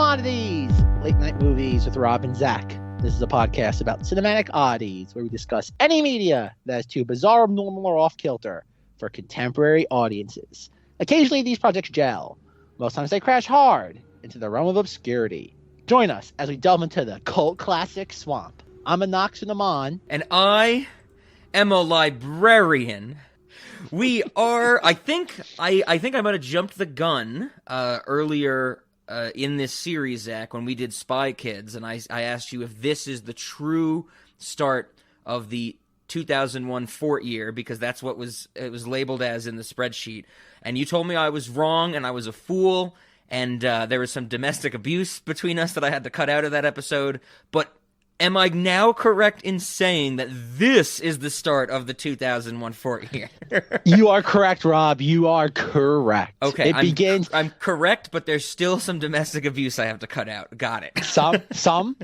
Oddities, late night movies with Rob and Zack. This is a podcast about cinematic oddities where we discuss any media that is too bizarre, abnormal, or off-kilter for contemporary audiences. Occasionally, these projects gel. Most times, they crash hard into the realm of obscurity. Join us as we delve into the cult classic swamp. I'm Anck-Su-Namun. And I am a librarian. We are, I think I might have jumped the gun earlier in this series, Zach, when we did Spy Kids, and I asked you if this is the true start of the 2001 Fort year, because that's what it was labeled as in the spreadsheet. And you told me I was wrong and I was a fool, and there was some domestic abuse between us that I had to cut out of that episode. But am I now correct in saying that this is the start of the 2001 Fort year? You are correct, Rob. You are correct. Okay, begins. I'm correct, but there's still some domestic abuse I have to cut out. Got it. Some.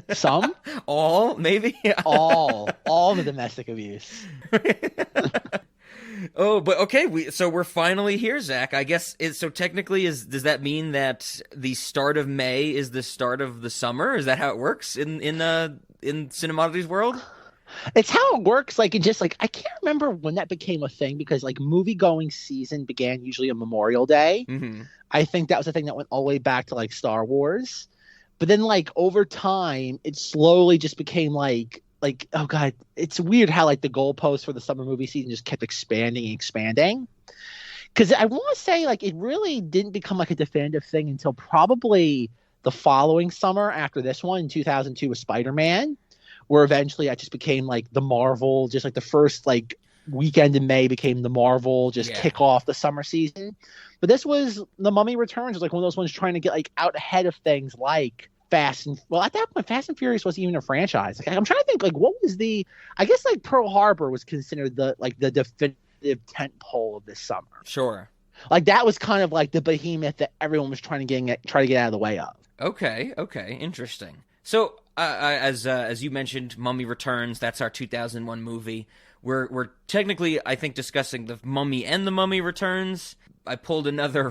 All, maybe? all the domestic abuse. Oh, but okay, so we're finally here, Zach. I guess, so technically, does that mean that the start of May is the start of the summer? Is that how it works in Cinemodity's world? It's how it works. Like, it just, like, I can't remember when that became a thing, because, like, movie-going season began usually on Memorial Day. Mm-hmm. I think that was a thing that went all the way back to, like, Star Wars. But then, like, over time, it slowly just became, like, oh god, it's weird how like the goalposts for the summer movie season just kept expanding. Because I want to say like it really didn't become like a definitive thing until probably the following summer after this one in 2002 with Spider-Man, where eventually that just became like the Marvel, just like the first like weekend in May became the Marvel kick off the summer season. But this was The Mummy Returns, was like one of those ones trying to get like out ahead of things like at that point, Fast and Furious wasn't even a franchise. Like, I'm trying to think, like, what was I guess, like, Pearl Harbor was considered the definitive tentpole of this summer. Sure. Like, that was kind of like the behemoth that everyone was trying to get out of the way of. Okay, interesting. So, as you mentioned, Mummy Returns, that's our 2001 movie. We're technically, I think, discussing the Mummy and the Mummy Returns. I pulled another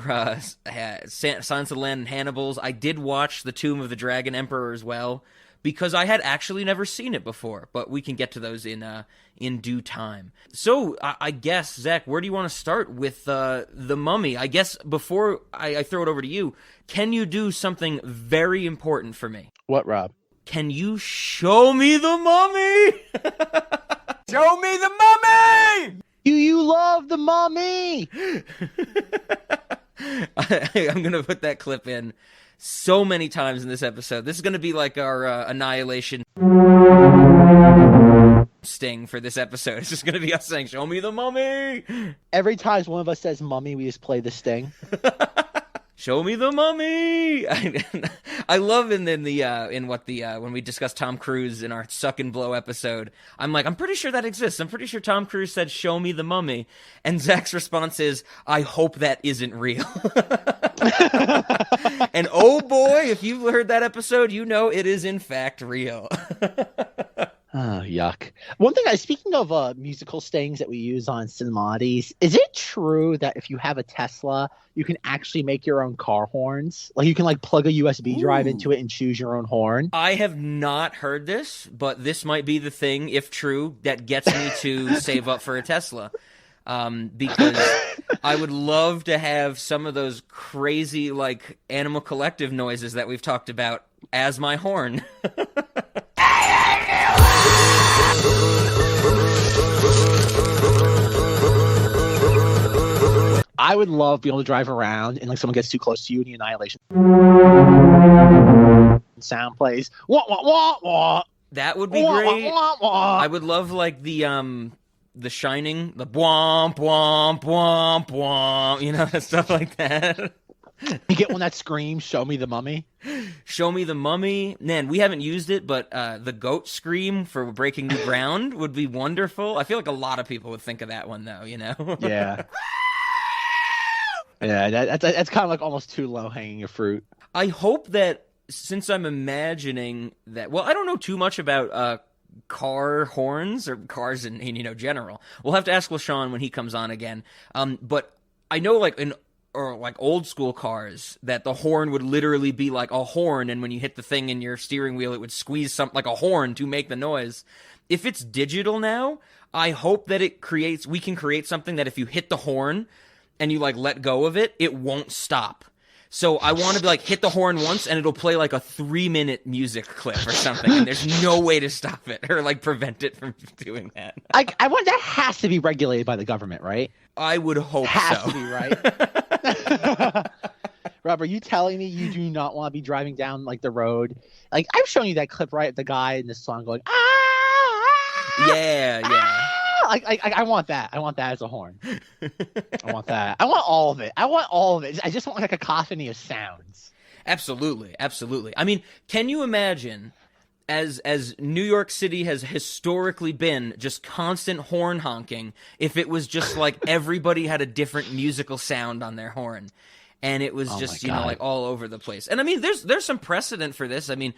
Silence of the Land and Hannibal's. I did watch The Tomb of the Dragon Emperor as well, because I had actually never seen it before, but we can get to those in due time. So, I guess, Zach, where do you want to start with The Mummy? I guess before I throw it over to you, can you do something very important for me? What, Rob? Can you show me the mummy? Show me the mummy! You love the Mummy! I'm going to put that clip in so many times in this episode. This is going to be like our Annihilation sting for this episode. It's just going to be us saying, show me the mummy! Every time one of us says mummy, we just play the sting. Show me the mummy! I love when we discussed Tom Cruise in our Suck and Blow episode, I'm like, I'm pretty sure that exists. I'm pretty sure Tom Cruise said, show me the mummy. And Zach's response is, I hope that isn't real. And oh boy, if you've heard that episode, you know it is in fact real. Oh, yuck. One thing, speaking of musical stings that we use on Cinemodities, is it true that if you have a Tesla, you can actually make your own car horns? Like, you can, like, plug a USB drive into it and choose your own horn? I have not heard this, but this might be the thing, if true, that gets me to save up for a Tesla. Because I would love to have some of those crazy, like, Animal Collective noises that we've talked about as my horn. I would love being able to drive around and like someone gets too close to you and the Annihilation sound plays. Wah, wah, wah, wah. That would be wah, great. Wah, wah, wah. I would love like the Shining, the womp womp womp womp, you know, stuff like that. You get one that screams, show me the mummy. Show me the mummy. Man, we haven't used it, but the goat scream for breaking new ground would be wonderful. I feel like a lot of people would think of that one, though, you know? Yeah. Yeah, that's kind of like almost too low-hanging fruit. I hope that, since I'm imagining that, well, I don't know too much about car horns or cars in general. We'll have to ask LaShawn when he comes on again. But I know, like, or like old school cars that the horn would literally be like a horn, and when you hit the thing in your steering wheel, it would squeeze something like a horn to make the noise. If it's digital now, I hope that we can create something that if you hit the horn and you like let go of it, it won't stop. So I want to be like, hit the horn once and it'll play like a 3-minute music clip or something, and there's no way to stop it or like prevent it from doing that. I want that has to be regulated by the government, right? I would hope has so. To be, right? Rob, are you telling me you do not want to be driving down like the road? Like I've shown you that clip, right? The guy in this song going, ah! Yeah, yeah. I want that. I want that as a horn. I want that. I want all of it. I just want like a cacophony of sounds. Absolutely, absolutely. I mean, can you imagine, as New York City has historically been just constant horn honking, if it was just like everybody had a different musical sound on their horn? And it was just, like all over the place. And I mean, there's some precedent for this. I mean,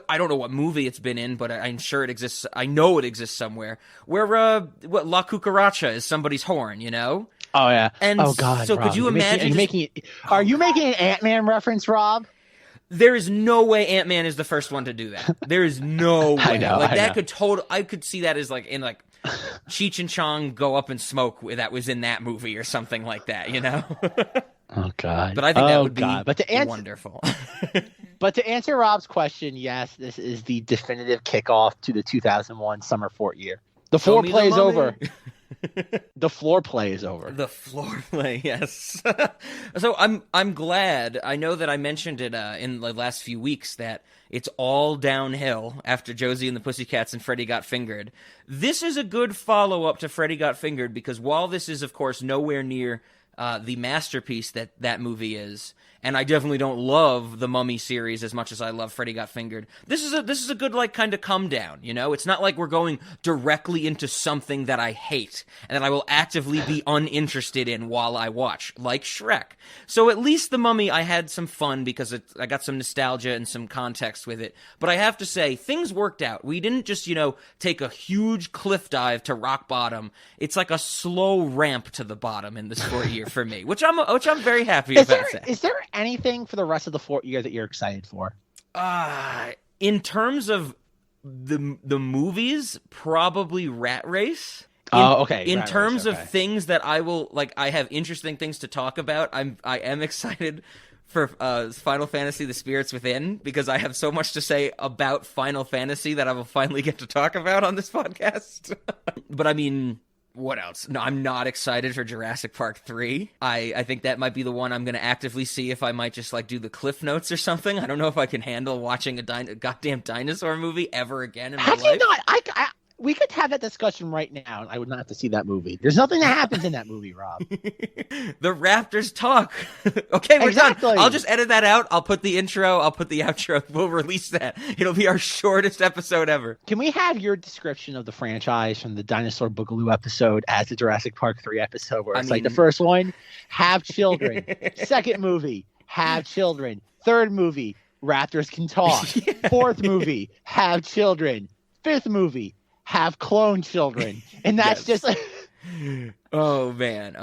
I don't know what movie it's been in, but I'm sure it exists. I know it exists somewhere where La Cucaracha is somebody's horn, you know? Oh yeah. And God, so Rob, could you imagine? Are you making an Ant-Man reference, Rob? There is no way Ant-Man is the first one to do that. There is no way. I could see that as like in like Cheech and Chong go up and smoke that was in that movie or something like that, you know? Oh God! But I think that would be wonderful. But to answer Rob's question, yes, this is the definitive kickoff to the 2001 summer fort year. The foreplay is over. The floor play is over. The floor play, yes. So I'm glad. I know that I mentioned it in the last few weeks that it's all downhill after Josie and the Pussycats and Freddy Got Fingered. This is a good follow-up to Freddy Got Fingered because while this is, of course, nowhere near the masterpiece that movie is, and I definitely don't love the Mummy series as much as I love Freddy Got Fingered. This is a good like kind of come down, you know? It's not like we're going directly into something that I hate and that I will actively be uninterested in while I watch, like Shrek. So at least the Mummy, I had some fun because I got some nostalgia and some context with it. But I have to say, things worked out. We didn't just, take a huge cliff dive to rock bottom. It's like a slow ramp to the bottom in this 4 year for me, which I'm very happy about. Is there anything for the rest of the 4 year that you're excited for? In terms of the movies, probably Rat Race. Okay. In terms of things that I will I have interesting things to talk about. I am excited for Final Fantasy: The Spirits Within because I have so much to say about Final Fantasy that I will finally get to talk about on this podcast. But I mean, what else? No, I'm not excited for Jurassic Park 3. I think that might be the one I'm going to actively see if I might just do the cliff notes or something. I don't know if I can handle watching a goddamn dinosaur movie ever again in my life. Have you not? We could have that discussion right now, and I would not have to see that movie. There's nothing that happens in that movie, Rob. The raptors talk. Okay, we're done. I'll just edit that out. I'll put the intro. I'll put the outro. We'll release that. It'll be our shortest episode ever. Can we have your description of the franchise from the Dinosaur Boogaloo episode as the Jurassic Park 3 episode, where it's like the first one, have children. Second movie, have children. Third movie, raptors can talk. Yeah. Fourth movie, have children. Fifth movie, have clone children, and that's just like oh man.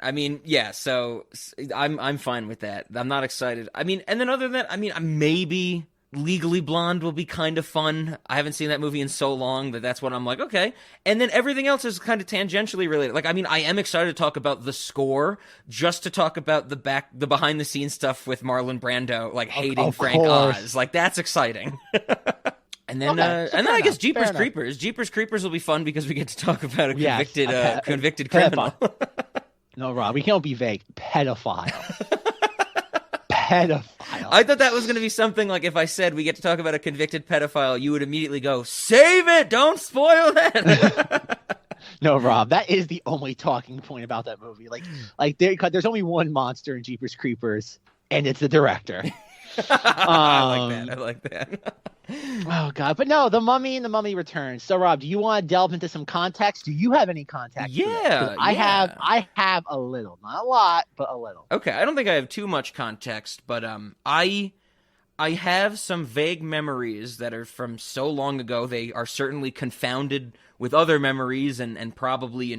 I mean, yeah, so I'm fine with that. I'm not excited. I mean, and then other than that, I mean, maybe Legally Blonde will be kind of fun. I haven't seen that movie in so long that that's what I'm like, okay. And then everything else is kind of tangentially related. I mean, I am excited to talk about the score, just to talk about the behind the scenes stuff with Marlon Brando, hating Frank Oz. That's exciting. And then, I guess Jeepers Creepers. Jeepers Creepers will be fun because we get to talk about a convicted criminal. No, Rob, we can't be vague. Pedophile. Pedophile. I thought that was going to be something like if I said we get to talk about a convicted pedophile, you would immediately go, save it! Don't spoil that! No, Rob, that is the only talking point about that movie. There's only one monster in Jeepers Creepers, and it's the director. I like that. Oh God! But no, the Mummy and the Mummy Returns. So, Rob, do you want to delve into some context? Do you have any context? Yeah, I have a little, not a lot, but a little. Okay, I don't think I have too much context, but I have some vague memories that are from so long ago. They are certainly confounded with other memories, and probably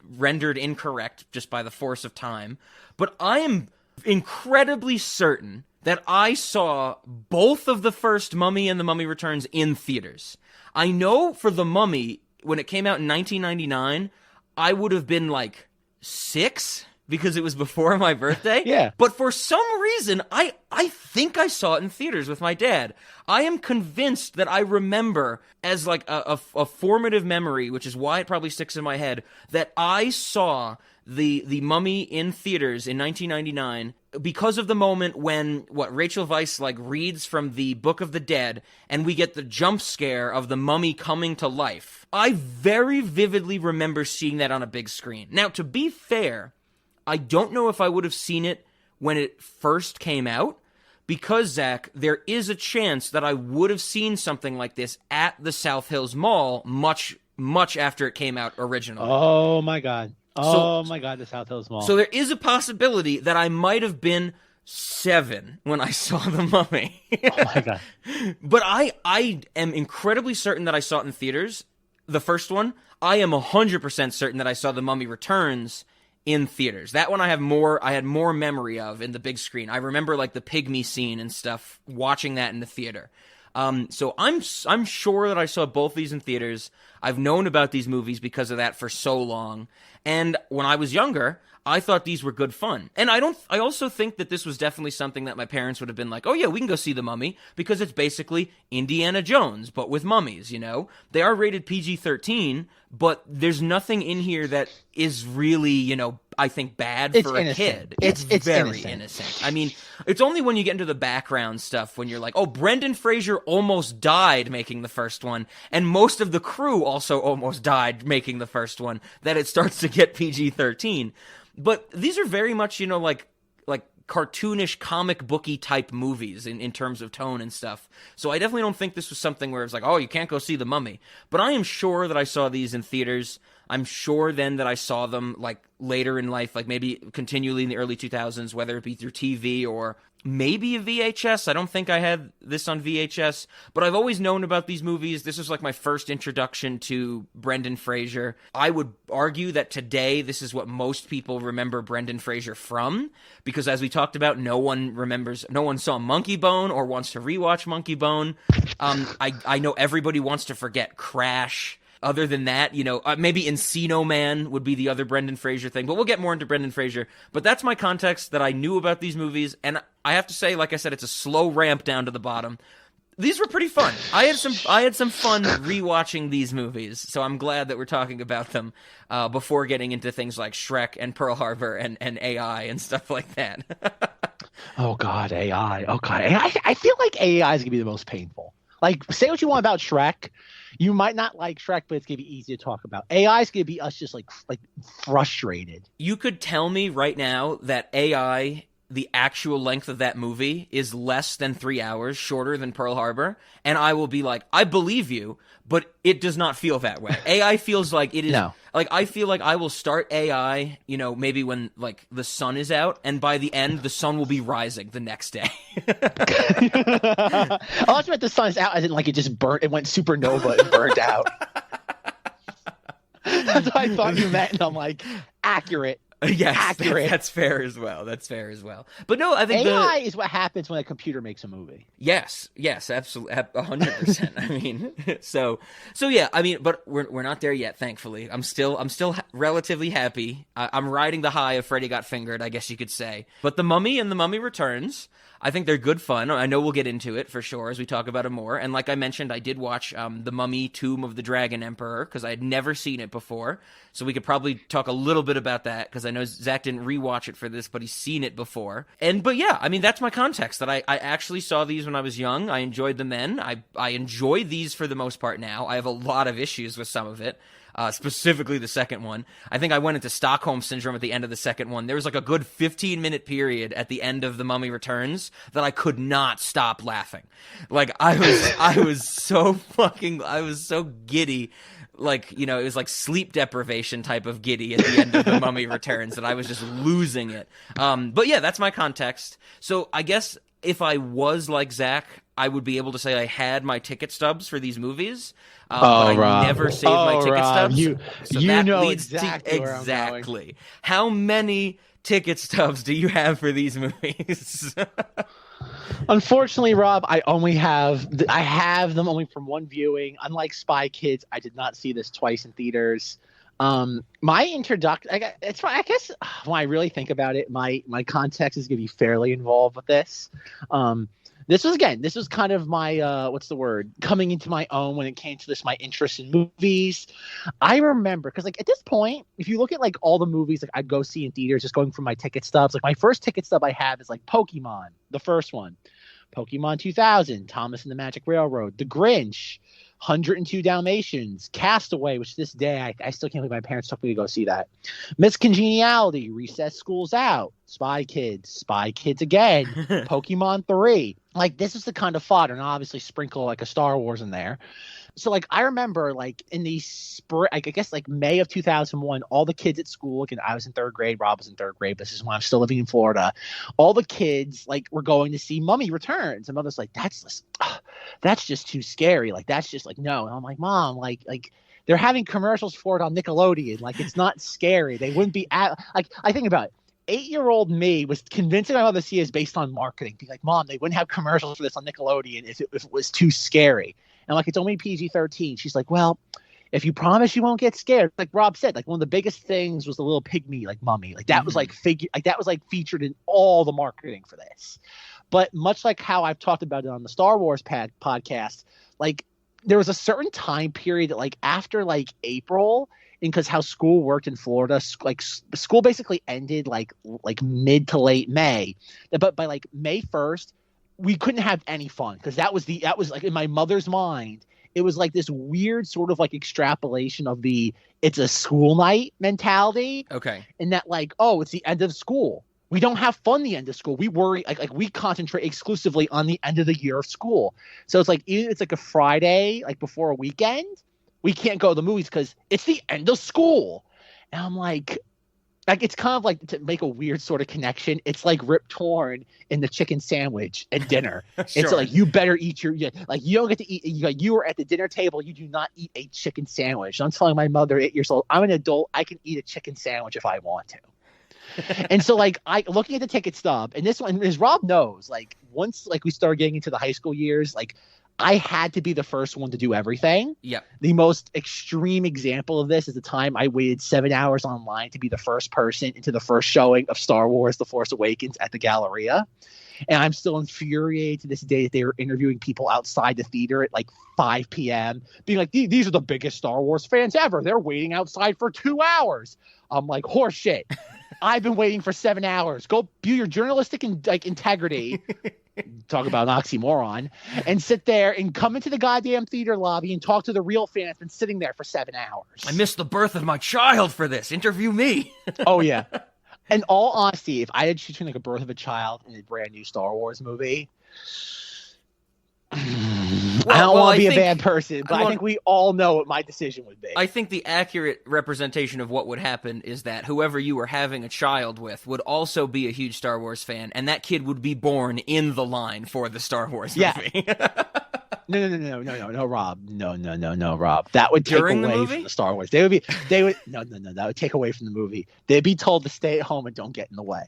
rendered incorrect just by the force of time. But I am incredibly certain that I saw both of the first Mummy and The Mummy Returns in theaters. I know for The Mummy, when it came out in 1999, I would have been like 6 because it was before my birthday. Yeah. But for some reason, I think I saw it in theaters with my dad. I am convinced that I remember as like a formative memory, which is why it probably sticks in my head, that I saw the Mummy in theaters in 1999 because of the moment when Rachel Weisz like reads from the Book of the Dead and we get the jump scare of the mummy coming to life. I very vividly remember seeing that on a big screen. Now, to be fair, I don't know if I would have seen it when it first came out, because, Zach, there is a chance that I would have seen something like this at the South Hills Mall much after it came out originally. Oh, my God. The South Hills Mall. So there is a possibility that I might have been 7 when I saw The Mummy. Oh, my God. But I am incredibly certain that I saw it in theaters, the first one. I am 100% certain that I saw The Mummy Returns in theaters. That one I had more memory of in the big screen. I remember like the pygmy scene and stuff, watching that in the theater. So I'm sure that I saw both these in theaters. I've known about these movies because of that for so long. And when I was younger, I thought these were good fun. And I also think that this was definitely something that my parents would have been like, oh yeah, we can go see The Mummy, because it's basically Indiana Jones, but with mummies, you know? They are rated PG-13, but there's nothing in here that is really, you know, I think bad for a kid. It's very innocent. I mean, it's only when you get into the background stuff when you're like, oh, Brendan Fraser almost died making the first one, and most of the crew also almost died making the first one, that it starts to get PG-13. But these are very much, you know, like cartoonish, comic booky type movies in terms of tone and stuff. So I definitely don't think this was something where it's like, oh, you can't go see The Mummy. But I am sure that I saw these in theaters. I'm sure then that I saw them like later in life, like maybe continually in the early 2000s, whether it be through TV or maybe a VHS. I don't think I had this on VHS, but I've always known about these movies. This was like my first introduction to Brendan Fraser. I would argue that today this is what most people remember Brendan Fraser from, because as we talked about, no one saw Monkey Bone or wants to rewatch Monkey Bone. I know everybody wants to forget Crash. Other than that, you know, maybe Encino Man would be the other Brendan Fraser thing, but we'll get more into Brendan Fraser. But that's my context that I knew about these movies, and I have to say, like I said, it's a slow ramp down to the bottom. These were pretty fun. I had some fun rewatching these movies, so I'm glad that we're talking about them before getting into things like Shrek and Pearl Harbor and AI and stuff like that. Oh God, AI. Oh God, AI. I feel like AI is gonna be the most painful. Like, say what you want about Shrek. You might not like Shrek, but it's going to be easy to talk about. AI is going to be us just like frustrated. You could tell me right now that AI, the actual length of that movie, is less than 3 hours, shorter than Pearl Harbor, and I will be like, I believe you, but it does not feel that way. AI feels like it is. No. Like, I feel like I will start AI, you know, maybe when like the sun is out, and by the end, the sun will be rising the next day. I also meant the sun's out, as in like it just burnt. It went supernova and burned out. That's what I thought you meant, and I'm like, accurate. Yes, accurate. That's fair as well. But no, I think AI is what happens when a computer makes a movie. Yes, absolutely, 100%. I mean, so yeah. I mean, but we're not there yet. Thankfully, I'm still relatively happy. I'm riding the high of Freddy Got Fingered, I guess you could say. But The Mummy and The Mummy Returns, I think they're good fun. I know we'll get into it for sure as we talk about it more. And like I mentioned, I did watch The Mummy: Tomb of the Dragon Emperor because I had never seen it before. So we could probably talk a little bit about that because I know Zach didn't rewatch it for this, but he's seen it before. But yeah, I mean, that's my context, that I actually saw these when I was young. I enjoyed them then. I enjoy these for the most part now. I have a lot of issues with some of it. Specifically the second one. I think I went into Stockholm Syndrome at the end of the second one. There was like a good 15-minute period at the end of The Mummy Returns that I could not stop laughing. Like, I was so giddy. Like, you know, it was like sleep deprivation type of giddy at the end of The Mummy Returns that I was just losing it. But yeah, that's my context. So I guess if I was like Zach, I would be able to say I had my ticket stubs for these movies, but I Rob. never saved my ticket Rob. stubs. So You that know leads exactly to where I'm exactly how many ticket stubs do you have for these movies? Unfortunately, Rob, I have them only from one viewing. Unlike Spy Kids, I did not see this twice in theaters. My introduction, I guess when I really think about it, my context is going to be fairly involved with this. This was kind of my coming into my own when it came to my interest in movies. I remember because at this point, if you look at all the movies I'd go see in theaters, just going from my ticket stubs, my first ticket stub I have is Pokemon, the first one, Pokemon 2000, Thomas and the Magic Railroad, The Grinch, 102 Dalmatians, Castaway, which this day I still can't believe my parents took me to go see that. Miss Congeniality, Recess School's Out, Spy Kids again, Pokemon 3. This is the kind of fodder, and obviously sprinkle a Star Wars in there. So I remember in the spring, I guess May of 2001, all the kids at school, again, I was in third grade, Rob was in third grade, but this is when I'm still living in Florida. All the kids were going to see Mummy Returns, and mother's that's just too scary. That's just no. And I'm like, Mom, they're having commercials for it on Nickelodeon. It's not scary. They wouldn't be I think about it. 8-year-old me was convincing my mother to see it based on marketing. Be like, Mom, they wouldn't have commercials for this on Nickelodeon if it was too scary. And it's only PG-13. She's like, well, if you promise you won't get scared, like Rob said, one of the biggest things was the little pygmy mummy. That was that was featured in all the marketing for this. But much like how I've talked about it on the Star Wars podcast, there was a certain time period that after April, and because how school worked in Florida, school basically ended mid to late May. But by May 1st, we couldn't have any fun because that was in my mother's mind, it was this weird sort of extrapolation of the it's a school night mentality. Okay. And that oh, it's the end of school. We don't have fun the end of school. We worry we concentrate exclusively on the end of the year of school. So it's either it's a Friday before a weekend, we can't go to the movies because it's the end of school. And I'm it's kind of to make a weird sort of connection. It's Rip Torn in the chicken sandwich at dinner. Sure. It's you better eat you don't get to eat. You are at the dinner table. You do not eat a chicken sandwich. I'm telling my mother 8 years old, I'm an adult. I can eat a chicken sandwich if I want to. And so I looking at the ticket stub, and this one, as Rob knows, once we started getting into the high school years, I had to be the first one to do everything. Yep. The most extreme example of this is the time I waited 7 hours online to be the first person into the first showing of Star Wars: The Force Awakens at the Galleria. And I'm still infuriated to this day that they were interviewing people outside the theater at 5 p.m. being these are the biggest Star Wars fans ever. They're waiting outside for 2 hours. I'm like, horse shit. I've been waiting for 7 hours. Go view your journalistic integrity. Talk about an oxymoron. And sit there and come into the goddamn theater lobby and talk to the real fan that's been sitting there for 7 hours. I missed the birth of my child for this. Interview me. Oh, yeah. In all honesty, if I had to choose between a birth of a child and a brand new Star Wars movie, I don't want to be a bad person, but I think we all know what my decision would be. I think the accurate representation of what would happen is that whoever you were having a child with would also be a huge Star Wars fan, and that kid would be born in the line for the Star Wars movie. No, Rob. No, Rob. That would take During away the movie? from the Star Wars. They would that would take away from the movie. They'd be told to stay at home and don't get in the way.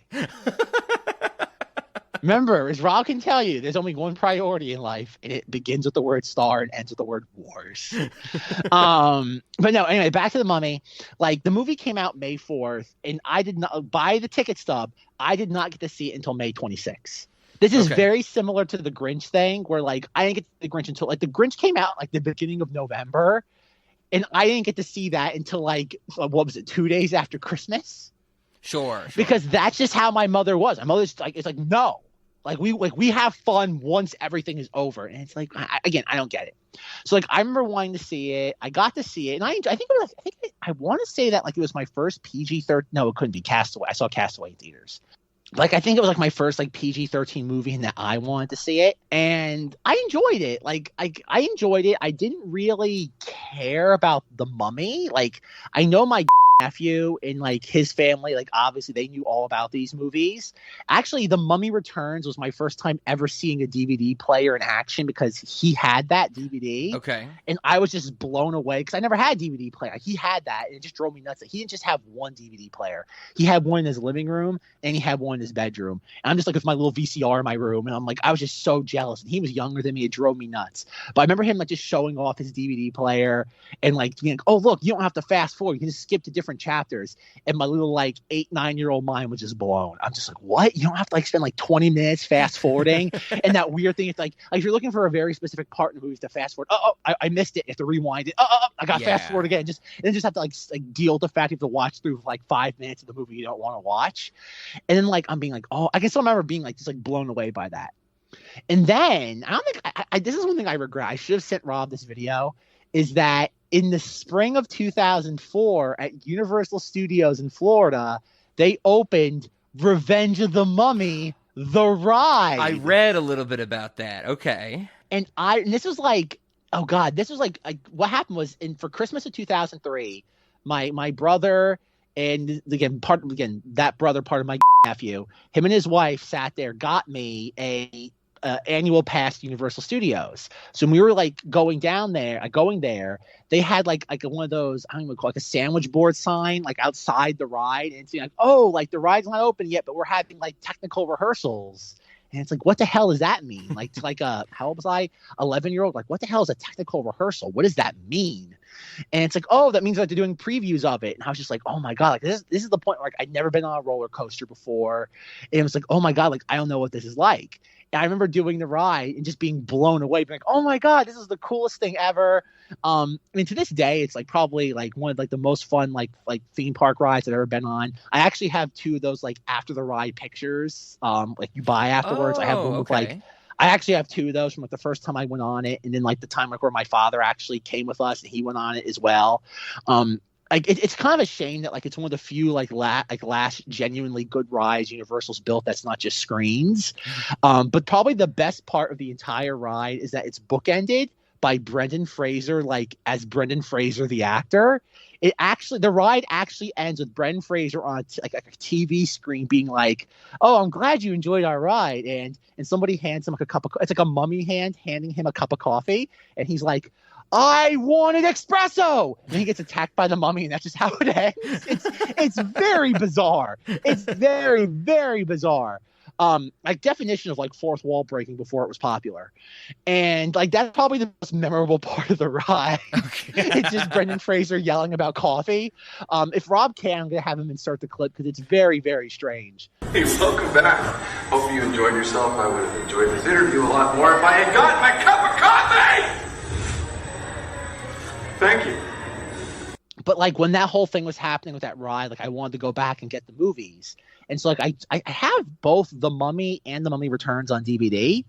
Remember, as Rob can tell you, there's only one priority in life, and it begins with the word star and ends with the word wars. But no, anyway, back to the Mummy. The movie came out May 4th, and I did not buy the ticket stub. I did not get to see it until May 26th. This is very similar to the Grinch thing, where I didn't get to the Grinch until the Grinch came out the beginning of November, and I didn't get to see that until what was it, 2 days after Christmas? Sure. Because that's just how my mother was. My mother's it's no. We have fun once everything is over, and it's I don't get it. So I remember wanting to see it. I got to see it, and I want to say that it was my first PG-13. No, it couldn't be Castaway. I saw Castaway in theaters. I think it was my first PG-13 movie, and that I wanted to see it, and I enjoyed it. I enjoyed it. I didn't really care about the Mummy. I know my nephew and like his family, like obviously they knew all about these movies. Actually, The Mummy Returns was my first time ever seeing a DVD player in action because he had that DVD. Okay. And I was just blown away because I never had a DVD player. He had that, and it just drove me nuts that he didn't just have one DVD player. He had one in his living room and he had one in his bedroom. And I'm just like with my little VCR in my room, and I'm like, I was just so jealous. And he was younger than me. It drove me nuts. But I remember him like just showing off his DVD player and like being like, oh, look, you don't have to fast forward. You can just skip to different chapters. And my little like 8-9-year-old mind was just blown. I'm just like, what? You don't have to like spend like 20 minutes fast forwarding. And that weird thing, it's like if you're looking for a very specific part in the movies to fast forward, I missed it. You have to rewind it. I got fast forward again. Just have to like deal with the fact you have to watch through like 5 minutes of the movie you don't want to watch. And then like I'm being like, oh, I can still remember being like just like blown away by that. And then I don't think this is one thing I regret. I should have sent Rob this video. Is that in the spring of 2004 at Universal Studios in Florida, they opened Revenge of the Mummy, the ride. I read a little bit about that. Okay. And this was like, oh God, this was like what happened was for Christmas of 2003, my brother and that brother, part of my nephew, him and his wife sat there, got me a annual pass to Universal Studios. So when we were like going there, they had like one of those, I don't even call it, like a sandwich board sign like outside the ride, and it's like, oh, like the ride's not open yet, but we're having like technical rehearsals. And it's like, what the hell does that mean? Like, to like how old was I? 11-year-old. Like, what the hell is a technical rehearsal? What does that mean? And it's like, oh, that means like they're doing previews of it. And I was just like, oh my God, like this is the point where like I'd never been on a roller coaster before. And it was like, oh my God, like I don't know what this is like. And I remember doing the ride and just being blown away, being like, oh my God, this is the coolest thing ever. I mean, to this day, it's like probably like one of like the most fun like theme park rides I've ever been on. I actually have 2 of those like after the ride pictures, like you buy afterwards. I have one with like, I actually have 2 of those from like the first time I went on it, and then like the time like where my father actually came with us and he went on it as well. Like it's kind of a shame that like it's one of the few like last genuinely good rides Universal's built that's not just screens. But probably the best part of the entire ride is that it's bookended by Brendan Fraser, like as Brendan Fraser the actor. The ride actually ends with Brendan Fraser on a TV screen being like, "Oh, I'm glad you enjoyed our ride," and somebody hands him like a cup of, it's like a mummy hand handing him a cup of coffee, and he's like, I wanted espresso, and he gets attacked by the mummy, and that's just how it ends. It's very bizarre. It's very, very bizarre. Like definition of like fourth wall breaking before it was popular, and like that's probably the most memorable part of the ride. Okay. It's just Brendan Fraser yelling about coffee. If Rob can, I'm gonna have him insert the clip because it's very, very strange. Hey, welcome back. Hope you enjoyed yourself. I would have enjoyed this interview a lot more if I had gotten my cup of coffee. Thank you. But like when that whole thing was happening with that ride, like I wanted to go back and get the movies. And so like I have both The Mummy and The Mummy Returns on DVD.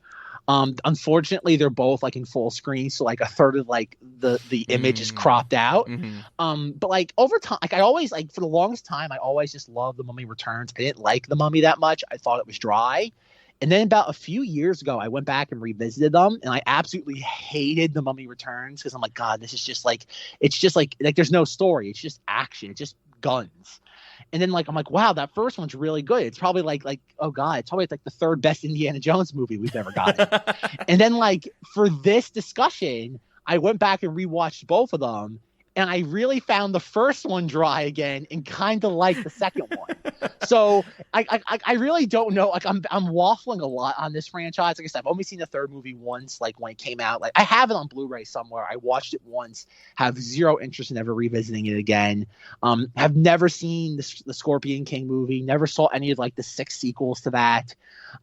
Unfortunately, they're both like in full screen, so like a third of like the image is cropped out. But like over time, like I always like for the longest time, I always just loved The Mummy Returns. I didn't like The Mummy that much. I thought it was dry. And then about a few years ago, I went back and revisited them, and I absolutely hated The Mummy Returns because I'm like, God, this is just like, it's just like there's no story. It's just action. It's just guns. And then like I'm like, wow, that first one's really good. It's probably like oh God, it's probably like the 3rd best Indiana Jones movie we've ever gotten. And then like for this discussion, I went back and rewatched both of them. And I really found the first one dry again and kind of like the second one. So I really don't know. Like I'm waffling a lot on this franchise. Like I said, I've only seen the 3rd movie once, like when it came out. Like I have it on Blu-ray somewhere. I watched it once, have zero interest in ever revisiting it again. Have never seen the Scorpion King movie, never saw any of like the 6 sequels to that.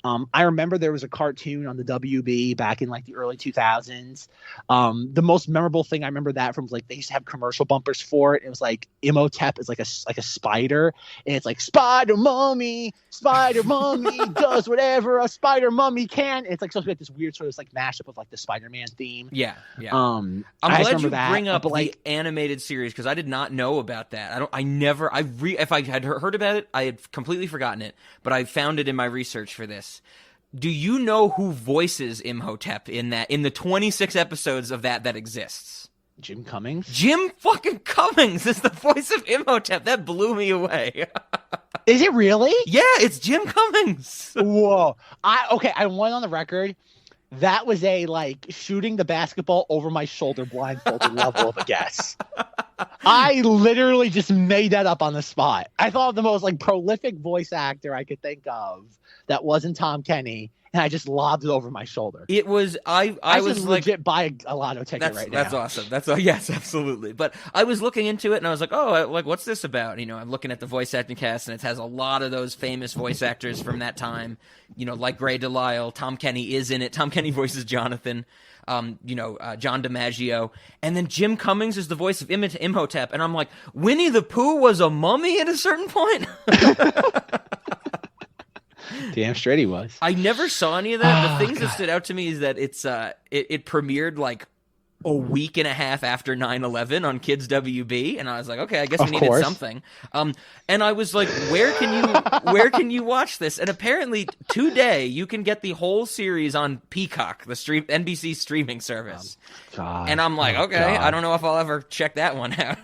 I remember there was a cartoon on the WB back in like the early 2000s. The most memorable thing I remember that from was like they used to have commercial bumpers for it. It was like Imhotep is like a spider, and it's like Spider Mummy does whatever a Spider Mummy can. And it's like supposed to be like this weird sort of like mashup of like the Spider-Man theme. Yeah. I'm glad you bring up the animated series because I did not know about that. If I had heard about it, I had completely forgotten it, but I found it in my research for this. Do you know who voices Imhotep in the 26 episodes of that exists? Jim Cummings. Jim fucking Cummings is the voice of Imhotep. That blew me away. Is it really? Yeah, it's Jim Cummings. Whoa. I went on the record. That was a like shooting the basketball over my shoulder blindfolded level of a guess. I literally just made that up on the spot. I thought of the most like prolific voice actor I could think of that wasn't Tom Kenny, and I just lobbed it over my shoulder. It was I was like legit buy a lotto ticket right now. That's awesome. Yes, absolutely. But I was looking into it and I was like, oh, like what's this about? You know, I'm looking at the voice acting cast and it has a lot of those famous voice actors from that time. You know, like Ray Delisle. Tom Kenny is in it. Tom Kenny voices Jonathan. John DiMaggio, and then Jim Cummings is the voice of Imhotep, and I'm like, Winnie the Pooh was a mummy at a certain point. Damn straight he was. I never saw any of that. The things that stood out to me is that it premiered like a week and a half after 9/11 on Kids WB, and I was like, okay, I guess we needed something. And I was like, where can you watch this? And apparently today you can get the whole series on Peacock, the NBC streaming service. God. And I'm like, okay, I don't know if I'll ever check that one out.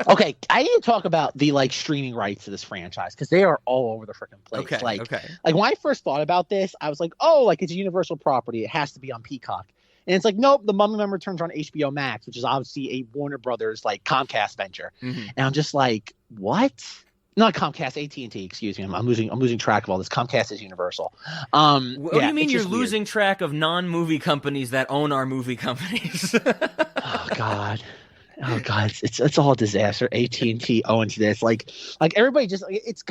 Okay, I need to talk about the like streaming rights to this franchise because they are all over the freaking place. Okay, like when I first thought about this, I was like, oh, like it's a Universal property, it has to be on Peacock. And it's like, nope, the Mummy member turns on HBO Max, which is obviously a Warner Brothers like Comcast venture. Mm-hmm. And I'm just like, what? Not Comcast, AT&T. Excuse me. I'm losing track of all this. Comcast is Universal. What do you mean you're losing track of non-movie companies that own our movie companies? Oh God. It's all a disaster. AT&T owns this. Like everybody just it's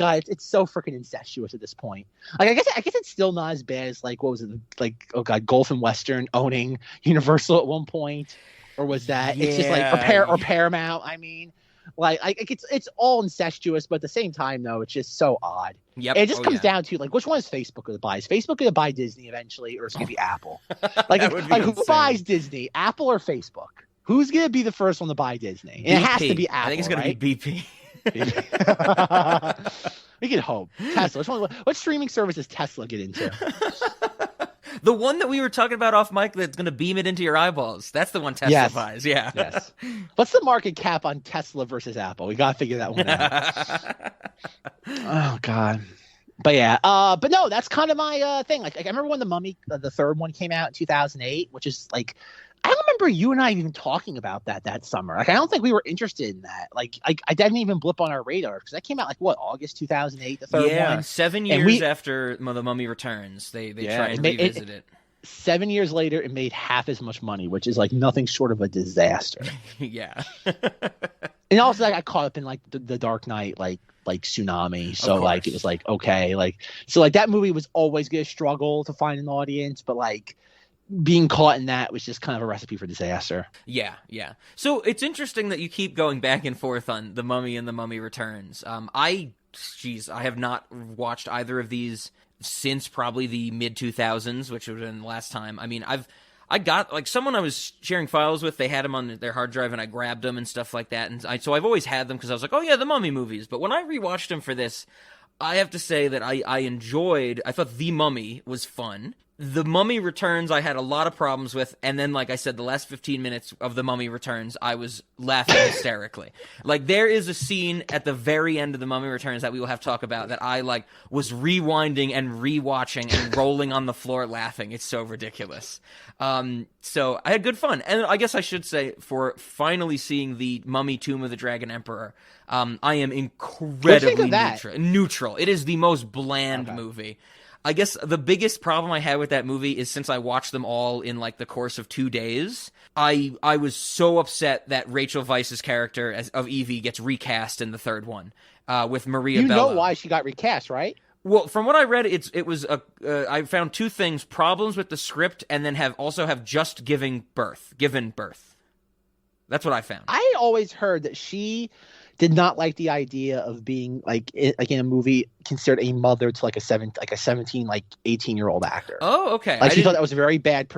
so freaking incestuous at this point. Like I guess it's still not as bad as like what was it like Gulf and Western owning Universal at one point, or was that it's just like or Paramount? I mean, like it's all incestuous, but at the same time though, it's just so odd. Yep. And it just comes down to like which one is Facebook going to buy? Is Facebook going to buy Disney eventually, or is it going to be Apple? Like who buys Disney, Apple or Facebook? Who's going to be the first one to buy Disney? And it has to be Apple. I think it's going to be BP. We can hope. Tesla. What streaming service does Tesla get into? The one that we were talking about off mic that's going to beam it into your eyeballs. That's the one Tesla buys. Yeah. Yes. What's the market cap on Tesla versus Apple? We got to figure that one out. Oh, God. But yeah, but no, that's kind of my thing. Like I remember when the Mummy, the third one came out in 2008, which is like, I don't remember you and I even talking about that summer. Like, I don't think we were interested in that. Like, I didn't even blip on our radar because that came out like what, August 2008, the third one. Yeah, 7 years after The Mummy Returns, they try and revisit it. 7 years later, it made half as much money, which is like nothing short of a disaster. Yeah. And also, like, I caught up in like the Dark Knight, like Tsunami. So like it was like okay, like so like that movie was always gonna struggle to find an audience, but like being caught in that was just kind of a recipe for disaster. Yeah. So it's interesting that you keep going back and forth on The Mummy and The Mummy Returns. I have not watched either of these since probably the mid-2000s, which would have been the last time. I mean, I got, like, someone I was sharing files with, they had them on their hard drive, and I grabbed them and stuff like that. And so I've always had them because I was like, oh, yeah, the Mummy movies. But when I rewatched them for this, I have to say that I thought The Mummy was fun. The Mummy Returns, I had a lot of problems with, and then, like I said, the last 15 minutes of The Mummy Returns, I was laughing hysterically. Like, there is a scene at the very end of The Mummy Returns that we will have to talk about that I, like, was rewinding and rewatching and rolling on the floor laughing. It's so ridiculous. So I had good fun. And I guess I should say, for finally seeing the Mummy Tomb of the Dragon Emperor, I am incredibly neutral. It is the most bland movie. I guess the biggest problem I had with that movie is since I watched them all in like the course of 2 days, I was so upset that Rachel Weisz's character of Evie gets recast in the third one with Maria Bello. You know why she got recast, right? Well, from what I read, I found two things: problems with the script, and then have just given birth. That's what I found. I always heard that she did not like the idea of being like in a movie considered a mother to like a 17, like 18-year-old actor. Oh, okay. Like she thought that was a very bad.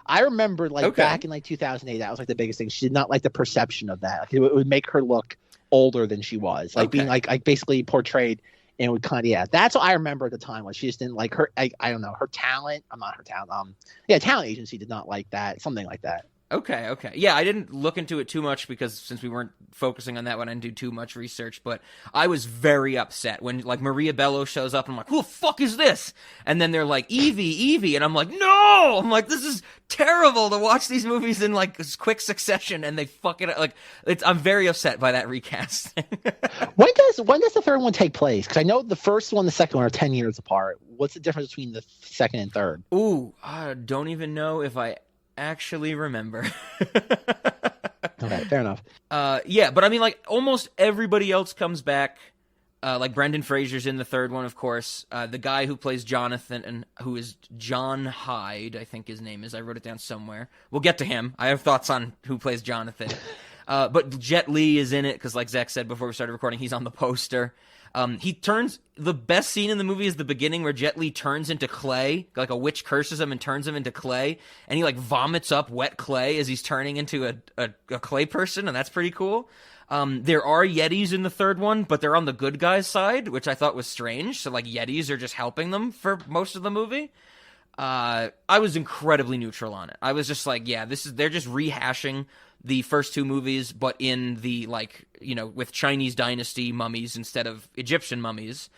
I remember like back in like 2008, that was like the biggest thing. She did not like the perception of that. Like, it would make her look older than she was. Like being like basically portrayed, and it would kind of That's what I remember at the time. Like she just didn't like her. I don't know her talent. I'm not her talent. Talent agency did not like that. Something like that. Okay. Yeah, I didn't look into it too much because since we weren't focusing on that one, I didn't do too much research, but I was very upset when, like, Maria Bello shows up and I'm like, who the fuck is this? And then they're like, Evie, and I'm like, no! I'm like, this is terrible to watch these movies in, like, quick succession and they fuck it up. Like, I'm very upset by that recast. When does the third one take place? Because I know the first one and the second one are 10 years apart. What's the difference between the second and third? Ooh, I don't even know if I actually remember. Okay, fair enough. Yeah, but I mean, like, almost everybody else comes back. Like, Brendan Fraser's in the third one, of course. The guy who plays Jonathan, and who is John Hyde, I think his name is. I wrote it down somewhere. We'll get to him. I have thoughts on who plays Jonathan. But Jet Li is in it, because like Zach said before we started recording, he's on the poster. The best scene in the movie is the beginning where Jet Li turns into clay, like a witch curses him and turns him into clay, and he like vomits up wet clay as he's turning into a clay person, and that's pretty cool. There are Yetis in the third one, but they're on the good guys' side, which I thought was strange. So like Yetis are just helping them for most of the movie. I was incredibly neutral on it. I was just like, yeah, they're just rehashing the first two movies, but in the, like, you know, with Chinese dynasty mummies instead of Egyptian mummies,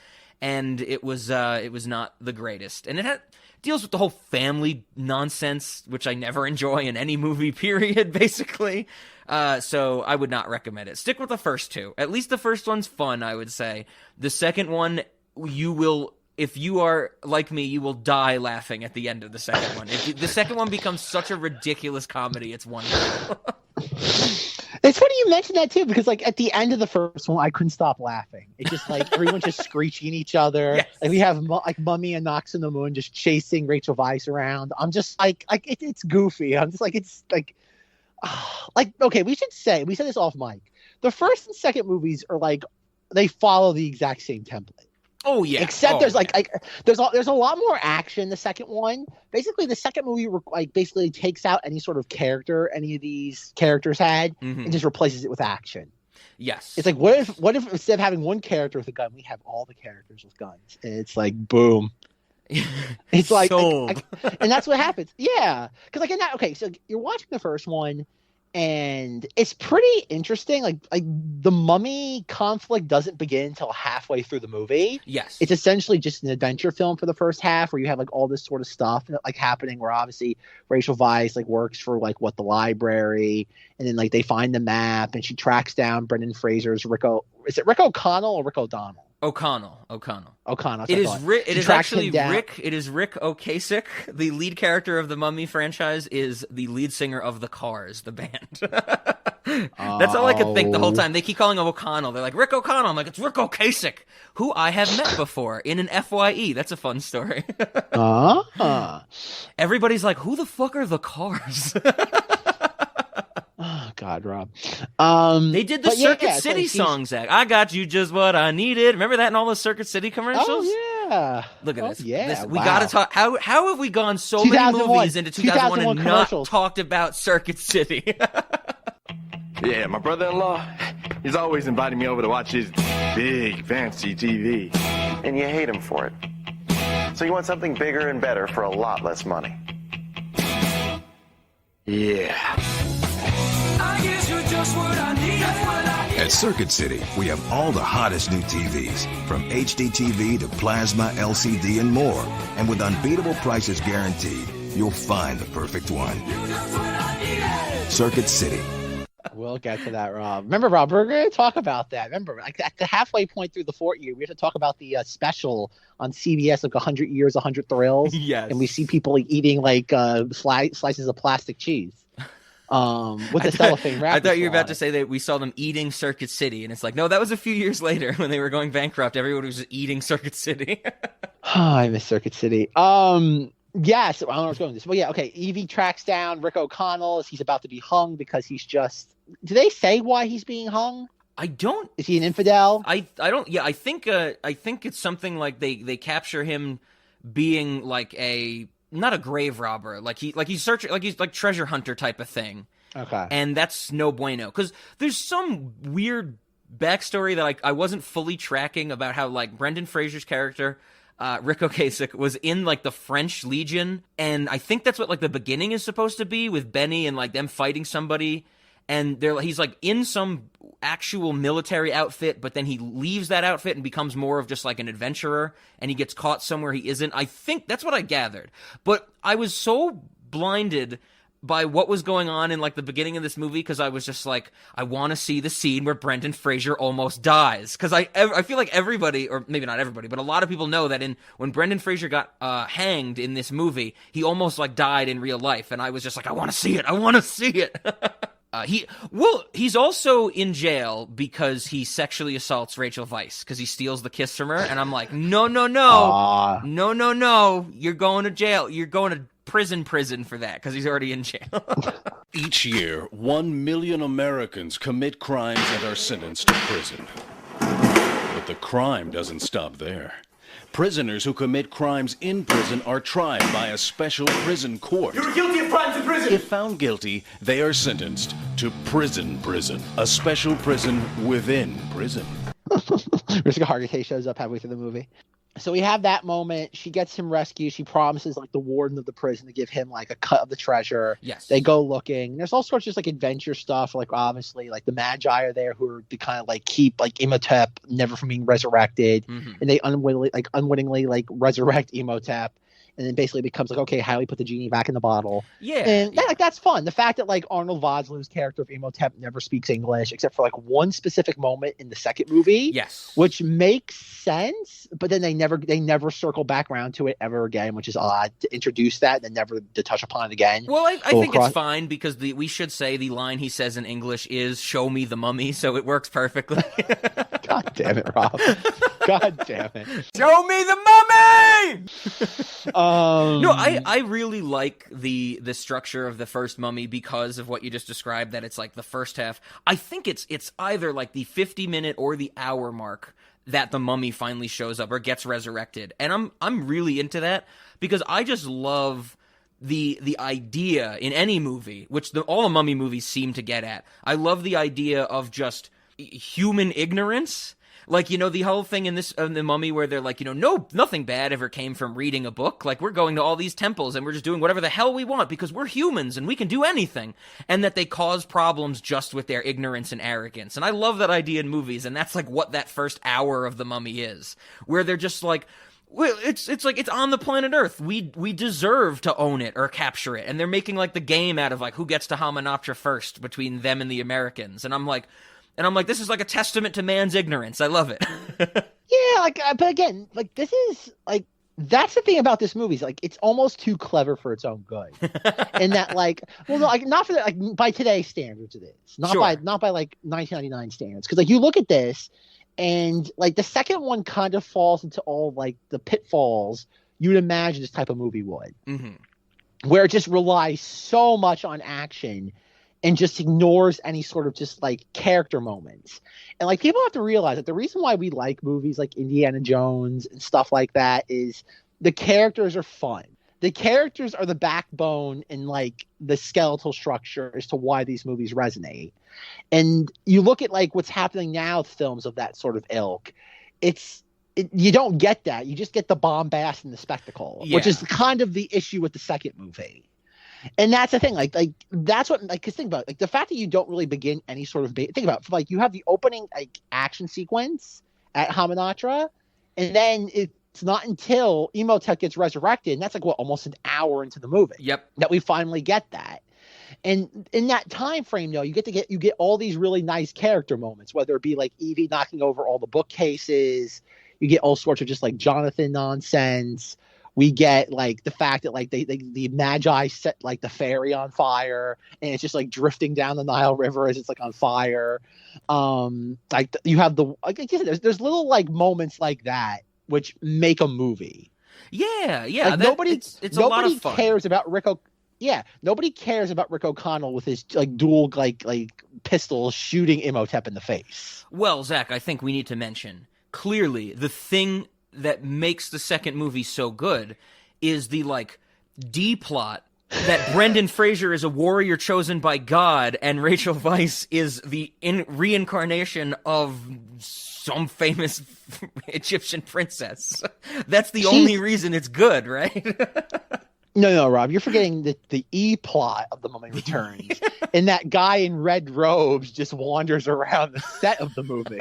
and it was not the greatest. And it deals with the whole family nonsense, which I never enjoy in any movie, period, basically. So I would not recommend it. Stick with the first two. At least the first one's fun, I would say. The second one, if you are like me, you will die laughing at the end of the second one. The second one becomes such a ridiculous comedy, it's wonderful. It's funny you mentioned that too, because like at the end of the first one, I couldn't stop laughing. It's just like everyone's just screeching at each other. Yes. Like we have like Mummy and Anck-Su-Namun just chasing Rachel Weisz around. I'm just like it's goofy. I'm just like it's like okay. We said this off mic. The first and second movies are like they follow the exact same template. Oh yeah. Except there's there's a lot more action in the second one. Basically, the second movie basically takes out any sort of character any of these characters had and just replaces it with action. Yes. It's like what if instead of having one character with a gun, we have all the characters with guns? And it's like boom. It's like, and that's what happens. Yeah, because like in that. Okay, so you're watching the first one. And it's pretty interesting. Like the mummy conflict doesn't begin until halfway through the movie. Yes. It's essentially just an adventure film for the first half where you have like all this sort of stuff like happening where obviously Rachel Weisz like works for like the library, and then like they find the map and she tracks down Brendan Fraser's is it Rick O'Connell or Rick O'Donnell? O'Connell. It is actually Rick. It is Rick Ocasek, the lead character of the Mummy franchise, is the lead singer of the Cars, the band. That's all I could think the whole time. They keep calling him O'Connell. They're like Rick O'Connell. I'm like, it's Rick Ocasek, who I have met before in an FYE. That's a fun story. Everybody's like, who the fuck are the Cars? Oh God, Rob. They did the Circuit City song, Zach. I got you just what I needed. Remember that in all the Circuit City commercials? Oh yeah. Look at this. Yeah. We got to talk. How have we gone so many movies into 2001 and not talked about Circuit City? Yeah, my brother-in-law, he's always inviting me over to watch his big fancy TV. And you hate him for it. So you want something bigger and better for a lot less money. Yeah. At Circuit City, we have all the hottest new TVs, from HD TV to plasma, LCD, and more. And with unbeatable prices guaranteed, you'll find the perfect one. Circuit City. We'll get to that, Rob. Remember, Rob, we're going to talk about that. Remember, like at the halfway point through the fourth year, we have to talk about the special on CBS, like 100 Years, 100 Thrills. Yes. And we see people like, eating like slices of plastic cheese. With the cellophane wrap. I thought you were about to say that we saw them eating Circuit City, and it's like, no, that was a few years later when they were going bankrupt. Everyone was just eating Circuit City. I miss Circuit City. Yeah, so I don't know where I was going with this. But yeah, okay. Evie tracks down Rick O'Connell as he's about to be hung because he's just. Do they say why he's being hung? I don't. Is he an infidel? I don't. Yeah, I think it's something like they capture him being like not a grave robber, he's searching, like he's like treasure hunter type of thing. Okay. And that's no bueno, because there's some weird backstory that I wasn't fully tracking about how like Brendan Fraser's character Rick Ocasek was in like the French Legion, and I think that's what like the beginning is supposed to be with Benny and like them fighting somebody, and he's like in some actual military outfit, but then he leaves that outfit and becomes more of just like an adventurer, and he gets caught somewhere he isn't. I think that's what I gathered, but I was so blinded by what was going on in like the beginning of this movie, because I was just like, I want to see the scene where Brendan Fraser almost dies, because I feel like everybody, or maybe not everybody, but a lot of people know that when Brendan Fraser got hanged in this movie, he almost like died in real life, and I was just like, I want to see it. He's also in jail because he sexually assaults Rachel Weisz because he steals the kiss from her, and I'm like, no, you're going to jail, you're going to prison for that, because he's already in jail. Each year, 1 million Americans commit crimes and are sentenced to prison. But the crime doesn't stop there. Prisoners who commit crimes in prison are tried by a special prison court. You're guilty of crimes in prison! If found guilty, they are sentenced to prison, a special prison within prison. Rick Ocasek shows up halfway through the movie. So we have that moment. She gets him rescued. She promises like the warden of the prison to give him like a cut of the treasure. Yes. They go looking. There's all sorts of just like adventure stuff. Like obviously like the Magi are there who are to kind of like keep like Imhotep never from being resurrected. Mm-hmm. And they unwittingly like resurrect Imhotep. And then basically becomes like, okay, how do we put the genie back in the bottle? Yeah. And like that's fun. The fact that like Arnold Vosloo's character of Imhotep never speaks English except for like one specific moment in the second movie. Yes. Which makes sense, but then they never circle back around to it ever again, which is odd to introduce that and never to touch upon it again. Well, I think it's fine because we should say the line he says in English is "Show me the mummy," so it works perfectly. God damn it, Rob. God damn it. Show me the mummy! No, I really like the structure of the first Mummy because of what you just described, that it's like the first half. I think it's either like the 50-minute or the hour mark that the mummy finally shows up or gets resurrected. And I'm really into that because I just love the idea in any movie, which all the mummy movies seem to get at. I love the idea of just human ignorance. Like, you know, the whole thing in the Mummy where they're like, you know, no, nothing bad ever came from reading a book. Like, we're going to all these temples and we're just doing whatever the hell we want because we're humans and we can do anything. And that they cause problems just with their ignorance and arrogance. And I love that idea in movies. And that's like what that first hour of the Mummy is, where they're just like, well, it's like it's on the planet Earth. We deserve to own it or capture it. And they're making like the game out of like who gets to Hamunaptra first between them and the Americans. And I'm like, this is like a testament to man's ignorance. I love it. Yeah, like, but again, like this is like that's the thing about this movie is like it's almost too clever for its own good, and that like, well, no, like not for like by today's standards, it is not by like 1999 standards, because like you look at this, and like the second one kind of falls into all like the pitfalls you'd imagine this type of movie would, where it just relies so much on action. And just ignores any sort of just like character moments. And like people have to realize that the reason why we like movies like Indiana Jones and stuff like that is the characters are fun. The characters are the backbone and like the skeletal structure as to why these movies resonate. And you look at like what's happening now with films of that sort of ilk. You don't get that. You just get the bombast and the spectacle, which is kind of the issue with the second movie. And that's the thing, like that's what, like, cause think about it, like the fact that you don't really begin any sort of think about it, like you have the opening like action sequence at Hamunaptra, and then it's not until Imhotep gets resurrected, and that's like what almost an hour into the movie. Yep. That we finally get that. And in that time frame, though, you get all these really nice character moments, whether it be like Evie knocking over all the bookcases, you get all sorts of just like Jonathan nonsense. We get like the fact that like the Magi set like the ferry on fire and it's just like drifting down the Nile River as it's like on fire. Like you have like I said, there's little like moments like that which make a movie. Yeah. Like nobody a lot of fun. Cares about Rick. Nobody cares about Rick O'Connell with his like dual like pistols shooting Imhotep in the face. Well, Zach, I think we need to mention clearly the thing that makes the second movie so good is the like D plot that Brendan Fraser is a warrior chosen by God, and Rachel Weisz is the reincarnation of some famous Egyptian princess. That's the only reason it's good, right? No, Rob, you're forgetting the E-plot of The Mummy Returns. And that guy in red robes just wanders around the set of the movie.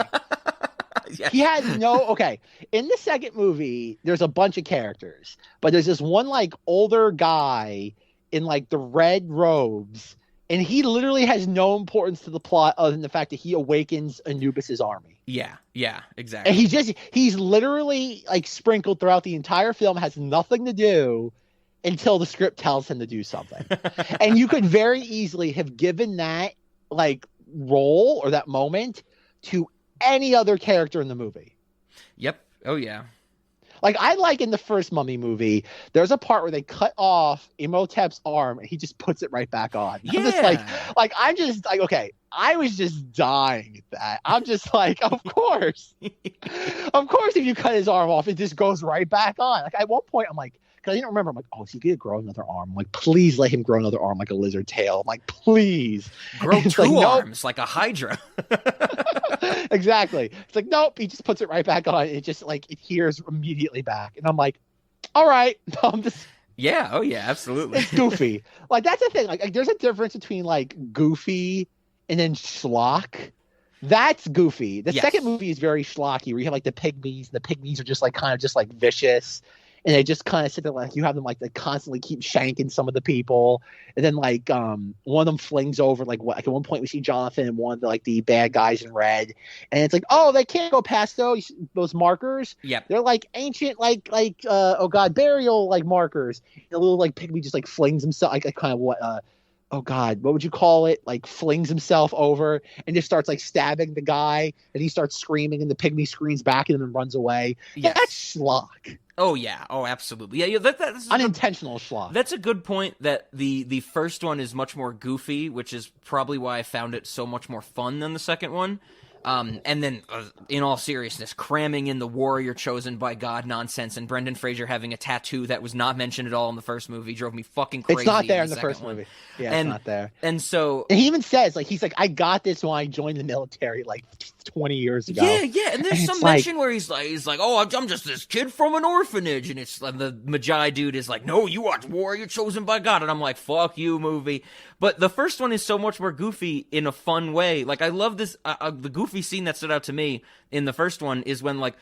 Yes. He has okay. In the second movie, there's a bunch of characters, but there's this one like older guy in like the red robes, and he literally has no importance to the plot other than the fact that he awakens Anubis's army. Yeah, exactly. And he's literally like sprinkled throughout the entire film, has nothing to do until the script tells him to do something. And you could very easily have given that like role or that moment to any other character in the movie. Yep. Oh yeah. Like I like in the first Mummy movie, there's a part where they cut off Imhotep's arm and he just puts it right back on. Yeah. I'm just like, okay, I was just dying at that. I'm just like, of course. Of course, if you cut his arm off, it just goes right back on. Like at one point, I'm like, because I didn't remember. I'm like, oh, is he going to grow another arm? I'm like, please let him grow another arm like a lizard tail. I'm like, please. Grow two like, arms like a hydra. Exactly. It's like, nope, he just puts it right back on. It just like adheres immediately back. And I'm like, all right. I'm just. Yeah. Oh yeah, absolutely. It's goofy. Like that's the thing. Like there's a difference between like goofy and then schlock. That's goofy. The second movie is very schlocky, where you have like the pygmies, and the pygmies are just like kind of just like vicious. And they just kind of sit there like you have them like they constantly keep shanking some of the people, and then like one of them flings over like at one point we see Jonathan and one of the, like the bad guys in red, and it's like, oh, they can't go past those markers. Yep. They're like ancient burial like markers. And the little like pygmy just like flings himself like kind of what would you call it? Like flings himself over and just starts like stabbing the guy, and he starts screaming, and the pygmy screams back at him and runs away. Yes. That's schlock. Oh yeah. Oh, absolutely. Yeah. That's unintentional schlock. That's a good point. That the first one is much more goofy, which is probably why I found it so much more fun than the second one. And then, in all seriousness, cramming in the warrior chosen by God nonsense, and Brendan Fraser having a tattoo that was not mentioned at all in the first movie drove me fucking crazy. It's not there in the second first one. movie. Yeah, it's not there. And so... And he even says, like, he's like, I got this when I joined the military, like, 20 years ago. Yeah, and there's some mention where he's like, oh, I'm just this kid from an orphanage, and it's and the Magi dude is like, no, you are warrior chosen by God, and I'm like, fuck you, movie. But the first one is so much more goofy in a fun way. Like, I love this, the goofy scene that stood out to me in the first one is when, like,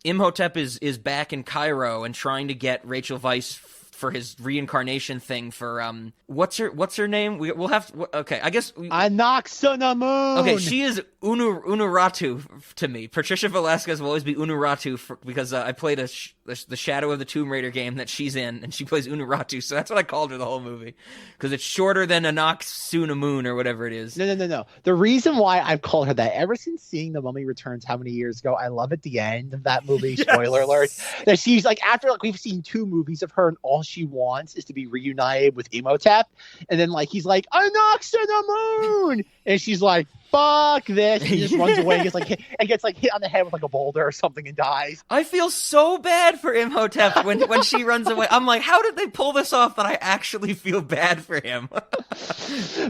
Imhotep is back in Cairo and trying to get Rachel Weisz for his reincarnation thing for what's her name? We'll have okay. I guess Anck-Su-Namun. Okay, she is Unuratu to me. Patricia Velasquez will always be Unuratu because I played the Shadow of the Tomb Raider game that she's in, and she plays Unuratu. So that's what I called her the whole movie because it's shorter than Anck-Su-Namun or whatever it is. No. The reason why I've called her that ever since seeing The Mummy Returns how many years ago, I love at the end of that movie. Yes. Spoiler alert! That she's like after like we've seen 2 movies of her and all she wants is to be reunited with Imhotep, and then like he's like Anck-Su-Namun, and she's like fuck this, and he just runs away and gets hit on the head with like a boulder or something and dies. I feel so bad for Imhotep when she runs away. I'm like, how did they pull this off that I actually feel bad for him?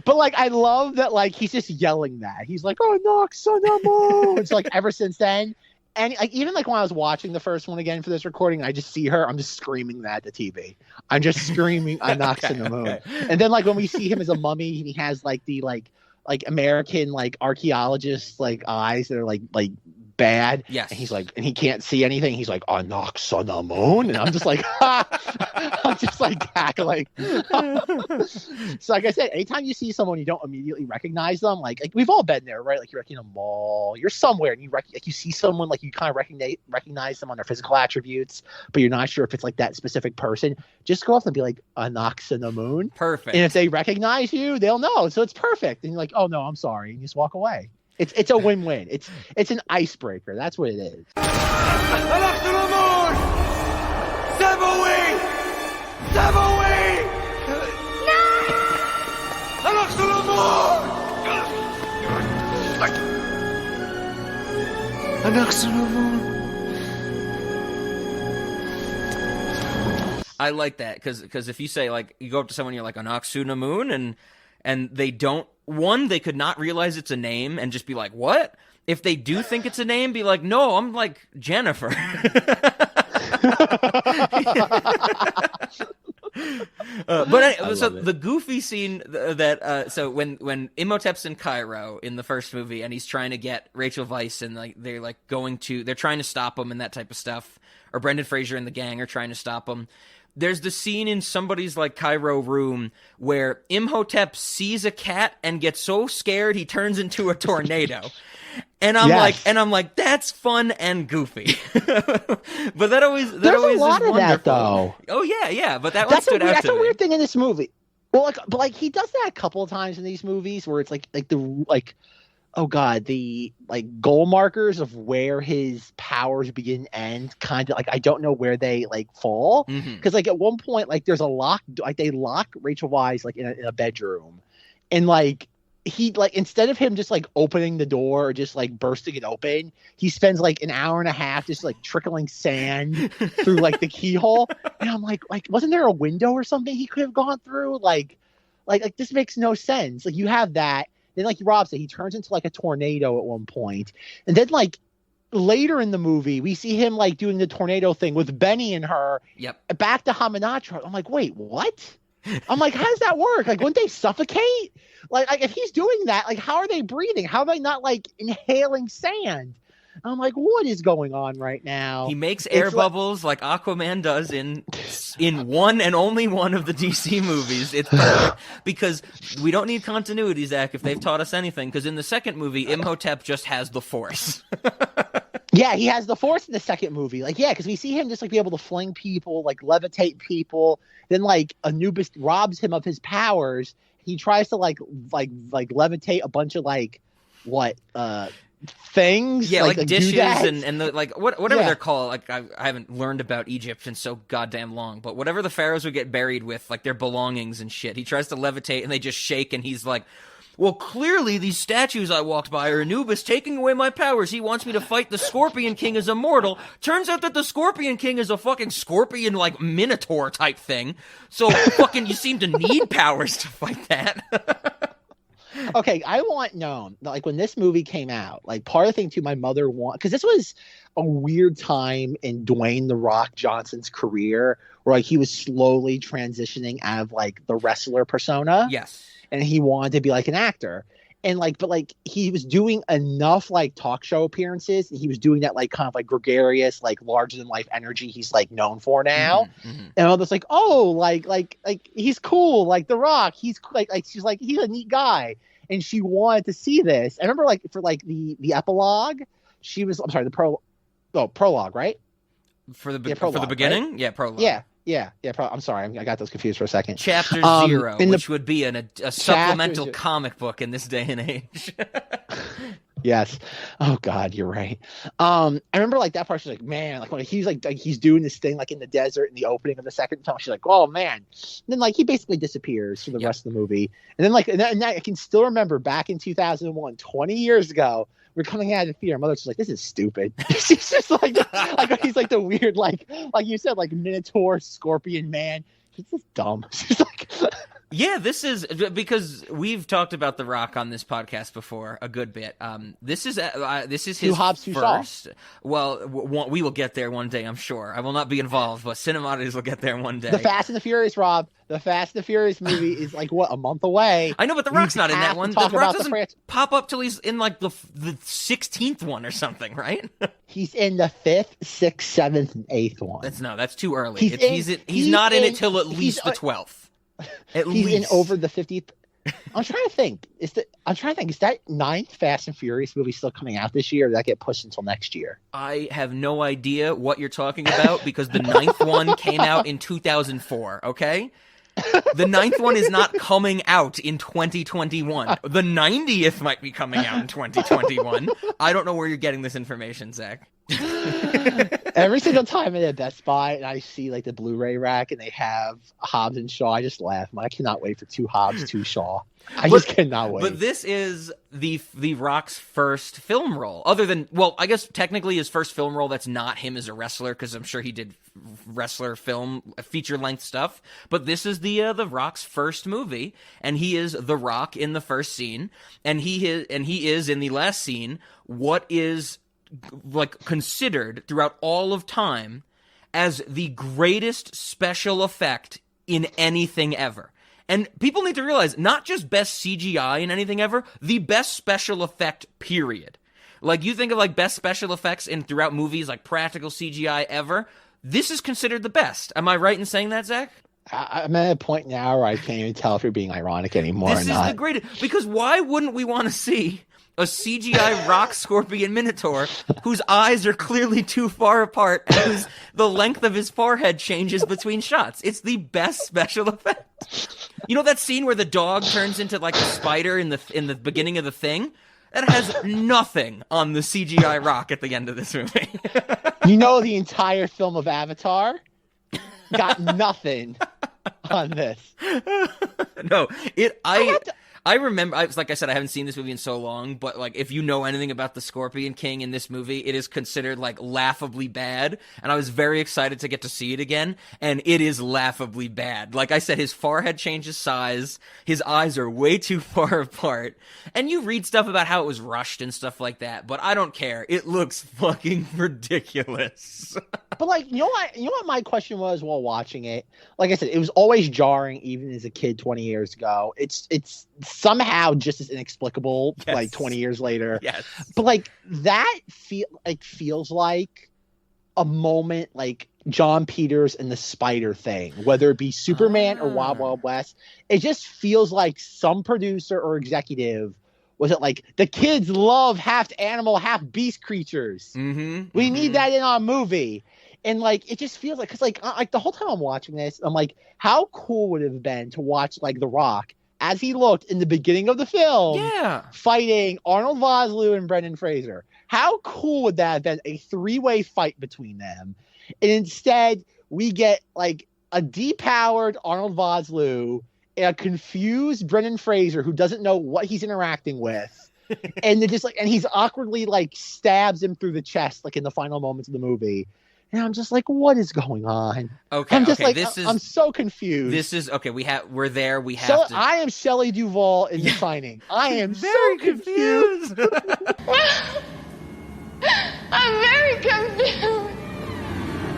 But like I love that like he's just yelling that. He's like, oh Anck-Su-Namun. It's like ever since then. And like even like when I was watching the first one again for this recording, I just see her. I'm just screaming that at the TV. I'm just screaming Anck-Su-Namun. Okay. And then like when we see him as a mummy, he has like the like American like archaeologist like eyes that are like bad. Yes. And he's like, and he can't see anything. He's like, Anck-Su-Namun, and I'm just like, I'm just like cackling. So like I said, anytime you see someone you don't immediately recognize them, like we've all been there, right? Like you're like in a mall, you're somewhere, and you see someone like you kind of recognize them on their physical attributes, but you're not sure if it's like that specific person. Just go up and be like Anck-Su-Namun. Perfect. And if they recognize you, they'll know. So it's perfect. And you're like, oh no, I'm sorry, and you just walk away. It's a win-win. It's an icebreaker. That's what it is. Anck-Su-Namun! Step away! No! Anck-Su-Namun! Anck-Su-Namun! I like that because if you say like you go up to someone, you're like Anck-Su-Namun, and they don't. One, they could not realize it's a name and just be like, what? If they do think it's a name, be like, no, I'm like Jennifer. So the goofy scene that so when Imhotep's in Cairo in the first movie and he's trying to get Rachel Weisz and like they're trying to stop him and that type of stuff, or Brendan Fraser and the gang are trying to stop him. There's the scene in somebody's like Cairo room where Imhotep sees a cat and gets so scared he turns into a tornado. And I'm like, that's fun and goofy. But there's always a lot is of that though. Oh yeah, but that one stood out to me. That's a weird thing in this movie. Well, but he does that a couple of times in these movies where it's oh god, the like goal markers of where his powers begin and end, kind of like I don't know where they like fall, because like at one point like there's a lock, like they lock Rachel Weisz like in a bedroom, and like he like instead of him just like opening the door or just like bursting it open, he spends like an hour and a half just like trickling sand through like the keyhole, and I'm like wasn't there a window or something he could have gone through? Like this makes no sense. Like you have that. Then, like Rob said, he turns into like a tornado at one point, and then like later in the movie, we see him like doing the tornado thing with Benny and her. Yep. Back to Hamanatra. I'm like, wait, what? I'm like, how does that work? Like, wouldn't they suffocate? Like if he's doing that, like, how are they breathing? How are they not like inhaling sand? I'm like, what is going on right now? He makes air bubbles like Aquaman does in one and only one of the DC movies. It's perfect because we don't need continuity, Zach, if they've taught us anything. Because in the second movie, Imhotep just has the Force. Yeah, he has the Force in the second movie. Like, yeah, because we see him just like be able to fling people, like levitate people. Then like Anubis robs him of his powers. He tries to like levitate a bunch of like things, like dishes doodads. and the, like whatever they're called. Like I haven't learned about Egypt in so goddamn long, but whatever the pharaohs would get buried with, like their belongings and shit, he tries to levitate and they just shake, and he's like, well, clearly these statues I walked by are Anubis taking away my powers. He wants me to fight the Scorpion King as immortal. Turns out that the Scorpion King is a fucking scorpion like minotaur type thing. So fucking you seem to need powers to fight that. Okay, I want known, like when this movie came out, like part of the thing too, my mother because this was a weird time in Dwayne "The Rock" Johnson's career, where like he was slowly transitioning out of like the wrestler persona, yes, and he wanted to be like an actor, and like, but like he was doing enough like talk show appearances, and he was doing that like kind of like gregarious, like larger than life energy he's like known for now, and I was like, oh, like he's cool, like The Rock, he's like she's like he's a neat guy. And she wanted to see this. I remember, like, for like the epilogue, she was. I'm sorry, the prologue, right? For the beginning, right? yeah, prologue. Yeah. I'm sorry, I got those confused for a second. Chapter 0, which would be a supplemental comic book in this day and age. Yes. Oh God, you're right. I remember like that part. She's like, man, like when he's like he's doing this thing like in the desert in the opening of the second film. She's like, oh man. And then like he basically disappears for the rest of the movie. And then like and I can still remember back in 2001, 20 years ago, we're coming out of the theater. Mother's just like, this is stupid. She's just like he's like the weird like you said, like Minotaur Scorpion Man. He's just dumb. She's like. Yeah, this is because we've talked about The Rock on this podcast before a good bit. This is his first. Well, we will get there one day, I'm sure. I will not be involved, but Cinemodities will get there one day. The Fast and the Furious, Rob. The Fast and the Furious movie is like what, a month away. I know, but The Rock's not in that one. The Rock doesn't pop up till he's in like the 16th one or something, right? He's in the 5th, 6th, 7th, and 8th one. That's too early. He's not in it till at least the 12th. He's in over the 50th. I'm trying to think. Is that 9th Fast and Furious movie still coming out this year, or did that get pushed until next year? I have no idea what you're talking about because the 9th one came out in 2004, okay? The 9th one is not coming out in 2021. The 90th might be coming out in 2021. I don't know where you're getting this information, Zach. Every single time I'm at Best Buy and I see like the Blu-ray rack and they have Hobbs and Shaw, I just laugh. I cannot wait for 2 Hobbs, 2 Shaw. I just cannot wait. But this is the Rock's first film role, other than, well, I guess technically his first film role that's not him as a wrestler, because I'm sure he did wrestler film feature length stuff. But this is the Rock's first movie, and he is the Rock in the first scene, and he is in the last scene what is like considered throughout all of time as the greatest special effect in anything ever. And people need to realize, not just best CGI in anything ever, the best special effect, period. Like, you think of, like, best special effects in throughout movies, like practical CGI ever, this is considered the best. Am I right in saying that, Zach? I'm at a point now where I can't even tell if you're being ironic anymore or not. This is the greatest, because why wouldn't we want to see a CGI Rock Scorpion Minotaur whose eyes are clearly too far apart and the length of his forehead changes between shots? It's the best special effect. You know that scene where the dog turns into like a spider in the beginning of The Thing? That has nothing on the CGI Rock at the end of this movie. You know, the entire film of Avatar got nothing on this. No, I remember, like I said, I haven't seen this movie in so long, but like if you know anything about the Scorpion King in this movie, it is considered like laughably bad, and I was very excited to get to see it again, and it is laughably bad. Like I said, his forehead changes size, his eyes are way too far apart, and you read stuff about how it was rushed and stuff like that, but I don't care. It looks fucking ridiculous. But like, you know what my question was while watching it? Like I said, it was always jarring, even as a kid 20 years ago. It's somehow just as inexplicable, yes, like 20 years later. Yes. But like that feels like a moment like John Peters and the Spider thing, whether it be Superman or Wild Wild West. It just feels like some producer or executive was it like, the kids love half animal, half beast creatures. We need that in our movie. And like, it just feels like, because like the whole time I'm watching this, I'm like, how cool would it have been to watch like The Rock as he looked in the beginning of the film, fighting Arnold Vosloo and Brendan Fraser. How cool would that have been? A 3-way fight between them. And instead, we get like a depowered Arnold Vosloo and a confused Brendan Fraser who doesn't know what he's interacting with. And he's awkwardly like stabs him through the chest, like in the final moments of the movie. And I'm just like, what is going on? Okay, I'm just I'm so confused. This is okay. We're there. We have to. I am Shelley Duvall in The Shining. I am very confused. I'm very confused.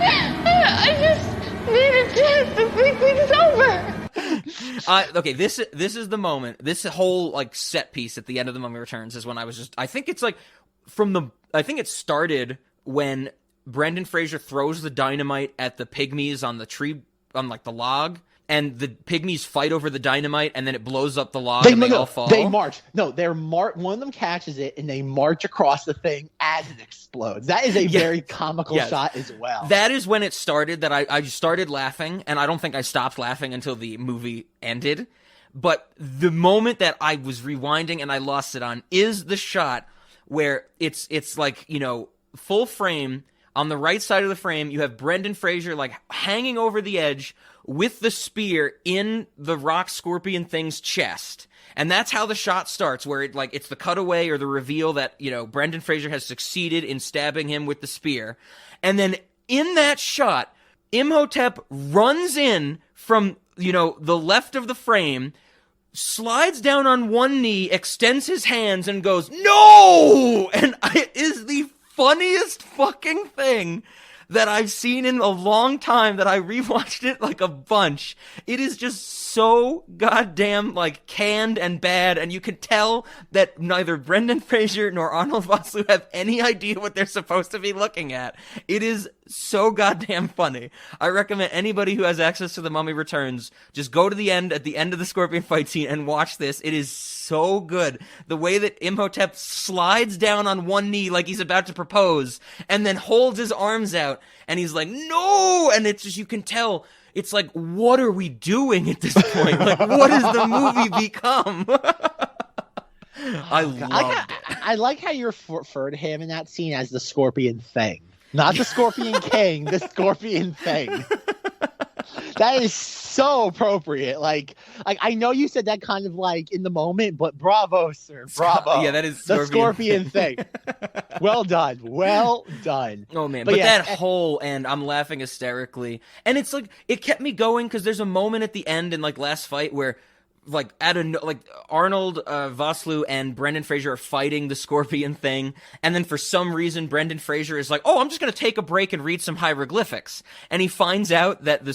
I just need a chance to think things over. Okay, this is the moment. This whole like set piece at the end of The Mummy Returns is when I was just. I think it's like I think it started when Brendan Fraser throws the dynamite at the pygmies on the tree, on like the log, and the pygmies fight over the dynamite, and then it blows up the log and they all fall. They march. No, one of them catches it, and they march across the thing as it explodes. That is a very comical shot as well. That is when it started that I started laughing, and I don't think I stopped laughing until the movie ended. But the moment that I was rewinding and I lost it on is the shot where it's like, you know, full frame. On the right side of the frame, you have Brendan Fraser like hanging over the edge with the spear in the Rock Scorpion thing's chest. And that's how the shot starts, where it's the cutaway or the reveal that, you know, Brendan Fraser has succeeded in stabbing him with the spear. And then in that shot, Imhotep runs in from, you know, the left of the frame, slides down on one knee, extends his hands, and goes, "No!" And it is the funniest fucking thing that I've seen in a long time, that I rewatched it like a bunch. It is just so goddamn like canned and bad, and you can tell that neither Brendan Fraser nor Arnold Vosloo have any idea what they're supposed to be looking at. It is so goddamn funny. I recommend anybody who has access to The Mummy Returns, just go to the end, at the end of the Scorpion fight scene, and watch this. It is so good. The way that Imhotep slides down on one knee like he's about to propose, and then holds his arms out, and he's like, "No!" And it's just, you can tell, it's like, what are we doing at this point? Like, what has the movie become? I like how you refer to him in that scene as the Scorpion thing. Not the Scorpion King, the Scorpion thing. That is so appropriate. Like I know you said that kind of like in the moment, but bravo, sir. Bravo. Yeah, that is the Scorpion thing. Well done. Well done. Oh man, but yeah, that whole end, I'm laughing hysterically. And it's like it kept me going because there's a moment at the end in like last fight where like Arnold Vosloo and Brendan Fraser are fighting the Scorpion thing, and then for some reason Brendan Fraser is like, "Oh, I'm just gonna take a break and read some hieroglyphics," and he finds out that the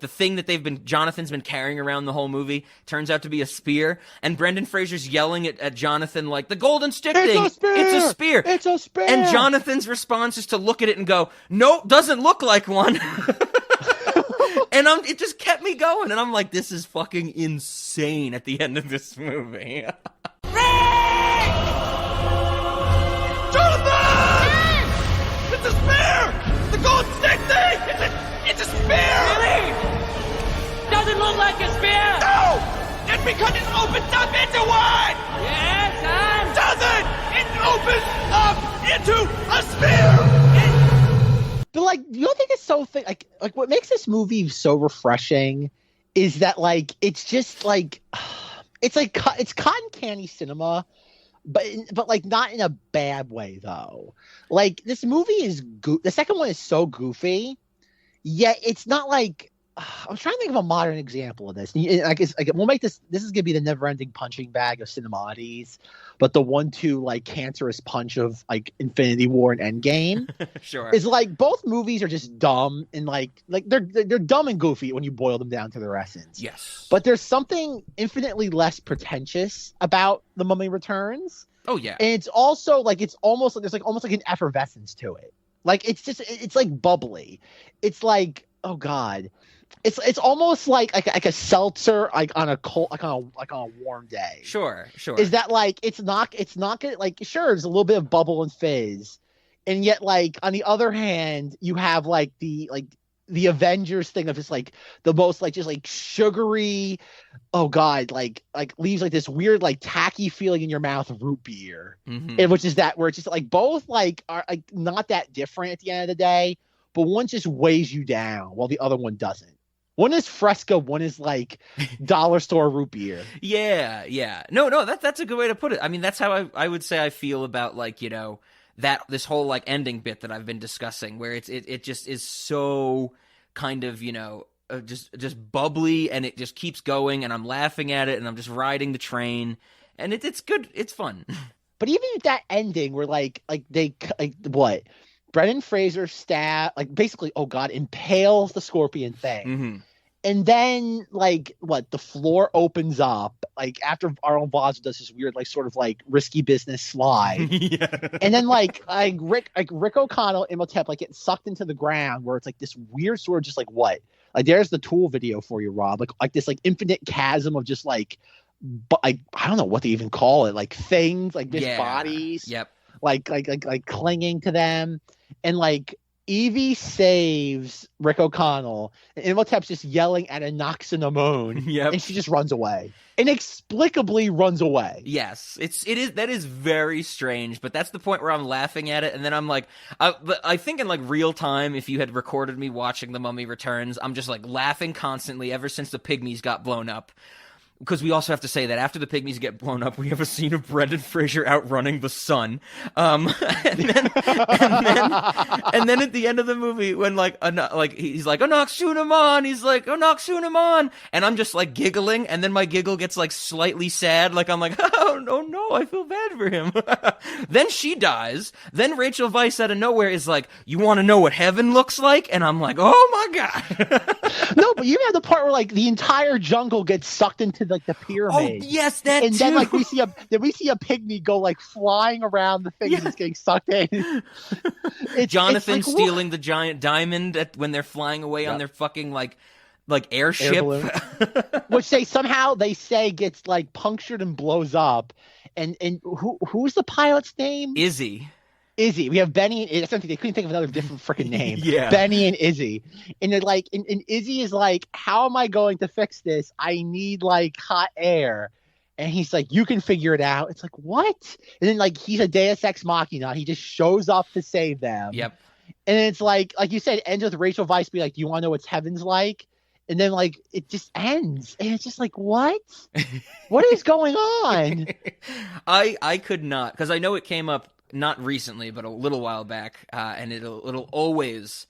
thing that Jonathan's been carrying around the whole movie turns out to be a spear, and Brendan Fraser's yelling at Jonathan like, "The golden stick thing, it's a spear, it's a spear," and Jonathan's response is to look at it and go, "Nope, doesn't look like one." And it just kept me going, and I'm like, this is fucking insane at the end of this movie. Jonathan! It's a spear! The gold stick thing! It's a spear! Really? Doesn't look like a spear! No! It's because it opens up into one! Yes, and? Doesn't! It opens up into a spear! But like, you don't think it's so like what makes this movie so refreshing is that like it's just like it's cotton candy cinema, but like not in a bad way though. Like this movie is the second one is so goofy, yet it's not like I'm trying to think of a modern example of this. I guess we'll make this is gonna be the never-ending punching bag of cinemodities, but the 1-2 like cancerous punch of like Infinity War and Endgame. Sure. Is like both movies are just dumb and like they're dumb and goofy when you boil them down to their essence. Yes. But there's something infinitely less pretentious about The Mummy Returns. Oh yeah. And it's also like it's almost like there's like almost like an effervescence to it. Like it's like bubbly. It's like, oh God. It's almost like a seltzer like on a cold like on a warm day. Sure. Is that like it's not gonna like sure there's a little bit of bubble and fizz, and yet like on the other hand you have like the Avengers thing of just like the most like just like sugary, oh God, like leaves like this weird like tacky feeling in your mouth of root beer, and which is that where it's just like both like are like not that different at the end of the day, but one just weighs you down while the other one doesn't. One is Fresca, one is like dollar store root beer. Yeah. No, that's a good way to put it. I mean, that's how I would say I feel about like, you know, this whole like ending bit that I've been discussing, where it just is so kind of, you know, just bubbly, and it just keeps going, and I'm laughing at it, and I'm just riding the train, and it's good, it's fun. But even at that ending, where like they like what? Brendan Fraser basically, oh God, impales the Scorpion thing. Mm-hmm. And then like what, the floor opens up like after Arnold Vosloo does this weird like sort of like risky business slide. Yeah. And then like Rick O'Connell, Imhotep like get sucked into the ground where it's like this weird sort of just like what? Like there's the Tool video for you, Rob. Like this like infinite chasm of just like but I don't know what they even call it, like things like just bodies. Yep. Like clinging to them. And like Evie saves Rick O'Connell, and Imhotep's just yelling at Anck-Su-Namun, and she just runs away. Inexplicably runs away. Yes, that is very strange, but that's the point where I'm laughing at it, and then I'm like, I think in like real time, if you had recorded me watching The Mummy Returns, I'm just like laughing constantly ever since the Pygmies got blown up. Because we also have to say that after the Pygmies get blown up, we have a scene of Brendan Fraser outrunning the sun. And then at the end of the movie, when he's like Anck-Su-Namun, he's like Anck-Su-Namun, and I'm just like giggling, and then my giggle gets like slightly sad, like I'm like, oh no, I feel bad for him. Then she dies. Then Rachel Weisz out of nowhere is like, you want to know what heaven looks like? And I'm like, oh my God. No, but you have the part where like the entire jungle gets sucked into like the pyramid. Oh yes, that and too. Then like we see a pygmy go like flying around the thing and it's getting sucked in. Jonathan stealing the giant diamond when they're flying away on their fucking like airship, which they say gets like punctured and blows up. And who's the pilot's name? Izzy. We have Benny and they couldn't think of another different freaking name. Yeah. Benny and Izzy. And they're like, and Izzy is like, how am I going to fix this? I need like hot air. And he's like, you can figure it out. It's like, what? And then like he's a Deus Ex Machina. He just shows up to save them. Yep. And it's like you said, it ends with Rachel Weisz be like, "Do you want to know what heaven's like?" And then like it just ends, and it's just like, what? What is going on? I could not, because I know it came up not recently, but a little while back, and it'll always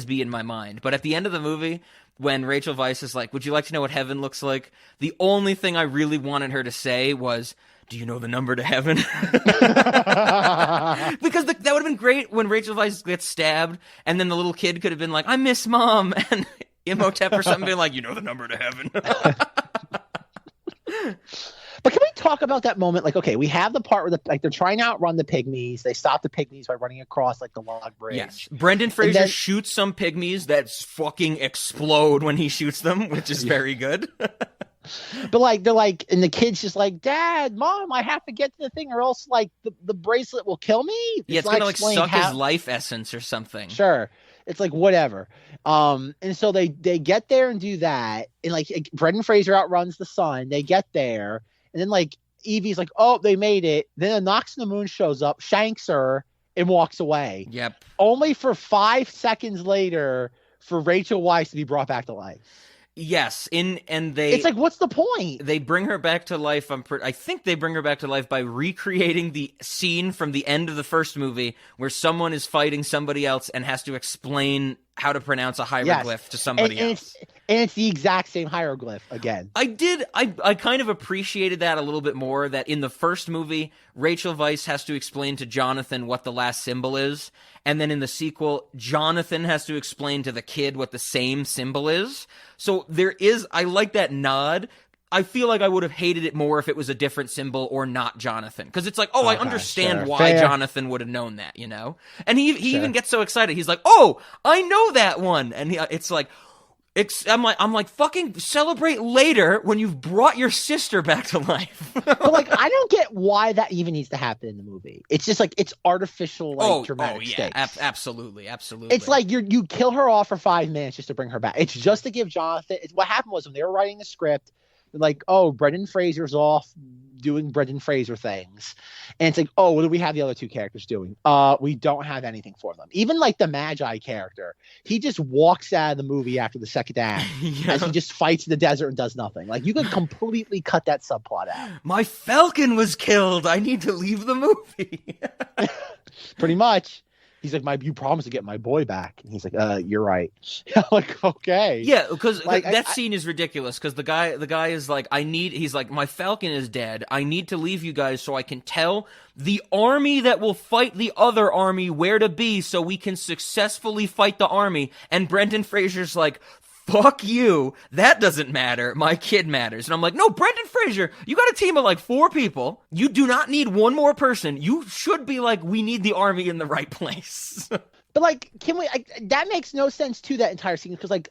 be in my mind. But at the end of the movie, when Rachel Weisz is like, "Would you like to know what heaven looks like?" The only thing I really wanted her to say was, "Do you know the number to heaven?" Because that would have been great when Rachel Weisz gets stabbed, and then the little kid could have been like, "I miss mom," and Imhotep or something being like, "You know the number to heaven." But can we talk about that moment? Like, okay, we have the part where they're trying to outrun the pygmies. They stop the pygmies by running across like the log bridge. Yes. Brendan Fraser shoots some pygmies that fucking explode when he shoots them, which is very good. But like they're like, and the kid's just like, "Dad, Mom, I have to get to the thing, or else like the bracelet will kill me." Yeah, it's gonna like suck his life essence or something. Sure. It's like whatever. And so they get there and do that, and like Brendan Fraser outruns the son. They get there, and then like Evie's like, "Oh, they made it." Then Anck-Su-Namun shows up, shanks her, and walks away. Yep. Only for 5 seconds later for Rachel Weisz to be brought back to life. Yes, it's like, what's the point? They bring her back to life. I think they bring her back to life by recreating the scene from the end of the first movie where someone is fighting somebody else and has to explain how to pronounce a hieroglyph to somebody else. And it's the exact same hieroglyph again. I kind of appreciated that a little bit more, that in the first movie, Rachel Weisz has to explain to Jonathan what the last symbol is. And then in the sequel, Jonathan has to explain to the kid what the same symbol is. So I like that nod. I feel like I would have hated it more if it was a different symbol or not Jonathan. Because it's like, I understand why Jonathan would have known that, you know? And he even gets so excited. He's like, "Oh, I know that one." And it's like, I'm like, fucking celebrate later when you've brought your sister back to life. But like, I don't get why that even needs to happen in the movie. It's just like, it's artificial, like dramatic stakes. Absolutely. It's like you kill her off for 5 minutes just to bring her back. It's just to give Jonathan. What happened was when they were writing the script, like, "Oh, Brendan Fraser's off doing Brendan Fraser things," and it's like, "Oh, what do we have the other 2 characters doing?" We don't have anything for them. Even like the Magi character, he just walks out of the movie after the second act, and he just fights in the desert and does nothing. Like, you could completely cut that subplot out. My falcon was killed. I need to leave the movie. Pretty much. He's like, "You promised to get my boy back." And he's like, "You're right." Like, okay. Yeah, because like, that scene is ridiculous, because the guy is like, he's like, "My falcon is dead. I need to leave you guys so I can tell the army that will fight the other army where to be so we can successfully fight the army." And Brendan Fraser's like, "Fuck you. That doesn't matter. My kid matters." And I'm like, "No, Brendan Fraser, you got a team of like 4 people. You do not need one more person. You should be like, we need the army in the right place." But like, that makes no sense to that entire scene, because like,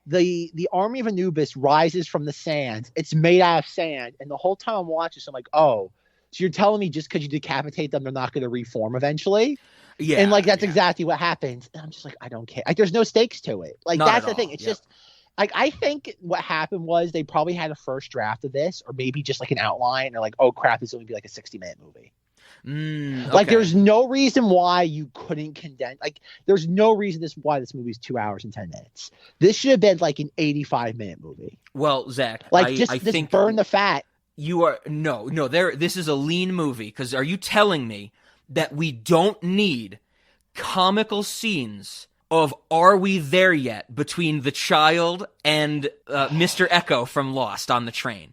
the army of Anubis rises from the sand. It's made out of sand. And the whole time I'm watching, so I'm like, so you're telling me just because you decapitate them, they're not going to reform eventually? Yeah. And like, that's exactly what happens. And I'm just like, I don't care. Like, there's no stakes to it. Like, that's the thing. It's just like, I think what happened was they probably had a first draft of this, or maybe just like an outline. And they're like, "Oh crap, this is going to be like a 60-minute movie." Like, there's no reason why you couldn't condense. Like, there's no reason why this movie is 2 hours and 10 minutes. This should have been like an 85-minute movie. Well, Zach, like, I think burn the fat. You are no. This is a lean movie, because are you telling me that we don't need comical scenes of "Are we there yet?" between the child and Mr. Echo from Lost on the train?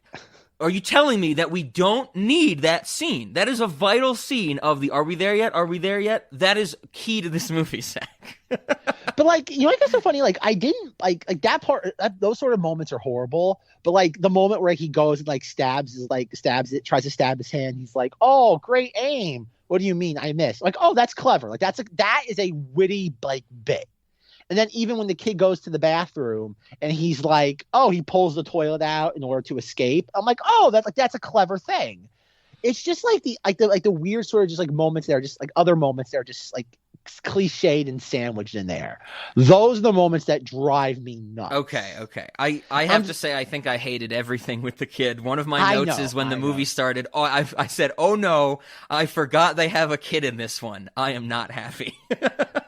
Are you telling me that we don't need that scene? That is a vital scene of the "Are we there yet? Are we there yet?" That is key to this movie, Zack. But like, you know, I guess so funny. Like, I didn't like that part. Those sort of moments are horrible. But like the moment where he goes and like stabs it, tries to stab his hand. He's like, "Oh, great aim. What do you mean I missed?" Like, "Oh, that's clever." Like, that is a witty like bit. And then even when the kid goes to the bathroom and he's like, he pulls the toilet out in order to escape. I'm like, that's a clever thing. It's just like the weird sort of just like moments there, just like other moments there, just like cliched and sandwiched in there. Those are the moments that drive me nuts. Okay. I have to say, I think I hated everything with the kid. One of my notes is when the movie started, I said, oh no, I forgot they have a kid in this one. I am not happy.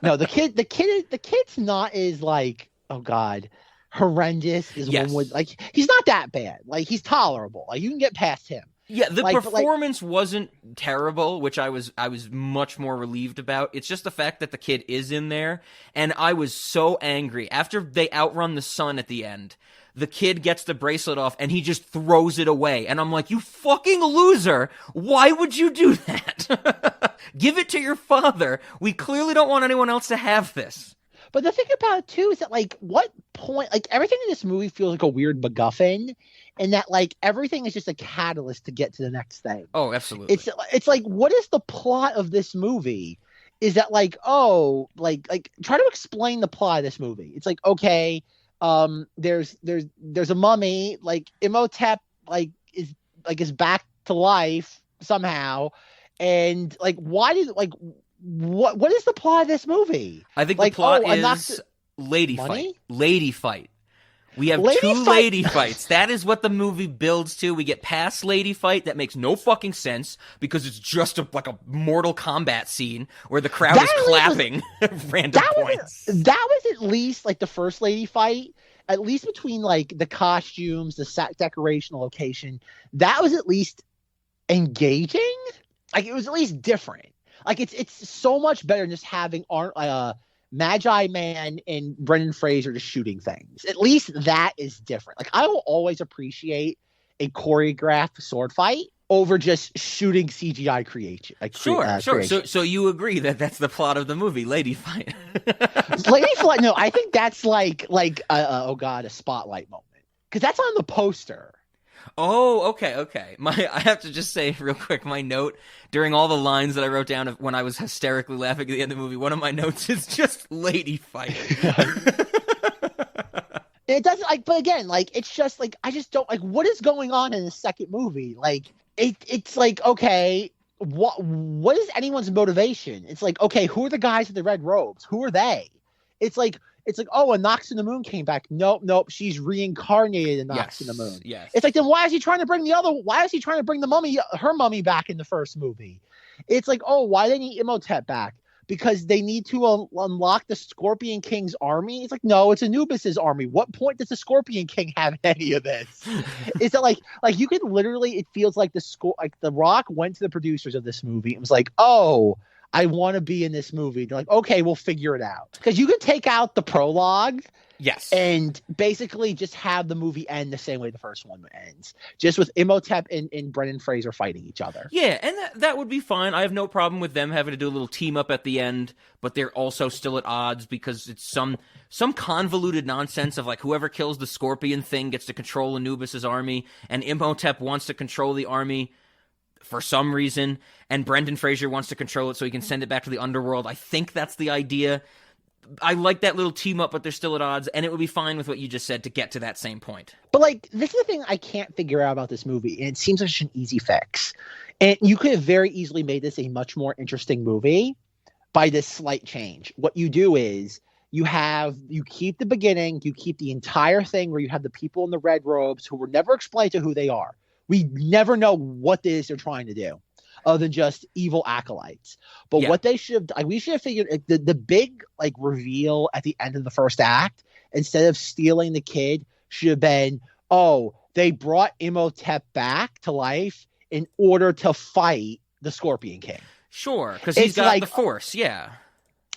No, the kid's not as like, oh God, horrendous as one would like. He's not that bad. Like, he's tolerable. Like, you can get past him. Yeah, the performance wasn't terrible, which I was much more relieved about. It's just the fact that the kid is in there, and I was so angry. After they outrun the sun at the end, the kid gets the bracelet off, and he just throws it away. And I'm like, you fucking loser! Why would you do that? Give it to your father. We clearly don't want anyone else to have this. But the thing about it, too, is that, like, what point... Like, everything in this movie feels like a weird MacGuffin, and that, like, everything is just a catalyst to get to the next thing. Oh, absolutely. It's like, what is the plot of this movie? Is that, like, try to explain the plot of this movie. It's like, okay, there's a mummy, like, Imhotep, is back to life somehow, and, like, what is the plot of this movie? I think the plot is lady fight. We have two lady fights. That is what the movie builds to. We get past lady fight. That makes no fucking sense because it's just like a Mortal Kombat scene where the crowd is clapping random points. That was at least like the first lady fight, at least between like the costumes, the set decoration, the location. That was at least engaging. Like, it was at least different. Like, it's so much better than just having Magi Man and Brendan Fraser just shooting things. At least that is different. Like, I will always appreciate a choreographed sword fight over just shooting CGI creation. Like, sure. So you agree that that's the plot of the movie, lady fight? Lady fight? No, I think that's like oh God, a spotlight moment, because that's on the poster. Oh, okay. I have to just say real quick, my note during all the lines that I wrote down when I was hysterically laughing at the end of the movie, one of my notes is just lady fight. It doesn't, like, but again, like, it's just like, I just don't like what is going on in the second movie. Like, it's like, okay, what is anyone's motivation? It's like, okay, who are the guys in the red robes? Who are they? It's like, oh, Anck-Su-Namun came back. Nope, she's reincarnated in Anck-Su-Namun. Yes. It's like, then why is he trying to bring the mummy, her mummy, back in the first movie? It's like, oh, why they need Imhotep back? Because they need to unlock the Scorpion King's army? It's like, no, it's Anubis's army. What point does the Scorpion King have in any of this? Is that like you can literally, it feels like The Rock went to the producers of this movie and was like, oh, I want to be in this movie. They're like, okay, we'll figure it out. Because you can take out the prologue, yes, and basically just have the movie end the same way the first one ends, just with Imhotep and Brendan Fraser fighting each other. Yeah, and that would be fine. I have no problem with them having to do a little team up at the end, but they're also still at odds because it's some convoluted nonsense of like whoever kills the Scorpion thing gets to control Anubis's army, and Imhotep wants to control the army for some reason, and Brendan Fraser wants to control it so he can send it back to the underworld. I think that's the idea. I like that little team up, but they're still at odds, and it would be fine with what you just said to get to that same point. But, like, this is the thing I can't figure out about this movie, and it seems like such an easy fix. And you could have very easily made this a much more interesting movie by this slight change. What you do is you keep the beginning, you keep the entire thing where you have the people in the red robes who were never explained to who they are. We never know what it is they're trying to do, other than just evil acolytes. But what they should have, we should have figured the big like reveal at the end of the first act, instead of stealing the kid, should have been, oh, they brought Imhotep back to life in order to fight the Scorpion King. Sure, because he's got the Force, yeah.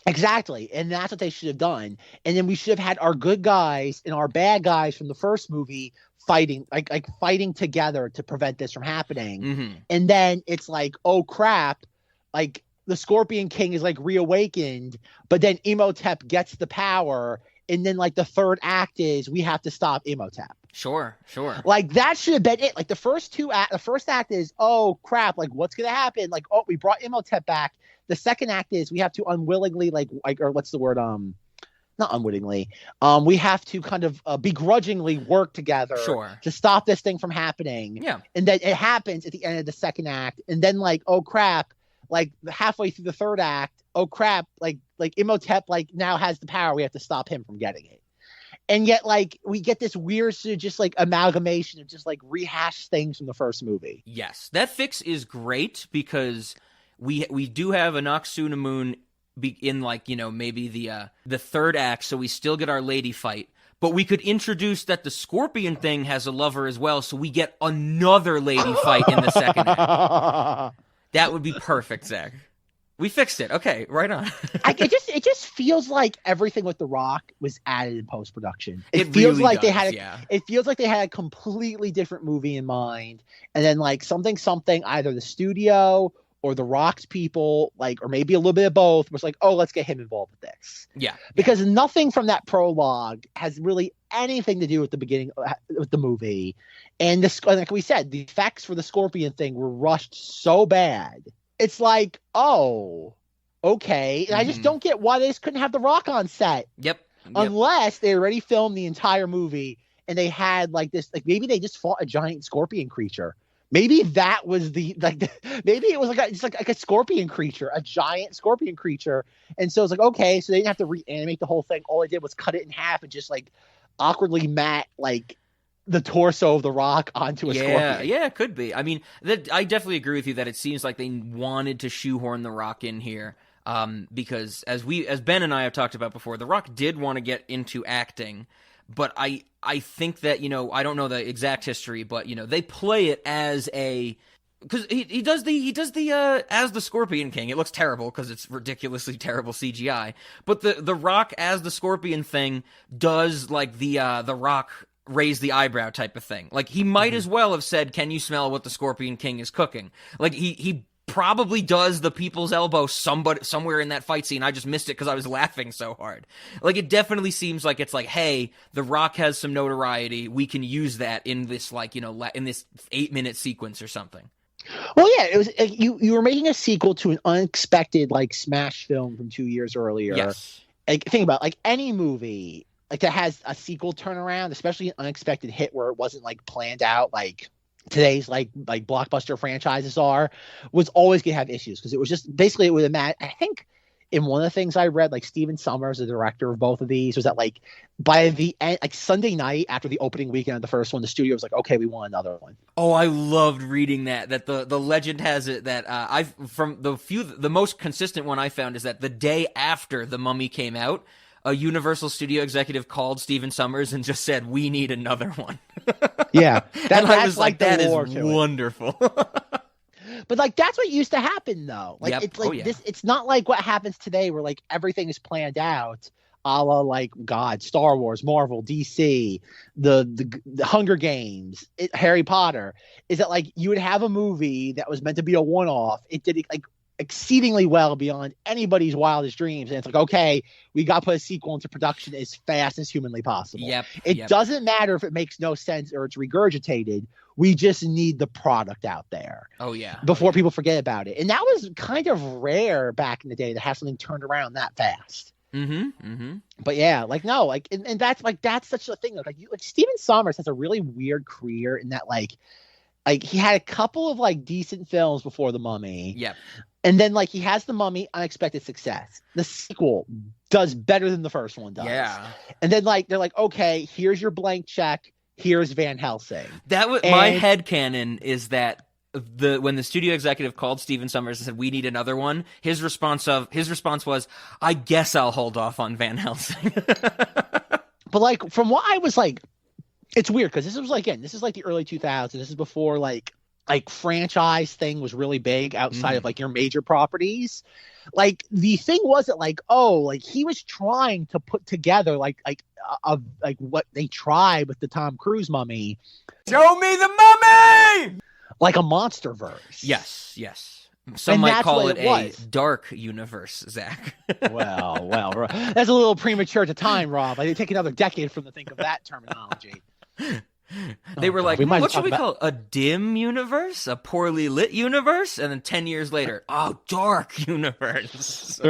Exactly, and that's what they should have done. And then we should have had our good guys and our bad guys from the first movie fighting together to prevent this from happening. Mm-hmm. And then it's like, oh crap, like the Scorpion King is like reawakened, but then Imhotep gets the power, and then like the third act is we have to stop Imhotep. Sure. Like that should have been it. Like the first act is, oh crap, like what's gonna happen? Like, oh, we brought Imhotep back. The second act is we have to unwillingly or what's the word? Not unwittingly. We have to kind of begrudgingly work together to stop this thing from happening. Yeah. And then it happens at the end of the second act. And then like, oh crap, like halfway through the third act, oh crap, like Imhotep like now has the power. We have to stop him from getting it. And yet, like, we get this weird just like amalgamation of just like rehashed things from the first movie. Yes, that fix is great because we do have an Anck-Su-Namun in like, you know, maybe the third act, so we still get our lady fight. But we could introduce that the Scorpion thing has a lover as well, so we get another lady fight in the second act. That would be perfect, Zach. We fixed it. Okay, right on. It just feels like everything with The Rock was added in post production. It feels really like does, they had yeah. It feels like they had a completely different movie in mind, and then like something either the studio or The Rock's people, like, or maybe a little bit of both, was like, oh, let's get him involved with this. Yeah. Because nothing from that prologue has really anything to do with the beginning with the movie. And this, like we said, the effects for the Scorpion thing were rushed so bad. It's like, oh, okay. And I just don't get why they just couldn't have The Rock on set. Yep. Unless they already filmed the entire movie and they had like this, like maybe they just fought a giant scorpion creature. Maybe that was maybe it was like a scorpion creature, a giant scorpion creature. And so it's like, okay, so they didn't have to reanimate the whole thing. All they did was cut it in half and just like awkwardly mat like the torso of The Rock onto a scorpion. Yeah, it could be. I mean, I definitely agree with you that it seems like they wanted to shoehorn The Rock in here. Because as Ben and I have talked about before, The Rock did want to get into acting, but I think that, you know, I don't know the exact history, but, you know, they play it as because he does the as the Scorpion King. It looks terrible because it's ridiculously terrible CGI, but the Rock as the Scorpion thing does like the Rock raise the eyebrow type of thing. Like he might as well have said, "Can you smell what the Scorpion King is cooking?" Like he probably does the people's elbow somewhere in that fight scene. I just missed it because I was laughing so hard. Like it definitely seems like it's like, hey, The Rock has some notoriety. We can use that in this, like, you know, in this 8-minute sequence or something. Well, yeah, it was you were making a sequel to an unexpected like smash film from 2 years earlier. Yes. Like think about like any movie like that has a sequel turnaround, especially an unexpected hit where it wasn't like planned out like today's like blockbuster franchises are, was always gonna have issues because it was just basically it was I think in one of the things I read, like Steven Sommers, the director of both of these, was that like by the end, like Sunday night after the opening weekend of the first one, the studio was like, okay, we want another one. Oh, I loved reading that the legend has it that the most consistent one I found is that the day after The Mummy came out, a Universal Studio executive called Steven Sommers and just said, "We need another one." Yeah, and I was like, "That is wonderful." But like that's what used to happen though. Like it's like this. It's not like what happens today, where like everything is planned out, a la like Star Wars, Marvel, DC, the Hunger Games, Harry Potter. Is that like you would have a movie that was meant to be a one-off. It did like exceedingly well beyond anybody's wildest dreams, and it's like, okay, we got to put a sequel into production as fast as humanly possible. It doesn't matter if it makes no sense or it's regurgitated. We just need the product out there. Before people forget about it. And that was kind of rare back in the day to have something turned around that fast. But yeah, like no, like and that's like that's such a thing. Like Steven Sommers has a really weird career in that like he had a couple of like decent films before The Mummy. And then like he has The Mummy, unexpected success. The sequel does better than the first one does. And then like they're like, okay, here's your blank check. Here's Van Helsing. That was my headcanon is that when the studio executive called Steven Sommers and said, "We need another one," his response was, "I guess I'll hold off on Van Helsing." But like from what I was like, it's weird because this is like the early 2000s. This is before like franchise thing was really big outside of like your major properties. Like the thing wasn't like, oh, like he was trying to put together like what they tried with the Tom Cruise Mummy. Show me the mummy! Like a monster verse. Yes. Some might call it a dark universe, Zach. well, that's a little premature at the time, Rob. I did take another decade from to think of that terminology. They were like, what should we call it? A dim universe? A poorly lit universe? And then 10 years later, dark universe.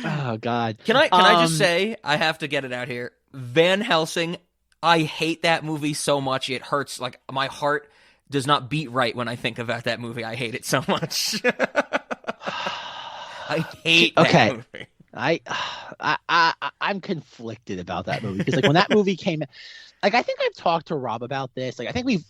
Oh, God. Can I just say, I have to get it out here. Van Helsing, I hate that movie so much. It hurts. Like, my heart does not beat right when I think about that movie. I hate it so much. I hate that movie. I'm conflicted about that movie because like when that movie came, like I think I've talked to Rob about this. Like I think we've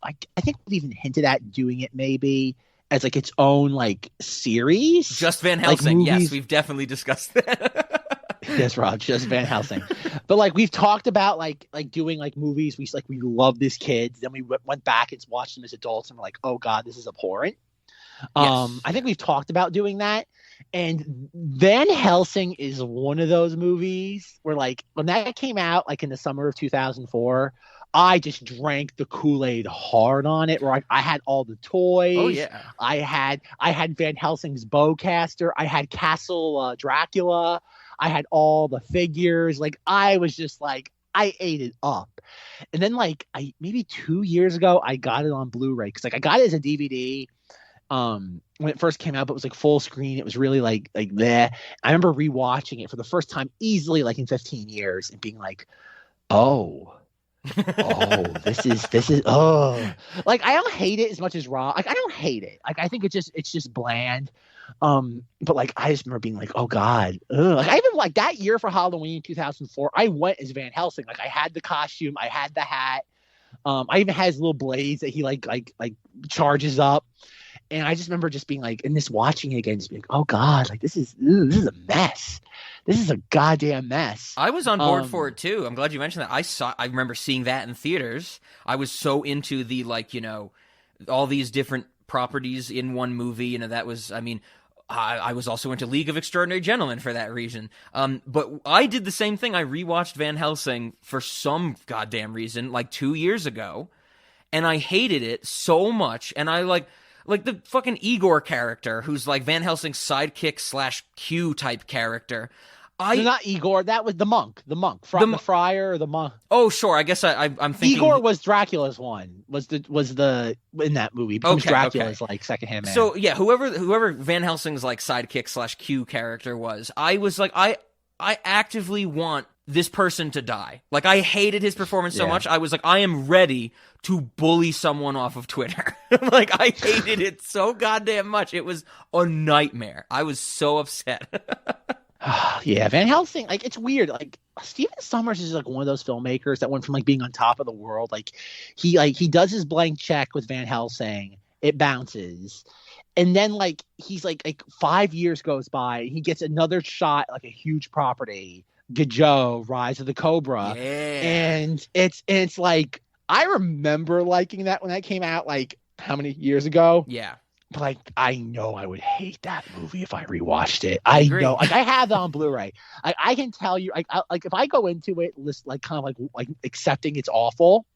even hinted at doing it maybe as like its own like series. Just Van Helsing. Like, yes, we've definitely discussed that. Yes, Rob, just Van Helsing. But like we've talked about like doing like movies we love these kids. Then we went back and watched them as adults and we're like, oh God, this is abhorrent. Yes. I think we've talked about doing that. And Van Helsing is one of those movies where like when that came out like in the summer of 2004, I just drank the Kool-Aid hard on it. Where I had all the toys. Oh yeah. I had Van Helsing's bowcaster. I had Castle Dracula. I had all the figures. Like I was just like I ate it up. And then like maybe 2 years ago I got it on Blu-ray because like I got it as a DVD. When it first came out, but it was like full screen. It was really like there. I remember rewatching it for the first time easily like in 15 years and being like, oh, this is like I don't hate it as much as Raw. Like I don't hate it. Like I think it's just bland. But like I just remember being like, oh God. Like I even like that year for Halloween 2004, I went as Van Helsing. Like I had the costume, I had the hat. I even had his little blades that he like charges up. And I just remember just being like, and this watching it again, just being like, oh God, like this is a mess. This is a goddamn mess. I was on board for it too. I'm glad you mentioned that. I remember seeing that in theaters. I was so into the like, you know, all these different properties in one movie. You know, that was, I mean, I was also into League of Extraordinary Gentlemen for that reason. But I did the same thing. I rewatched Van Helsing for some goddamn reason, like 2 years ago, and I hated it so much. And I like the fucking Igor character, who's like Van Helsing's sidekick / Q type character. Not Igor. That was the monk. The friar or the monk. Oh, sure. I guess I'm thinking Igor was Dracula's one. Was the in that movie? Becomes Dracula's like second hand man. So yeah, whoever Van Helsing's like sidekick / Q character was, I was like, I actively want this person to die. Like I hated his performance so much. I was like, I am ready to bully someone off of Twitter. Like I hated it so goddamn much. It was a nightmare. I was so upset. Yeah, Van Helsing, like it's weird. Like Stephen Sommers is like one of those filmmakers that went from like being on top of the world. Like he does his blank check with Van Helsing, it bounces, and then like he's like 5 years goes by, and he gets another shot like a huge property, Gajo, Rise of the Cobra, and it's like I remember liking that when that came out like how many years ago? Yeah. But like, I know I would hate that movie if I rewatched it. I know, like I have that on Blu-ray. I can tell you, like if I go into it, like kind of like accepting it's awful,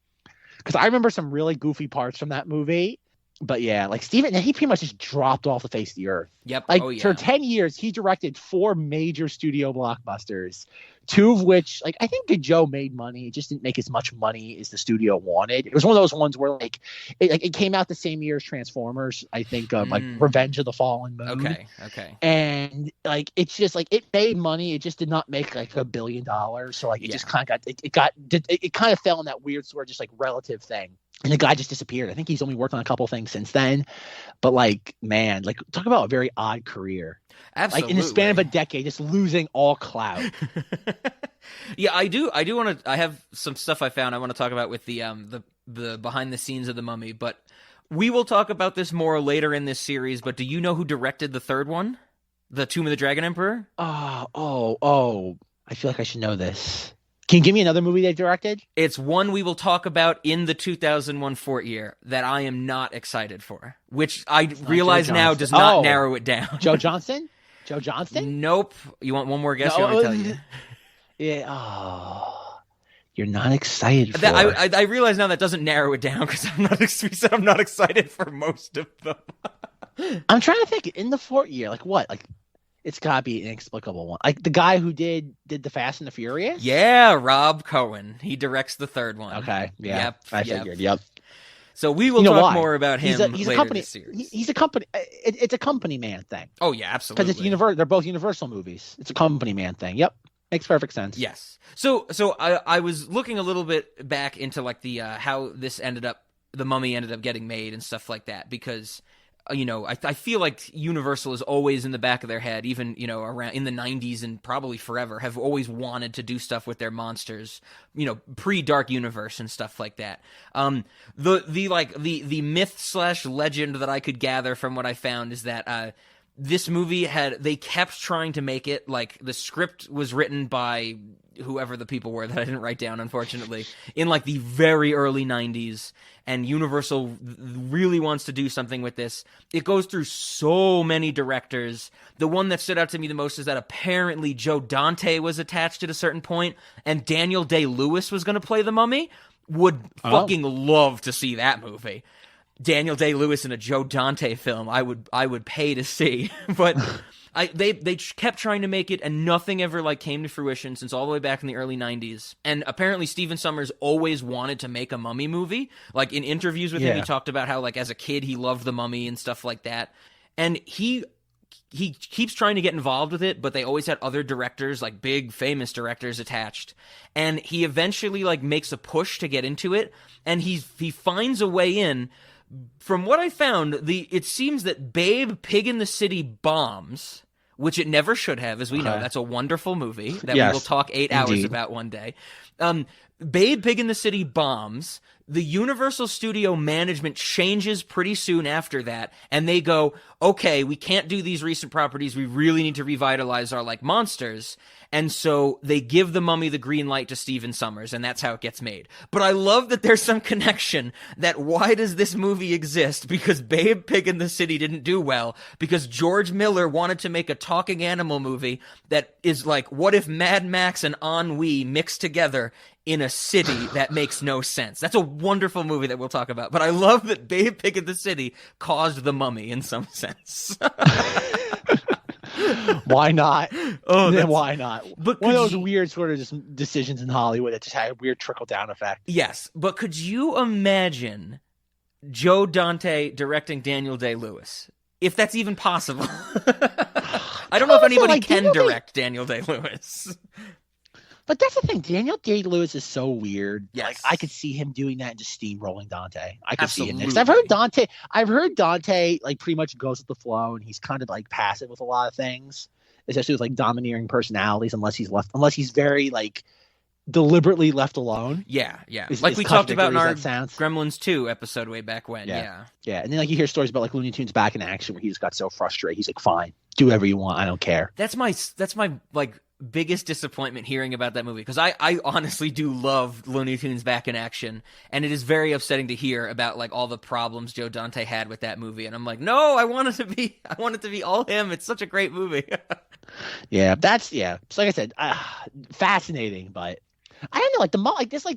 because I remember some really goofy parts from that movie. But yeah, like Steven, he pretty much just dropped off the face of the earth. Yep. Like for 10 years, he directed 4 major studio blockbusters, 2 of which, like I think Gajo made money. It just didn't make as much money as the studio wanted. It was one of those ones where like it came out the same year as Transformers. I think like Revenge of the Fallen Moon. Okay. And like it's just like it made money. It just did not make like $1 billion. So like it just kind of it kind of fell in that weird sort of just like relative thing. And the guy just disappeared. I think he's only worked on a couple things since then. But like, man, like talk about a very odd career. Absolutely. Like in the span of a decade, just losing all clout. Yeah, I do want to. I have some stuff I found I want to talk about with the behind the scenes of the Mummy. But we will talk about this more later in this series. But do you know who directed the third one, the Tomb of the Dragon Emperor? Oh! I feel like I should know this. Can you give me another movie they directed? It's one we will talk about in the 2001 Fort year that I am not excited for, which I realize now does not narrow it down. Joe Johnston? Joe Johnston? Nope. You want one more guess? No, I'll tell you. Yeah. Oh, you're not excited for it. I realize now that doesn't narrow it down because I'm not excited for most of them. I'm trying to think. In the Fort year, like what? Like it's gotta be an inexplicable one. Like the guy who did the Fast and the Furious? Yeah, Rob Cohen. He directs the third one. Okay. Yeah. Yep. I figured. Yep. So we will talk more about him he's later a company, this series. He's a company. It's a company man thing. Oh yeah, absolutely. Because it's they're both Universal movies. It's a company man thing. Yep. Makes perfect sense. Yes. So I was looking a little bit back into like the how this ended up, the Mummy ended up getting made and stuff like that, because I feel like Universal is always in the back of their head, even, around in the 90s and probably forever, have always wanted to do stuff with their monsters, pre-Dark Universe and stuff like that. The myth / legend that I could gather from what I found is that this movie they kept trying to make it, like, the script was written by whoever the people were that I didn't write down, unfortunately, in like the very early 90s, and Universal really wants to do something with this. It goes through so many directors. The one that stood out to me the most is that apparently Joe Dante was attached at a certain point, and Daniel Day-Lewis was going to play the Mummy. Would fucking love to see that movie. Daniel Day-Lewis in a Joe Dante film, I would pay to see. But they kept trying to make it, and nothing ever like came to fruition since all the way back in the early 90s. And apparently Stephen Sommers always wanted to make a Mummy movie. Like, in interviews with him, he talked about how, like, as a kid he loved the Mummy and stuff like that. And he keeps trying to get involved with it, but they always had other directors, like big famous directors, attached. And he eventually like makes a push to get into it, and he finds a way in. From what I found, it seems that Babe, Pig in the City bombs, which it never should have, as we know. That's a wonderful movie that we will talk 8 hours about one day. Babe, Pig in the City bombs. The Universal Studio management changes pretty soon after that, and they go, okay, we can't do these recent properties. We really need to revitalize our, like, monsters. And so they give the Mummy the green light to Stephen Sommers, and that's how it gets made. But I love that there's some connection that why does this movie exist? Because Babe, Pig in the City didn't do well, because George Miller wanted to make a talking animal movie that is like, what if Mad Max and Ennui mixed together in a city that makes no sense? That's a wonderful movie that we'll talk about. But I love that Babe, Pig in the City caused the Mummy in some sense. Why not? Oh, why not? But one of those weird sort of just decisions in Hollywood that just had a weird trickle-down effect. Yes, but could you imagine Joe Dante directing Daniel Day-Lewis? If that's even possible. I don't know if anybody can direct Daniel Day-Lewis. But that's the thing. Daniel Day-Lewis is so weird. Yes. Like, I could see him doing that and just steamrolling Dante. I could see him there. 'Cause Absolutely. I've heard Dante like pretty much goes with the flow, and he's kind of like passive with a lot of things, especially with like domineering personalities. Unless he's very like deliberately left alone. Yeah. Like we talked about in our sounds. Gremlins 2 episode way back when. Yeah. And then like you hear stories about like Looney Tunes Back in Action where he just got so frustrated. He's like, fine, do whatever you want. I don't care. That's my like biggest disappointment hearing about that movie, because I honestly do love Looney Tunes Back in Action, and it is very upsetting to hear about like all the problems Joe Dante had with that movie, and I'm like, no, I want it to be all him. It's such a great movie. So like I said, fascinating, but I don't know, like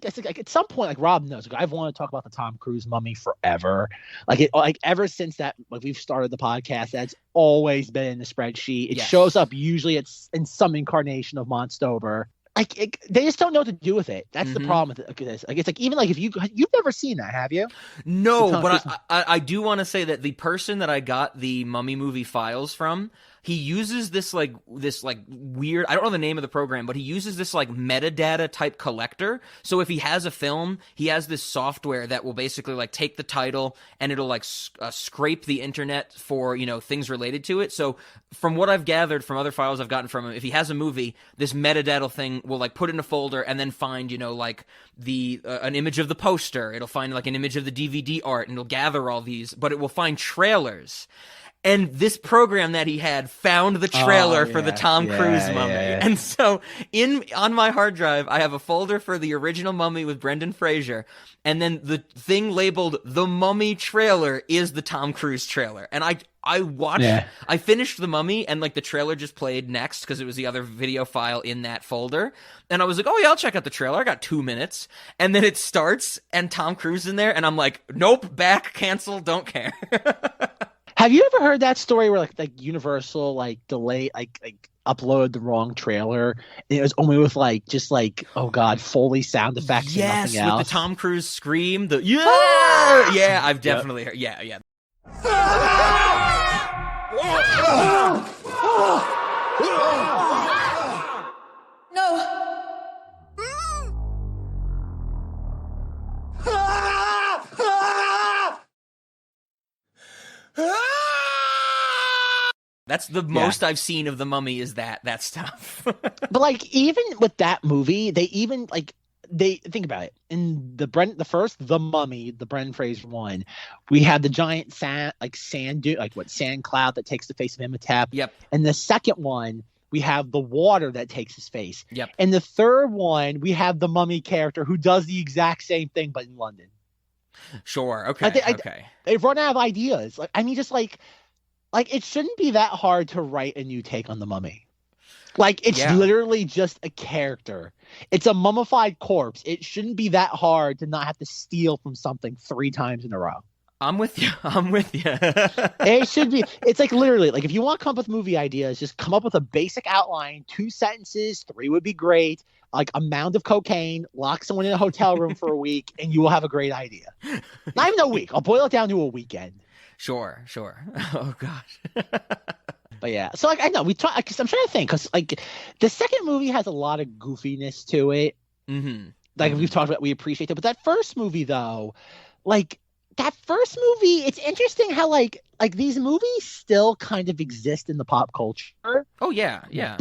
at some point, like Rob knows, like I've wanted to talk about the Tom Cruise Mummy forever. Like ever since that, like we've started the podcast, that's always been in the spreadsheet. It shows up usually it's in some incarnation of Monstober. Like they just don't know what to do with it. That's the problem with this. Like it's like even like if you've never seen that, have you? No, but I do want to say that the person that I got the Mummy movie files from, he uses this weird, I don't know the name of the program, but he uses this like metadata type collector. So if he has a film, he has this software that will basically like take the title and it'll like scrape the internet for, things related to it. So from what I've gathered from other files I've gotten from him, if he has a movie, this metadata thing will like put it in a folder and then find, like the an image of the poster. It'll find like an image of the DVD art, and it'll gather all these, but it will find trailers. And this program that he had found the trailer for the Tom Cruise Mummy. And so on my hard drive, I have a folder for the original Mummy with Brendan Fraser. And then the thing labeled The Mummy Trailer is the Tom Cruise trailer. And I watched, I finished The Mummy, and like the trailer just played next because it was the other video file in that folder. And I was like, oh yeah, I'll check out the trailer. I got 2 minutes. And then it starts and Tom Cruise in there. And I'm like, nope, back, cancel, don't care. Have you ever heard that story where like Universal like uploaded the wrong trailer, and it was only with like just like, oh god, Foley sound effects and nothing else? With the Tom Cruise scream, I've definitely heard. No. That's the most I've seen of the Mummy is that stuff. But like even with that movie, they even like they think about it. In the Mummy, the Brendan Fraser one, we had the giant sand cloud that takes the face of Imhotep. Yep. And the second one, we have the water that takes his face. Yep. And the third one, we have the Mummy character who does the exact same thing but in London. Sure. Okay. Okay. They've run out of ideas. Like I mean, just like it shouldn't be that hard to write a new take on the Mummy. Like it's literally just a character. It's a mummified corpse. It shouldn't be that hard to not have to steal from something 3 times in a row. I'm with you. It should be. It's like literally like if you want to come up with movie ideas, just come up with a basic outline, 2 sentences, 3 would be great. Like a mound of cocaine, lock someone in a hotel room for a week, and you will have a great idea. Not even a week. I'll boil it down to a weekend. Sure. Oh gosh. But yeah, so like I know we talk. Cause I'm trying to think because like the second movie has a lot of goofiness to it. Mm-hmm. Like we've talked about, we appreciate it. But that first movie though, like that first movie, it's interesting how like these movies still kind of exist in the pop culture. Oh yeah.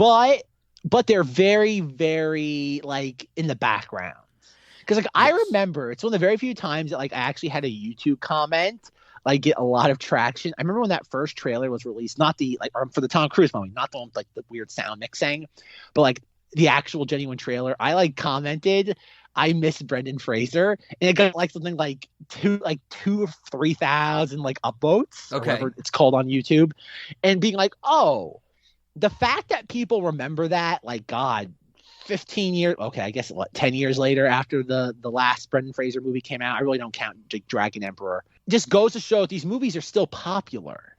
But they're very, very like in the background. Because like I remember it's one of the very few times that like I actually had a YouTube comment like get a lot of traction. I remember when that first trailer was released, not the like for the Tom Cruise movie, not the one with like the weird sound mixing, but like the actual genuine trailer. I like commented, I miss Brendan Fraser, and it got like something like 2 or 3,000 like upvotes, or whatever it's called on YouTube, and being like, oh, the fact that people remember that, like, God, 15 years, okay, I guess 10 years later after the last Brendan Fraser movie came out, I really don't count Dragon Emperor. Just goes to show that these movies are still popular.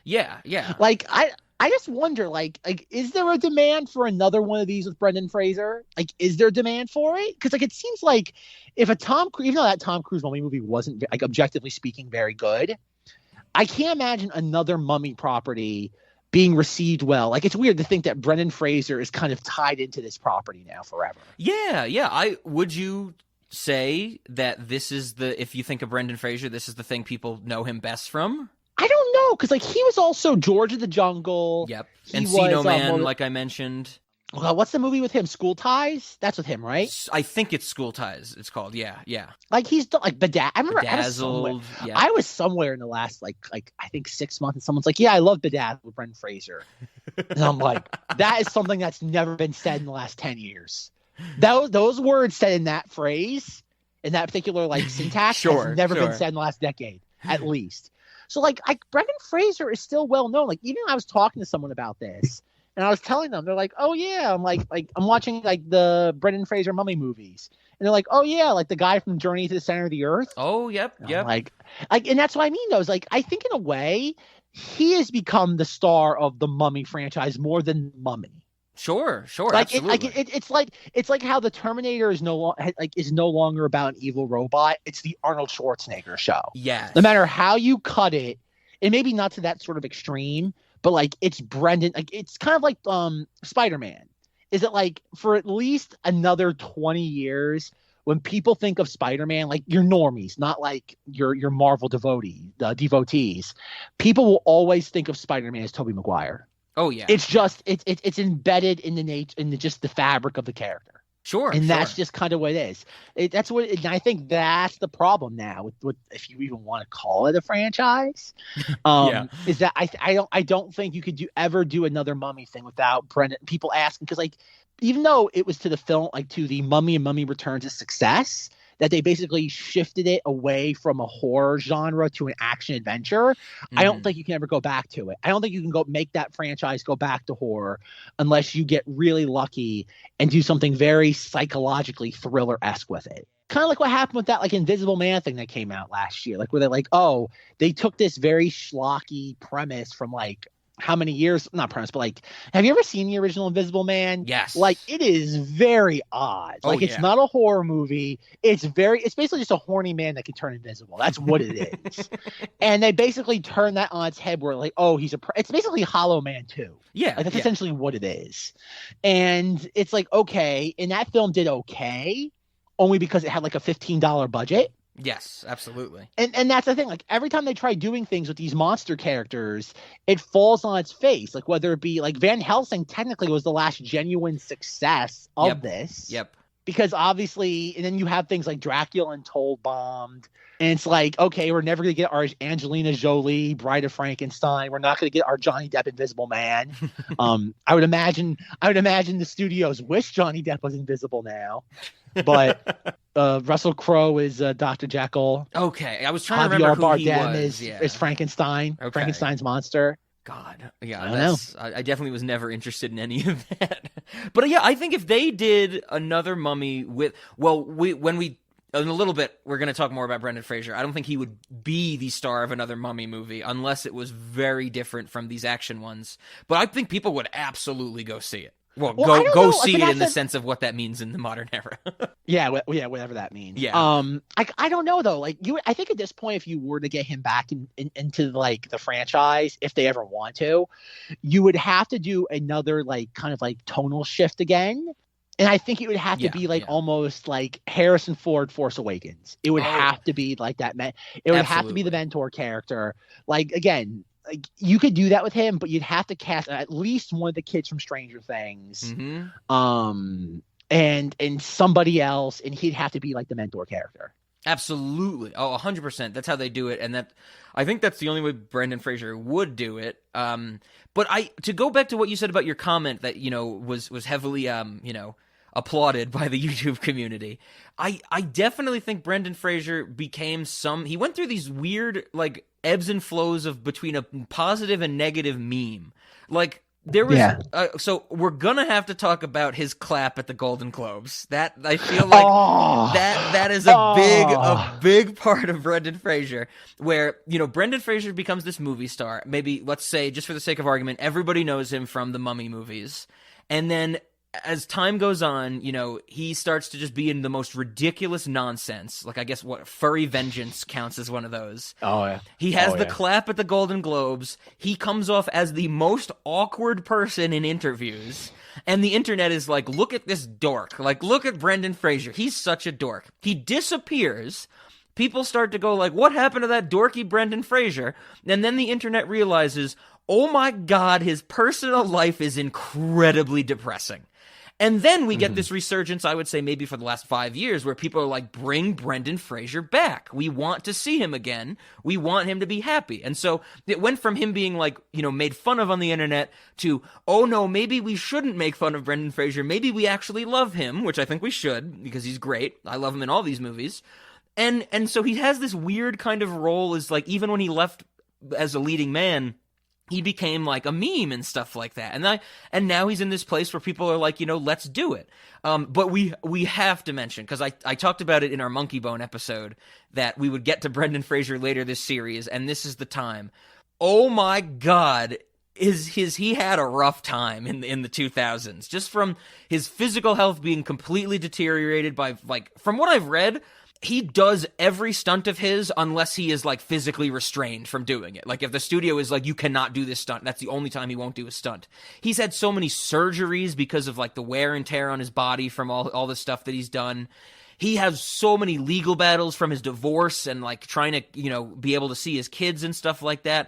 Yeah. Like I just wonder, like is there a demand for another one of these with Brendan Fraser? Like, is there demand for it? Because like it seems like if even though that Tom Cruise Mummy movie wasn't like objectively speaking very good, I can't imagine another Mummy property being received well. Like it's weird to think that Brendan Fraser is kind of tied into this property now forever. Yeah. Would you say that this is if you think of Brendan Fraser, this is the thing people know him best from? I don't know, because like he was also George of the Jungle. Yep. Anck-Su-Namun, like I mentioned. What's the movie with him? School Ties? That's with him, right? I think it's School Ties. It's called. Yeah. Like he's done like I remember Bedazzled. I was somewhere in the last like I think 6 months, and someone's like, "Yeah, I love Bedazzled with Brendan Fraser," and I'm like, that is something that's never been said in the last 10 years. Those words said in that phrase, in that particular like syntax, has never been said in the last decade, at least. So like Brendan Fraser is still well known. Like even I was talking to someone about this, and I was telling them, they're like, "Oh yeah," I'm like I'm watching like the Brendan Fraser Mummy movies, and they're like, "Oh yeah, like the guy from Journey to the Center of the Earth." Oh yep. Like, and that's what I mean though. Is like I think in a way he has become the star of the Mummy franchise more than Mummy. Sure, like absolutely. It's like how the Terminator is no longer about an evil robot. It's the Arnold Schwarzenegger show. Yes. No matter how you cut it, and maybe not to that sort of extreme, but like it's Brendan. Like it's kind of like Spider-Man. Is it like for at least another 20 years, when people think of Spider-Man, like your normies, not like your Marvel devotees, people will always think of Spider-Man as Tobey Maguire. Oh yeah, it's just it's embedded in the nature, in just the fabric of the character. Sure, and that's just kind of what it is. And I think that's the problem now with if you even want to call it a franchise. Is that I don't think you could ever do another Mummy thing without Brendan. People asking, because like even though it was to the film, like to the Mummy and Mummy Returns a success, that they basically shifted it away from a horror genre to an action adventure. I don't think you can ever go back to it. I don't think you can make that franchise go back to horror unless you get really lucky and do something very psychologically thriller-esque with it. Kind of like what happened with that like Invisible Man thing that came out last year. Like where they're like, oh, they took this very schlocky premise from like how many years, not premise, but like, have you ever seen the original Invisible Man? Yes. Like it is very odd. Like it's not a horror movie. It's basically just a horny man that can turn invisible. That's what it is. And they basically turn that on its head where like, oh, it's basically Hollow Man 2. Yeah. Like that's essentially what it is. And it's like, okay. And that film did okay only because it had like a $15 budget. Yes, absolutely. And that's the thing. Like every time they try doing things with these monster characters, it falls on its face. Like whether it be like Van Helsing technically was the last genuine success of this. Yep. Because obviously, and then you have things like Dracula and Toll bombed. And it's like, okay, we're never going to get our Angelina Jolie, Bride of Frankenstein. We're not going to get our Johnny Depp Invisible Man. I would imagine the studios wish Johnny Depp was invisible now. But Russell Crowe is Dr. Jekyll. Okay, I was trying to remember who he Bardem was. is Frankenstein. Okay. Frankenstein's monster. God, yeah, I don't know. I definitely was never interested in any of that. But yeah, I think if they did another Mummy with, in a little bit, we're going to talk more about Brendan Fraser. I don't think he would be the star of another Mummy movie unless it was very different from these action ones. But I think people would absolutely go see it. Well, go see it in the sense of what that means in the modern era. yeah, whatever that means. Yeah. I don't know though. Like I think at this point, if you were to get him back into like the franchise, if they ever want to, you would have to do another like kind of like tonal shift again. And I think it would have to be like almost like Harrison Ford Force Awakens. It would have to be like that. It would have to be the mentor character. Like again, like you could do that with him, but you'd have to cast at least one of the kids from Stranger Things, and somebody else, and he'd have to be like the mentor character. Absolutely. Oh, 100%. That's how they do it, and I think that's the only way Brendan Fraser would do it. But to go back to what you said about your comment that was heavily applauded by the YouTube community. I definitely think Brendan Fraser became he went through these weird like ebbs and flows of between a positive and negative meme. Like there was so we're gonna have to talk about his clap at the Golden Globes. That I feel like that is a big part of Brendan Fraser, where Brendan Fraser becomes this movie star. Maybe let's say, just for the sake of argument, everybody knows him from the Mummy movies, and then as time goes on, he starts to just be in the most ridiculous nonsense. Like, I guess Furry Vengeance counts as one of those. Oh, yeah. He has the clap at the Golden Globes. He comes off as the most awkward person in interviews. And the internet is like, look at this dork. Like, look at Brendan Fraser. He's such a dork. He disappears. People start to go like, what happened to that dorky Brendan Fraser? And then the internet realizes, oh my God, his personal life is incredibly depressing. And then we get this resurgence, I would say maybe for the last 5 years, where people are like, bring Brendan Fraser back. We want to see him again. We want him to be happy. And so it went from him being like, made fun of on the internet to, oh no, maybe we shouldn't make fun of Brendan Fraser. Maybe we actually love him, which I think we should, because he's great. I love him in all these movies. And so he has this weird kind of role as like, even when he left as a leading man, he became like a meme and stuff like that. And now he's in this place where people are like, let's do it. But we have to mention, because I talked about it in our Monkey Bone episode, that we would get to Brendan Fraser later this series, and this is the time. Oh my God, he had a rough time in the 2000s, just from his physical health being completely deteriorated by, like, from what I've read, he does every stunt of his unless he is like physically restrained from doing it. Like if the studio is like, you cannot do this stunt, that's the only time he won't do a stunt. He's had so many surgeries because of like the wear and tear on his body from all the stuff that he's done. He has so many legal battles from his divorce and like trying to, be able to see his kids and stuff like that.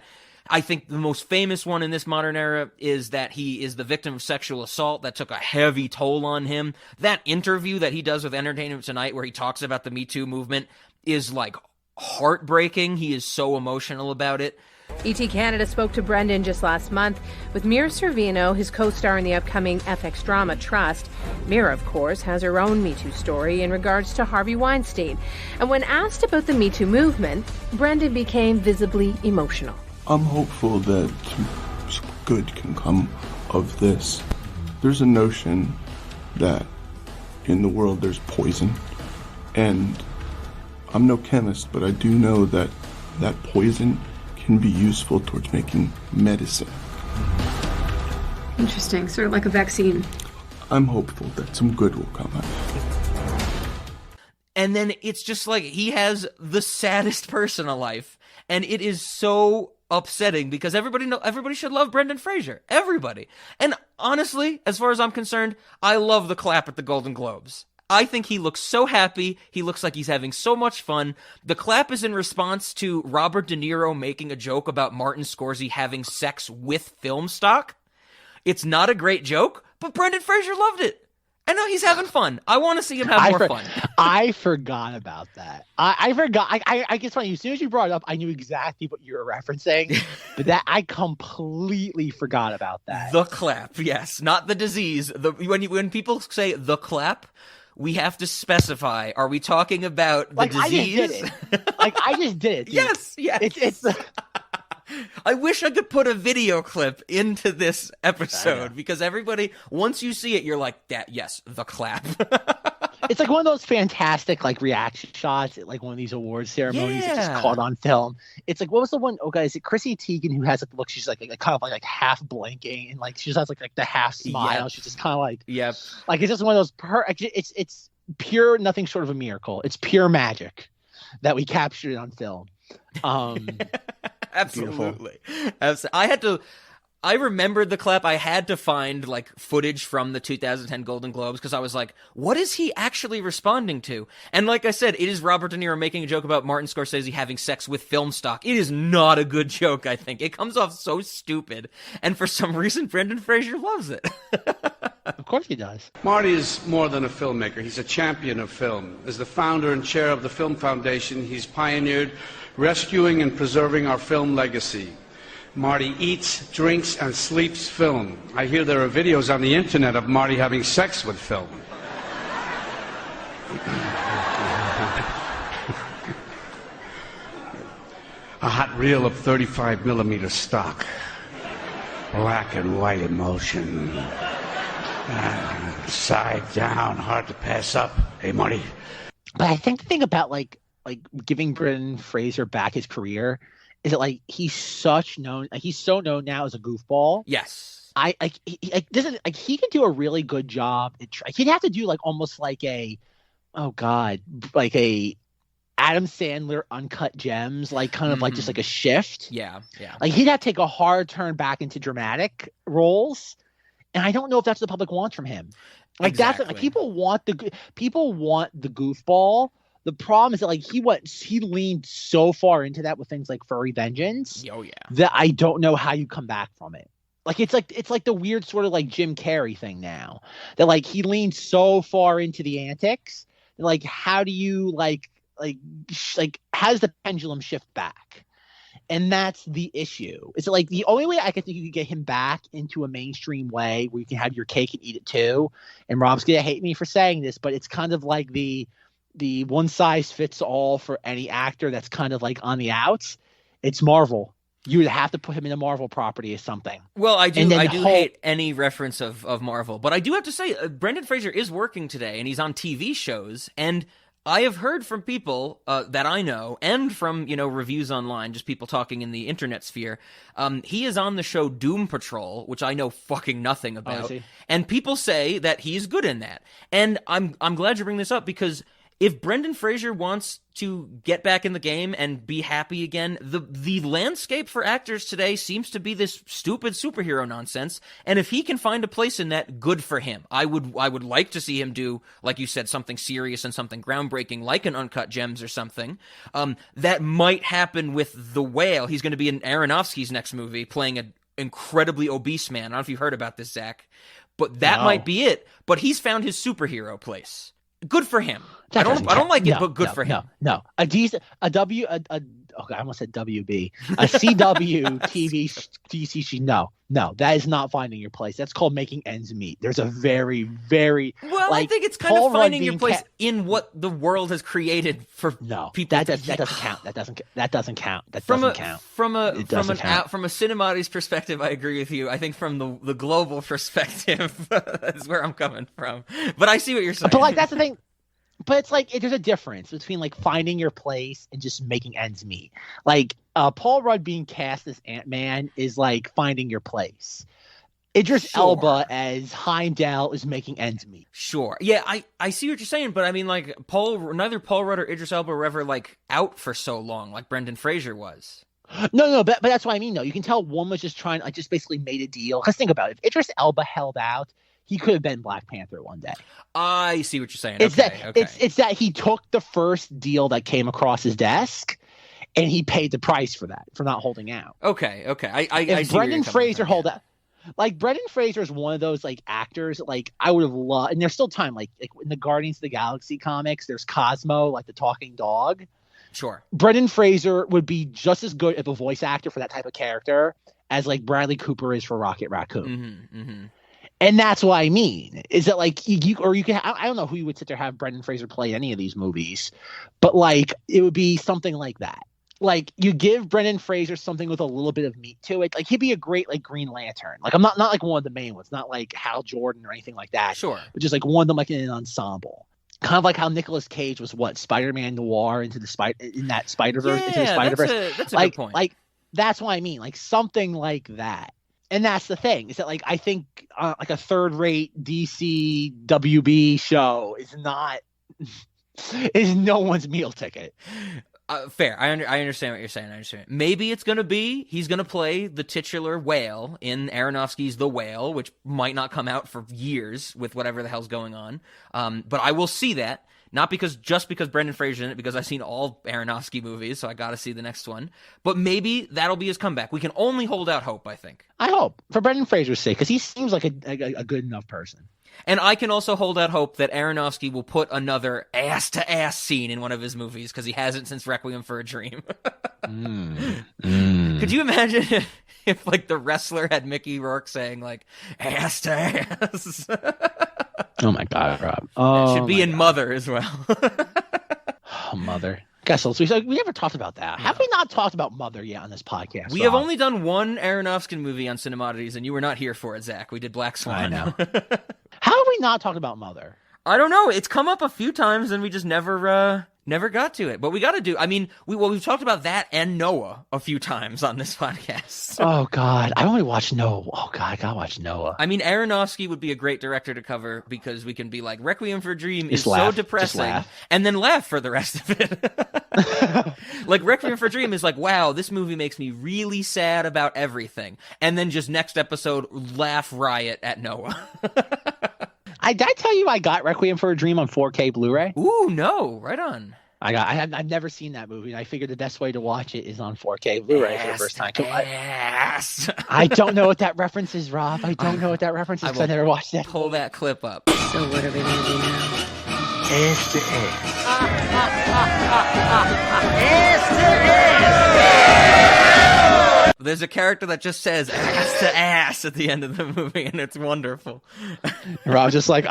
I think the most famous one in this modern era is that he is the victim of sexual assault that took a heavy toll on him. That interview that he does with Entertainment Tonight where he talks about the Me Too movement is like heartbreaking. He is so emotional about it. ET Canada spoke to Brendan just last month with Mira Sorvino, his co-star in the upcoming FX drama Trust. Mira, of course, has her own Me Too story in regards to Harvey Weinstein. And when asked about the Me Too movement, Brendan became visibly emotional. I'm hopeful that some good can come of this. There's a notion that in the world there's poison, and I'm no chemist, but I do know that that poison can be useful towards making medicine. Interesting, sort of like a vaccine. I'm hopeful that some good will come out of it. And then it's just like he has the saddest personal life, and it is so upsetting because everybody should love Brendan Fraser. Everybody. And honestly, as far as I'm concerned, I love the clap at the Golden Globes. I think he looks so happy. He looks like he's having so much fun. The clap is in response to Robert De Niro making a joke about Martin Scorsese having sex with film stock. It's not a great joke, but Brendan Fraser loved it. I know he's having fun. I want to see him have more fun. I forgot about that. I forgot. I guess funny. As soon as you brought it up, I knew exactly what you were referencing. But that I completely forgot about that. The clap, yes, not the disease. When people say the clap, we have to specify. Are we talking about the disease? I just did it. I just did it. Dude. Yes. It's I wish I could put a video clip into this episode because everybody, once you see it, you're like, yes, the clap. It's like one of those fantastic like reaction shots at like one of these awards ceremonies that's just caught on film. It's like, what was the one? Oh, guys, is it Chrissy Teigen who has like the look? She's like kind of like half blinking and like she just has like the half smile. She's just kind of like, like it's just one of those. It's pure, nothing short of a miracle. It's pure magic that we captured it on film. Absolutely. I remembered the clap. I had to find like footage from the 2010 Golden Globes because I was like, what is he actually responding to? And like I said, it is Robert De Niro making a joke about Martin Scorsese having sex with film stock. It is not a good joke, I think. It comes off so stupid. And for some reason, Brendan Fraser loves it. Of course he does. Marty is more than a filmmaker. He's a champion of film. As the founder and chair of the Film Foundation, he's pioneered rescuing and preserving our film legacy. Marty eats, drinks, and sleeps film. I hear there are videos on the internet of Marty having sex with film. A hot reel of 35mm stock. Black and white emotion. Side down, hard to pass up. Hey, Marty. But I think the thing about like giving Brendan Fraser back his career is that like he's so known now as a goofball. Yes. He can do a really good job. He'd have to do like almost like a Adam Sandler Uncut Gems, like kind of like just like a shift. Yeah. Like he'd have to take a hard turn back into dramatic roles, and I don't know if that's what the public wants from him. Like exactly. That's like people want the goofball. The problem is that like he leaned so far into that with things like Furry Vengeance. Oh yeah. That I don't know how you come back from it. Like it's like the weird sort of like Jim Carrey thing now. That like he leaned so far into the antics. Like how do you like how does the pendulum shift back? And that's the issue. It's like the only way I can think you could get him back into a mainstream way where you can have your cake and eat it too. And Rob's gonna hate me for saying this, but it's kind of like the one size fits all for any actor that's kind of like on the outs. It's Marvel. You would have to put him in a Marvel property or something. Well, I do hate any reference of Marvel, but I do have to say Brendan Fraser is working today and he's on TV shows, and I have heard from people that I know and from, reviews online, just people talking in the internet sphere. He is on the show Doom Patrol, which I know fucking nothing about. And people say that he's good in that. And I'm glad you bring this up because if Brendan Fraser wants to get back in the game and be happy again, the landscape for actors today seems to be this stupid superhero nonsense. And if he can find a place in that, good for him. I would like to see him do, like you said, something serious and something groundbreaking, like an Uncut Gems or something. That might happen with The Whale. He's going to be in Aronofsky's next movie, playing an incredibly obese man. I don't know if you've heard about this, Zach, but that might be it. But he's found his superhero place. Good for him. I don't like it, but good for him. No. I almost said WB. A CW TV DC. No, that is not finding your place. That's called making ends meet. There's a very, very I think it's kind of finding your place in what the world has created for people. That doesn't count. That doesn't count. From a Cinemati's perspective, I agree with you. I think from the global perspective, that's where I'm coming from. But I see what you're saying. But like that's the thing. But it's like there's a difference between like finding your place and just making ends meet. Like Paul Rudd being cast as Ant-Man is like finding your place. Idris Elba as Heimdall is making ends meet. Sure. Yeah, I see what you're saying, but I mean like neither Paul Rudd or Idris Elba were ever like out for so long like Brendan Fraser was. No, but that's what I mean, though. You can tell one was just trying, like, just basically made a deal. Because think about it. If Idris Elba held out, he could have been Black Panther one day. I see what you're saying. It's okay. it's that he took the first deal that came across his desk, and he paid the price for that, for not holding out. Okay. I see Brendan Fraser hold out. Like, Brendan Fraser is one of those, like, actors, like, I would have loved, and there's still time, like in the Guardians of the Galaxy comics, there's Cosmo, like the talking dog. Sure. Brendan Fraser would be just as good of a voice actor for that type of character as, like, Bradley Cooper is for Rocket Raccoon. Mm-hmm. And that's what I mean, is that, like, you can, I don't know who you would sit there have Brendan Fraser play any of these movies, but, like, it would be something like that. Like, you give Brendan Fraser something with a little bit of meat to it. Like, he'd be a great, like, Green Lantern. Like, I'm not like one of the main ones, not like Hal Jordan or anything like that. Sure. But just like one of them, like, in an ensemble. Kind of like how Nicolas Cage was Spider-Man Noir in that Spider-Verse. Into the Spider-Verse. That's a good point. Like, that's what I mean. Like, something like that. And that's the thing, is that, like, I think like a third-rate DC WB show is no one's meal ticket. Fair. I understand what you're saying. I understand. Maybe it's going to be he's going to play the titular whale in Aronofsky's The Whale, which might not come out for years with whatever the hell's going on. But I will see that. Not because Brendan Fraser's in it, because I've seen all Aronofsky movies, so I got to see the next one. But maybe that'll be his comeback. We can only hold out hope, I think. I hope, for Brendan Fraser's sake, because he seems like a good enough person. And I can also hold out hope that Aronofsky will put another ass-to-ass scene in one of his movies, because he hasn't since Requiem for a Dream. Could you imagine if, like, The Wrestler had Mickey Rourke saying, like, ass-to-ass? Oh, my God, Rob. It should be in Mother as well. Mother. Guess we never talked about that. No. Have we not talked about Mother yet on this podcast? We have only done one Aronofsky movie on Cinemodities, and you were not here for it, Zach. We did Black Swan. I know. How have we not talked about Mother? I don't know. It's come up a few times, and we just never got to it. But we got to do. I mean, we've talked about that and Noah a few times on this podcast. Oh God, I only watched Noah. Oh God, I gotta watch Noah. I mean, Aronofsky would be a great director to cover, because we can be like, Requiem for a Dream is so depressing, and then laugh for the rest of it. Like, Requiem for a Dream is like, wow, this movie makes me really sad about everything, and then just next episode laugh riot at Noah. Did I tell you I got Requiem for a Dream on 4K Blu-ray? Ooh, no, right on. I've never seen that movie, and I figured the best way to watch it is on 4K Blu-ray for the first time. I don't know what that reference is, Rob. I don't know what that reference is, because I never watched it. Pull that clip up. So what are we going to do now? Ass to ass. Ass to ass. There's a character that just says ass to ass at the end of the movie, and it's wonderful. Rob's just like,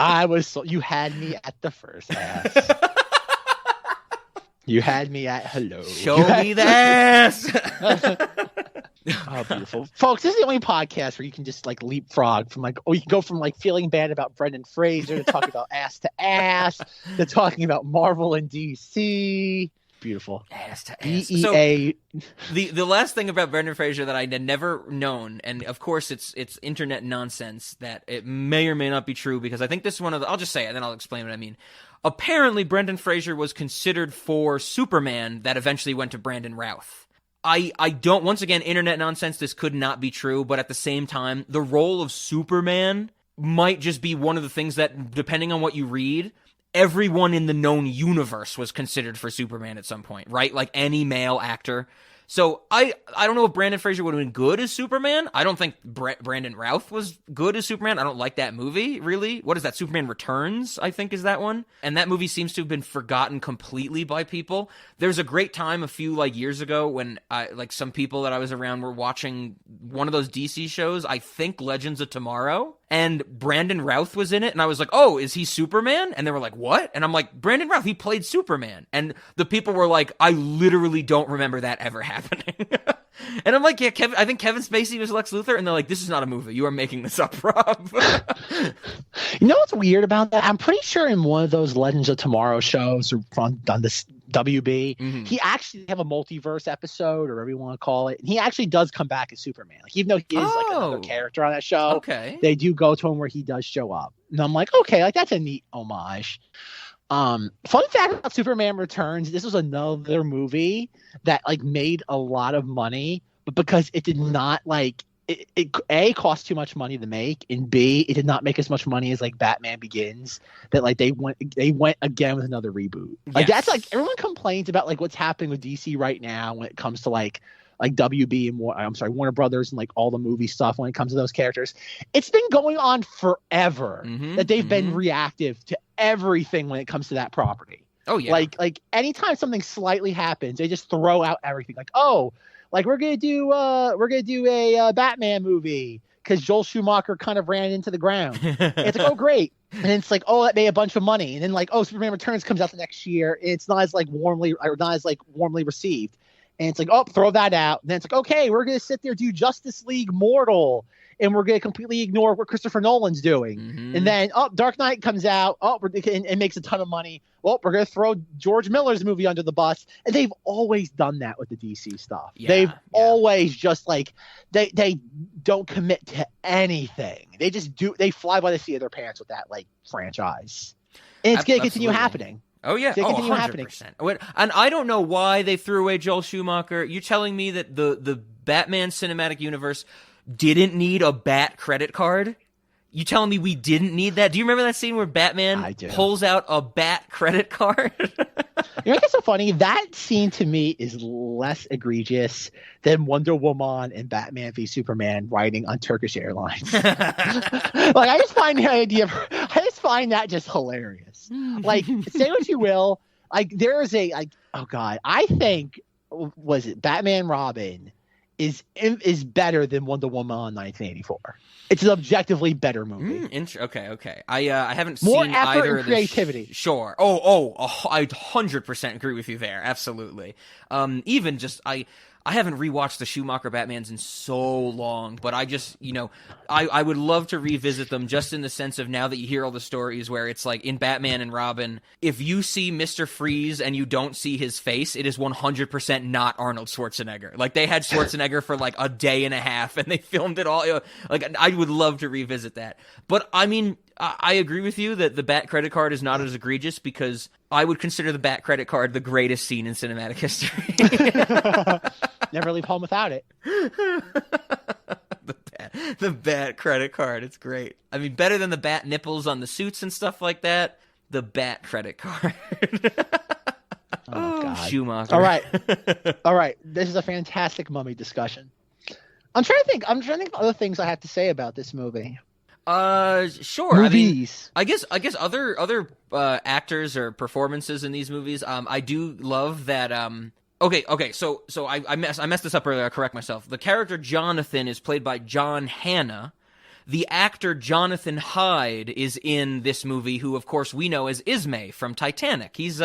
you had me at the first ass. You had me at hello. Show me the ass. Oh, beautiful. Folks, this is the only podcast where you can just, like, leapfrog from, like, you can go from, like, feeling bad about Brendan Fraser to talking about ass to ass to talking about Marvel and DC. Beautiful. Ass to ass. DEA. So, the last thing about Brendan Fraser that I had never known, and of course it's internet nonsense that it may or may not be true, because I think this is one of the, I'll just say it and then I'll explain what I mean. Apparently Brendan Fraser was considered for Superman that eventually went to Brandon Routh. I don't, once again, internet nonsense, this could not be true, but at the same time, the role of Superman might just be one of the things that, depending on what you read, everyone in the known universe was considered for Superman at some point, right? Like any male actor. So I don't know if Brandon Fraser would have been good as Superman. I don't think Brandon Routh was good as Superman. I don't like that movie, really. What is that? Superman Returns, I think, is that one. And that movie seems to have been forgotten completely by people. There's a great time a few years ago when some people that I was around were watching one of those DC shows, I think Legends of Tomorrow, and Brandon Routh was in it, and I was like, oh, is he Superman? And they were like, what? And I'm like, Brandon Routh, he played Superman. And the people were like, I literally don't remember that ever happening. And I'm like, yeah, I think Kevin Spacey was Lex Luthor, and they're like, this is not a movie. You are making this up, Rob. You know what's weird about that? I'm pretty sure in one of those Legends of Tomorrow shows or on this WB, he actually have a multiverse episode, or whatever you want to call it. And he actually does come back as Superman. Like, even though he is like another character on that show, they do go to him where he does show up. And I'm like, okay, like that's a neat homage. Fun fact about Superman Returns: this was another movie that like made a lot of money, but because it did not like it A, cost too much money to make, and B, it did not make as much money as like Batman Begins, that like they went again with another reboot. Like that's like everyone complains about like what's happening with DC right now when it comes to like WB and Warner Brothers and like all the movie stuff when it comes to those characters. It's been going on forever that they've been reactive to everything when it comes to that property. Oh yeah. Like anytime something slightly happens, they just throw out everything. Like, oh, like we're gonna do a Batman movie because Joel Schumacher kind of ran into the ground. And it's like, oh great. And it's like, oh, that made a bunch of money. And then like, oh, Superman Returns comes out the next year. And it's not as warmly received. And it's like, oh, throw that out. And then it's like, okay, we're gonna sit there do Justice League Mortal, and we're gonna completely ignore what Christopher Nolan's doing. And then Dark Knight comes out, and makes a ton of money. Well, we're gonna throw George Miller's movie under the bus. And they've always done that with the DC stuff. They've always just like they don't commit to anything. They just do. They fly by the seat of their pants with that like franchise, and it's gonna continue happening. Oh yeah, 100%. And I don't know why they threw away Joel Schumacher. You're telling me that the Batman cinematic universe didn't need a Bat credit card? You telling me we didn't need that? Do you remember that scene where Batman pulls out a Bat credit card? You know what's so funny? That scene to me is less egregious than Wonder Woman and Batman v Superman riding on Turkish Airlines. Like I just find that just hilarious. Like, say what you will, like there is oh god, I think Batman Robin is better than Wonder Woman on 1984. It's an objectively better movie. Okay. I haven't more seen effort either and of creativity. Sure. I 100% agree with you there. Absolutely. Even just I haven't rewatched the Schumacher Batmans in so long, but I just, I would love to revisit them just in the sense of now that you hear all the stories where it's like in Batman and Robin, if you see Mr. Freeze and you don't see his face, it is 100% not Arnold Schwarzenegger. Like they had Schwarzenegger for like a day and a half and they filmed it all. Like I would love to revisit that. But I mean, I agree with you that the Bat credit card is not as egregious because I would consider the Bat credit card the greatest scene in cinematic history. Never leave home without it. The Bat credit card. It's great. I mean, better than the Bat nipples on the suits and stuff like that. The Bat credit card. Oh, God. Schumacher. All right. This is a fantastic Mummy discussion. I'm trying to think of other things I have to say about this movie. Sure. Movies. I guess other actors or performances in these movies. I do love that. Okay. So I messed this up earlier. I'll correct myself. The character Jonathan is played by John Hannah. The actor Jonathan Hyde is in this movie, who of course we know as Ismay from Titanic. He's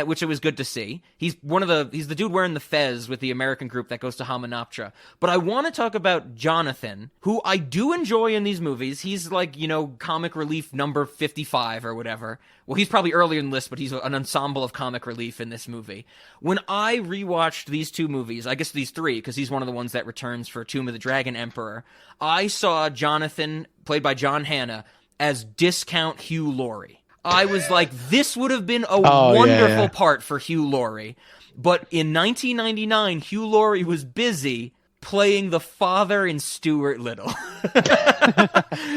which it was good to see. He's the dude wearing the fez with the American group that goes to Hamunaptra. But I want to talk about Jonathan, who I do enjoy in these movies. He's like, comic relief number 55 or whatever. Well, he's probably earlier in the list, but he's an ensemble of comic relief in this movie. When I rewatched these two movies, I guess these three, because he's one of the ones that returns for Tomb of the Dragon Emperor, I saw Jonathan, played by John Hannah, as Discount Hugh Laurie. I was like, this would have been a wonderful part for Hugh Laurie. But in 1999, Hugh Laurie was busy playing the father in Stuart Little.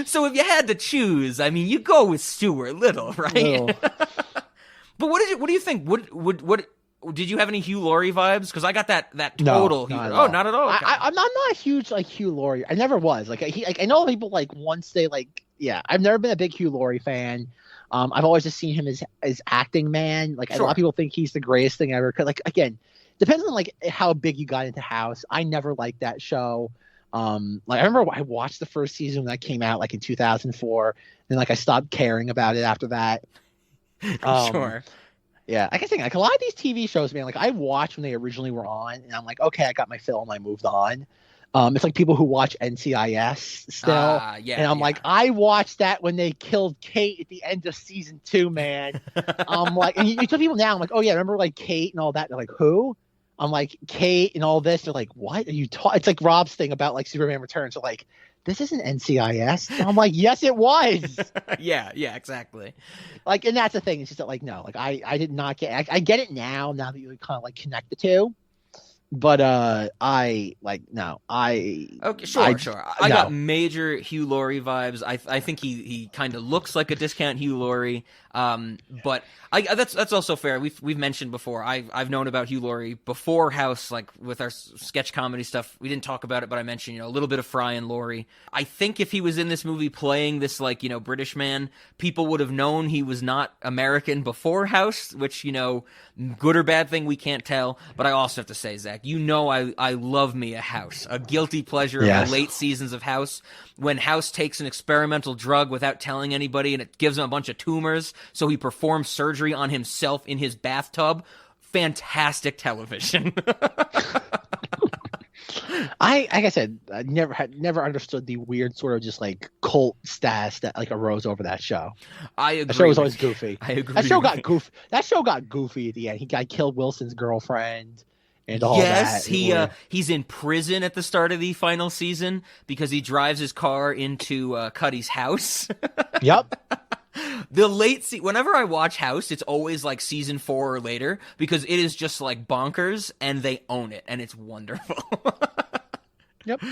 So if you had to choose, I mean, you go with Stuart Little, right? But what do you think? What did you have any Hugh Laurie vibes? Because I got that total. No, not at all. Okay. I'm not a huge Hugh Laurie. I never was. I know people once they I've never been a big Hugh Laurie fan. I've always just seen him as acting man. A lot of people think he's the greatest thing ever. Again, depends on how big you got into House. I never liked that show. I remember I watched the first season when that came out in 2004. Then I stopped caring about it after that. Sure. Yeah, I can think a lot of these TV shows, man. I watched when they originally were on, and I'm like, okay, I got my fill, and I moved on. It's like people who watch NCIS still. And I'm like, I watched that when they killed Kate at the end of season 2, man. I'm like, and you tell people now, I'm like, oh yeah, remember Kate and all that? They're like, who? I'm like, Kate and all this. They're like, what are you talking? It's like Rob's thing about Superman Returns. So this isn't NCIS. And I'm like, yes, it was. Yeah, exactly. Like, and that's the thing. It's just that, like, no, like I did not get. I get it now that you kind of like connect the two. But okay, sure. I no. got major Hugh Laurie vibes. I think he kind of looks like a discount Hugh Laurie. But that's also fair. We've mentioned before. I've known about Hugh Laurie before House, like with our sketch comedy stuff. We didn't talk about it, but I mentioned a little bit of Fry and Laurie. I think if he was in this movie playing this like British man, people would have known he was not American before House, which good or bad thing we can't tell. But I also have to say, Zach, I love me a House, a guilty pleasure of the late seasons of House. When House takes an experimental drug without telling anybody and it gives him a bunch of tumors, so he performs surgery on himself in his bathtub. Fantastic television. Like I said, I never understood the weird sort of just like cult status that like arose over that show. I agree. The show was always goofy. I agree. That show got goofy. That show got goofy at the end. He killed Wilson's girlfriend. And all that. He's in prison at the start of the final season because he drives his car into Cuddy's house. Yep. The whenever I watch House, it's always like season 4 or later because it is just like bonkers and they own it and it's wonderful. Yep.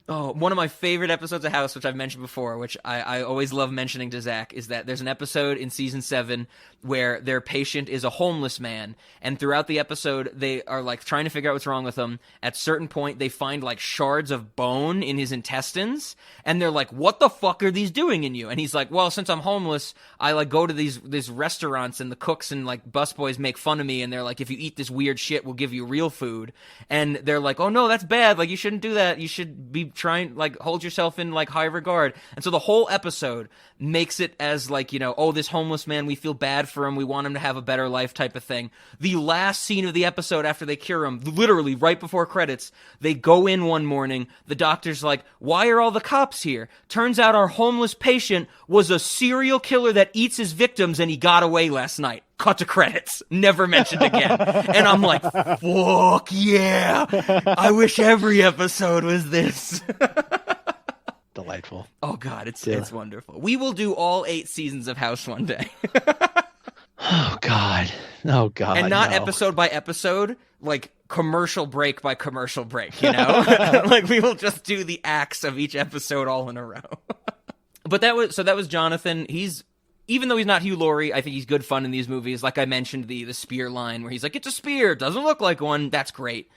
Oh, one of my favorite episodes of House, which I've mentioned before, which I always love mentioning to Zach, is that there's an episode in season 7 where their patient is a homeless man, and throughout the episode, they are like trying to figure out what's wrong with him. At certain point, they find like shards of bone in his intestines, and they're like, "What the fuck are these doing in you?" And he's like, "Well, since I'm homeless, I like go to these restaurants, and the cooks and like busboys make fun of me, and they're like, if you eat this weird shit, we'll give you real food." And they're like, "Oh no, that's bad. Like you shouldn't do that. You should be trying like hold yourself in like high regard." And so the whole episode makes it as like oh, this homeless man, we feel bad for him, we want him to have a better life type of thing. The last scene of the episode after they cure him, literally right before credits, they go in one morning, the doctor's like, "Why are all the cops here? Turns out our homeless patient was a serial killer that eats his victims and he got away last night." Cut to credits. Never mentioned again. And I'm like, fuck yeah. I wish every episode was this. Delightful. Oh, God, it's wonderful. We will do all 8 seasons of House one day. Oh, God. Oh, God. And not episode by episode, like commercial break by commercial break, Like we will just do the acts of each episode all in a row. But that was Jonathan. Even though he's not Hugh Laurie, I think he's good fun in these movies. Like I mentioned, the spear line where he's like, "It's a spear, doesn't look like one." That's great.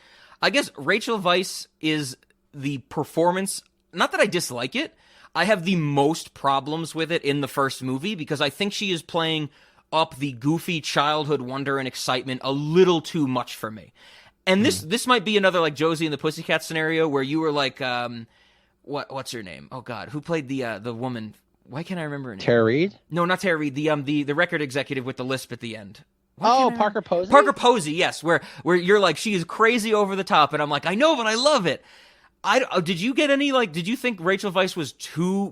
I guess Rachel Weisz is the performance. Not that I dislike it. I have the most problems with it in the first movie because I think she is playing up the goofy childhood wonder and excitement a little too much for me. And this might be another like Josie and the Pussycat scenario where you were like, what's her name? Oh God, who played the woman? Why can't I remember her name? Tara Reid? No, not Tara Reid. The record executive with the lisp at the end. Parker Posey? Parker Posey, yes. Where you're like, she is crazy over the top, and I'm like, I know, but I love it. Did you get any, like, did you think Rachel Weisz was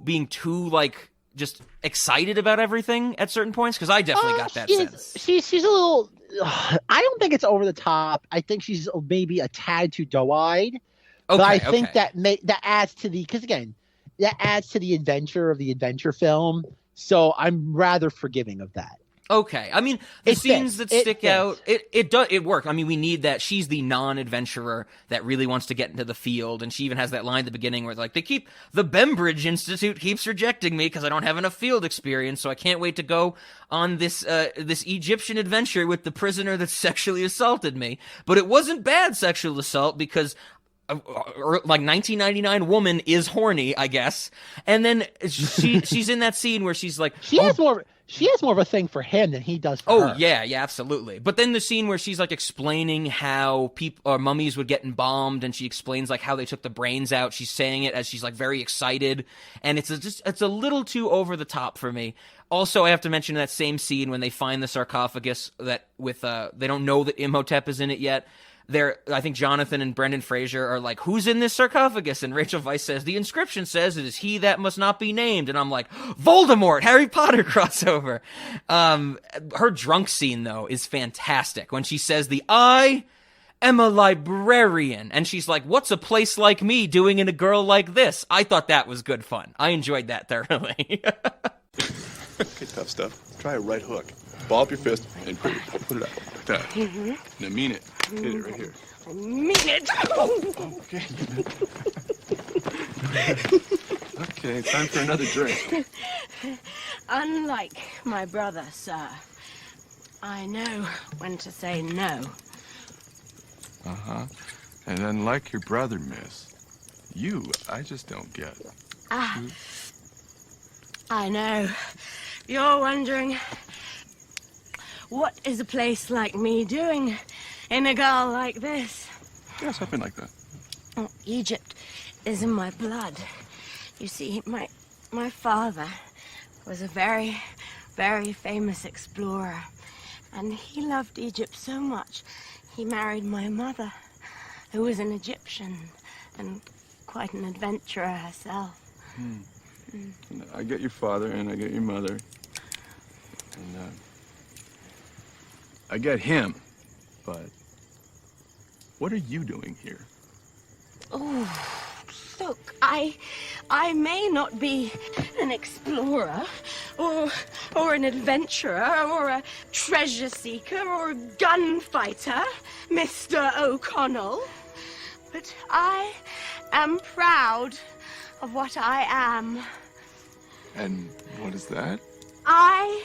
being too, like, just excited about everything at certain points? Because I definitely got that sense. She's a little, I don't think it's over the top. I think she's maybe a tad too doe-eyed. But I think that adds to because again, that adds to the adventure of the adventure film. So I'm rather forgiving of that. Okay. I mean, the scenes that stick out, it worked. I mean, we need that. She's the non-adventurer that really wants to get into the field. And she even has that line at the beginning where like, the Bembridge Institute keeps rejecting me because I don't have enough field experience. So I can't wait to go on this Egyptian adventure with the prisoner that sexually assaulted me. But it wasn't bad sexual assault because like 1999 woman is horny, I guess. And then she's in that scene where she's like, she has more of a thing for him than he does for her. Yeah, absolutely. But then the scene where she's like explaining how mummies would get embalmed, and she explains like how they took the brains out. She's saying it as she's like very excited, and it's a little too over the top for me. Also, I have to mention that same scene when they find the sarcophagus that with they don't know that Imhotep is in it yet. I think Jonathan and Brendan Fraser are like, "Who's in this sarcophagus?" And Rachel Weisz says, "The inscription says it is he that must not be named." And I'm like, Voldemort, Harry Potter crossover. Her drunk scene, though, is fantastic. When she says the I "I'm a librarian." And she's like, "What's a place like me doing in a girl like this?" I thought that was good fun. I enjoyed that thoroughly. Okay, tough stuff. Try a right hook. Ball up your fist and put it out like that. Mm-hmm. Now mean it. Hit it right here. I mean it. Okay. Okay, time for another drink. Unlike my brother, sir, I know when to say no. Uh-huh. And unlike your brother, miss, I just don't get. I know. You're wondering, what is a place like me doing in a girl like this? Yeah, something like that. Oh, Egypt is in my blood. You see, my father was a very, very famous explorer, and he loved Egypt so much, he married my mother, who was an Egyptian and quite an adventurer herself. I get your father and I get your mother. And I get him. But what are you doing here? Oh, look, I may not be an explorer or an adventurer or a treasure seeker or a gunfighter, Mr. O'Connell, but I am proud of what I am. And what is that? I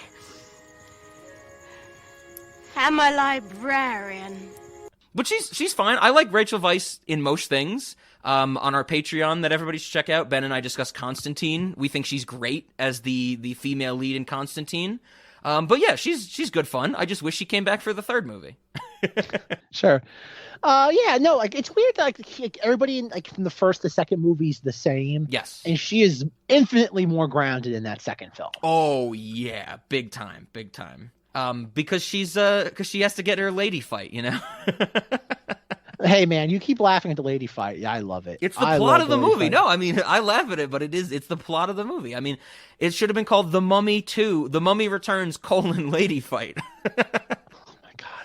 am a librarian. But she's fine. I like Rachel Weisz in most things. On our Patreon that everybody should check out, Ben and I discussed Constantine. We think she's great as the female lead in Constantine. But yeah, she's good fun. I just wish she came back for the third movie. Sure. Yeah, no, like it's weird that like everybody in like from the first to second movie's the same. Yes. And she is infinitely more grounded in that second film. Oh yeah, big time. Because she has to get her lady fight, you know. Hey man, you keep laughing at the lady fight. Yeah, I love it. It's the plot of the movie. No, I mean, I laugh at it, but it's the plot of the movie. I mean, it should have been called The Mummy 2, The Mummy Returns, lady fight.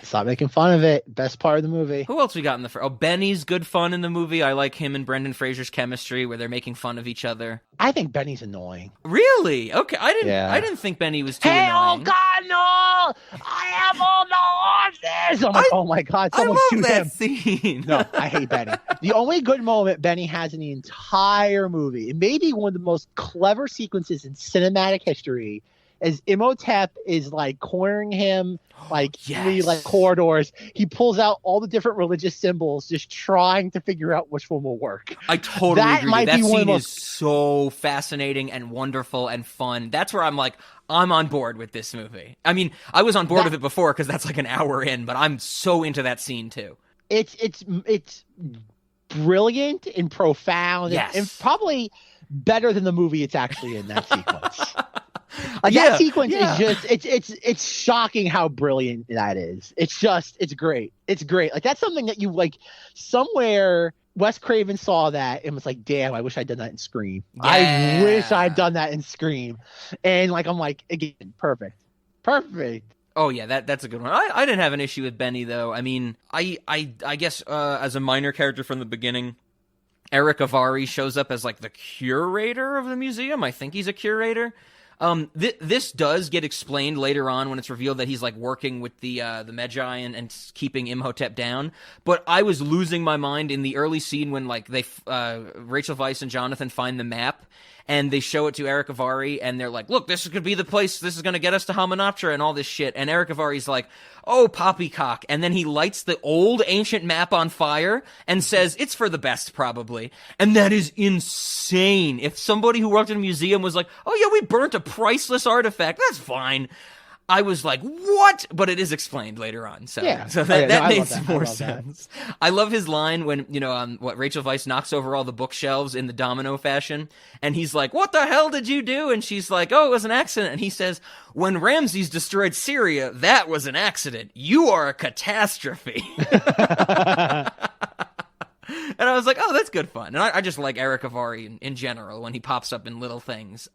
Stop making fun of it. Best part of the movie. Who else we got in the first? Oh, Benny's good fun in the movie. I like him and Brendan Fraser's chemistry where they're making fun of each other. I think Benny's annoying. Really? Okay, I didn't think Benny was too annoying. Oh God, no! I have all the horses. I'm like, oh my God, someone shoot him. Scene. No, I hate Benny. The only good moment Benny has in the entire movie, and maybe one of the most clever sequences in cinematic history, as Imhotep is like cornering him like three like corridors. He pulls out all the different religious symbols, just trying to figure out which one will work. I totally agree. That scene is so fascinating and wonderful and fun. That's where I'm like, I'm on board with this movie. I mean, I was on board with it before because that's like an hour in, but I'm so into that scene too. It's brilliant and profound, and probably better than the movie it's actually in. That sequence. That sequence is just it's shocking how brilliant that is. It's great. It's great. Like that's something that you like somewhere Wes Craven saw that and was like, damn, I wish I'd done that in Scream. Yeah. I wish I'd done that in Scream. And like I'm like, again, perfect. Oh yeah, that's a good one. I didn't have an issue with Benny though. I mean, I guess as a minor character from the beginning, Eric Avari shows up as like the curator of the museum. I think he's a curator. This does get explained later on when it's revealed that he's like working with the Magi and keeping Imhotep down. But I was losing my mind in the early scene when like Rachel Weisz and Jonathan find the map and they show it to Eric Avari and they're like, look, this could be the place. This is going to get us to Hamunaptra and all this shit. And Eric Avari's like, oh, poppycock. And then he lights the old ancient map on fire and says, it's for the best, probably. And that is insane. If somebody who worked in a museum was like, oh yeah, we burnt a priceless artifact, that's fine. I was like, what? But it is explained later on. So, that made some more sense. I love his line when, Rachel Weisz knocks over all the bookshelves in the domino fashion. And he's like, what the hell did you do? And she's like, oh, it was an accident. And he says, when Ramses destroyed Syria, that was an accident. You are a catastrophe. And I was like, oh, that's good fun. And I just like Eric Avari in general when he pops up in little things.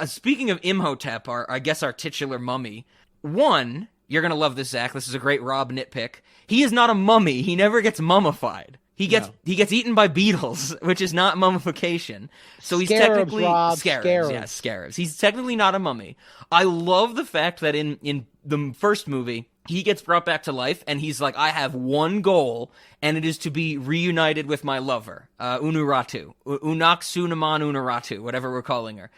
Speaking of Imhotep, I guess our titular mummy, one, You're going to love this, Zach. This is a great Rob nitpick. He is not a mummy. He never gets mummified. He gets eaten by beetles, which is not mummification. So he's technically scarabs. Yeah, scarabs. He's technically not a mummy. I love the fact that in the first movie, he gets brought back to life, and he's like, I have one goal, and it is to be reunited with my lover, Unuratu. Anck-Su-Namun Unuratu, whatever we're calling her.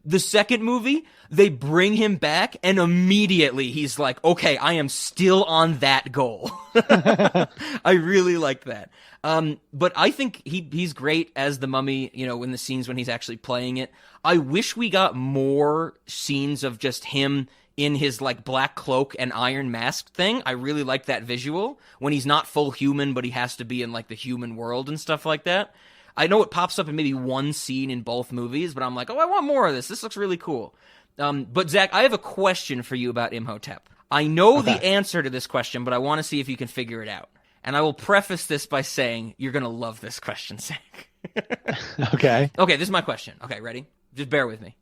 The second movie, they bring him back, and immediately he's like, okay, I am still on that goal. I really like that. But I think he's great as the mummy, you know, in the scenes when he's actually playing it. I wish we got more scenes of just him in his, like, black cloak and iron mask thing. I really like that visual, when he's not full human, but he has to be in, like, the human world and stuff like that. I know it pops up in maybe one scene in both movies, but I'm like, oh, I want more of this. This looks really cool. But, Zach, I have a question for you about Imhotep. I know the answer to this question, but I want to see if you can figure it out. And I will preface this by saying you're going to love this question, Zack. Okay. Okay, this is my question. Okay, ready? Just bear with me.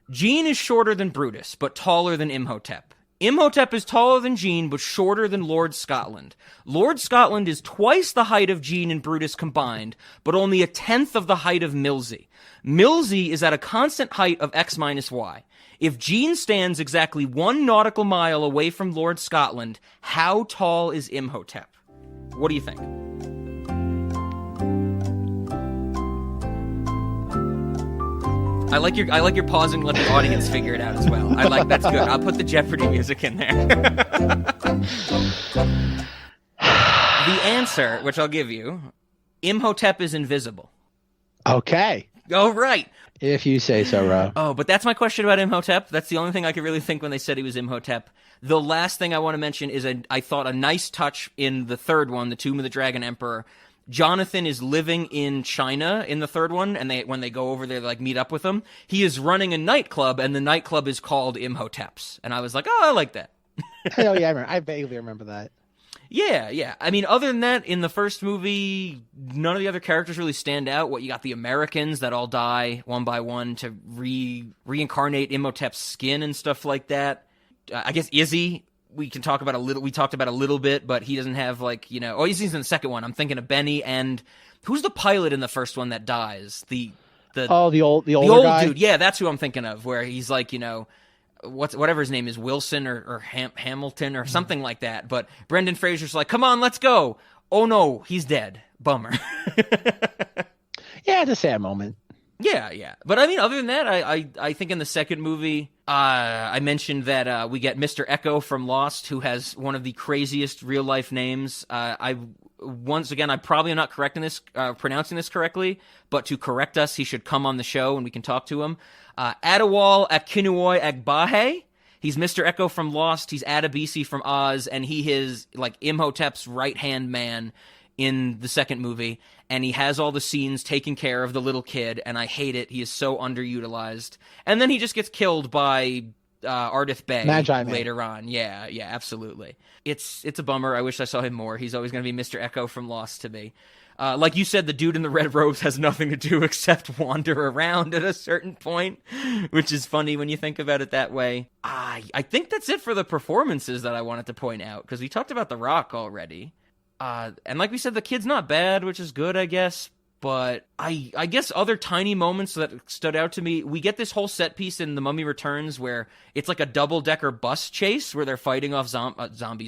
Gene is shorter than Brutus, but taller than Imhotep. Imhotep is taller than Gene, but shorter than Lord Scotland. Lord Scotland is twice the height of Gene and Brutus combined, but only a tenth of the height of Millsy. Millsy is at a constant height of x minus y. If Gene stands exactly 1 nautical mile away from Lord Scotland, how tall is Imhotep? What do you think? I like your pausing, let the audience figure it out as well. That's good. I'll put the Jeopardy music in there. The answer, which I'll give you, Imhotep is invisible. Okay. Oh, right. If you say so, Rob. Oh, but that's my question about Imhotep. That's the only thing I could really think when they said he was Imhotep. The last thing I want to mention is I thought a nice touch in the third one, The Tomb of the Dragon Emperor. Jonathan is living in China in the third one, and when they go over there, they like meet up with him. He is running a nightclub, and the nightclub is called Imhotep's. And I was like, oh, I like that. Oh, yeah, I vaguely remember that. Yeah. I mean, other than that, in the first movie, none of the other characters really stand out. You got the Americans that all die one by one to reincarnate Imhotep's skin and stuff like that. I guess Izzy, we talked about a little bit, but he doesn't have Izzy's in the second one. I'm thinking of Benny, and who's the pilot in the first one that dies? The old guy? dude. Yeah, that's who I'm thinking of, where he's like, whatever his name is, Wilson or Hamilton or something like that. But Brendan Fraser's like, come on, let's go. Oh no, he's dead. Bummer. Yeah, it's a sad moment. Yeah. But I mean, other than that, I think in the second movie, I mentioned that we get Mr. Echo from Lost, who has one of the craziest real life names. Once again, I probably am not pronouncing this correctly, but to correct us, he should come on the show and we can talk to him. Adewale Akinnuoye Agbaje. He's Mr. Echo from Lost. He's Adebisi from Oz, and he is like Imhotep's right-hand man in the second movie, and he has all the scenes taking care of the little kid, and I hate it. He is so underutilized. And then he just gets killed by Ardith Bay later on. Yeah, absolutely. It's a bummer. I wish I saw him more. He's always going to be Mr. Echo from Lost to me. Like you said, the dude in the red robes has nothing to do except wander around at a certain point, which is funny when you think about it that way. I think that's it for the performances that I wanted to point out, because we talked about The Rock already. And like we said, the kid's not bad, which is good, I guess. But I guess other tiny moments that stood out to me, we get this whole set piece in The Mummy Returns where it's like a double-decker bus chase where they're fighting off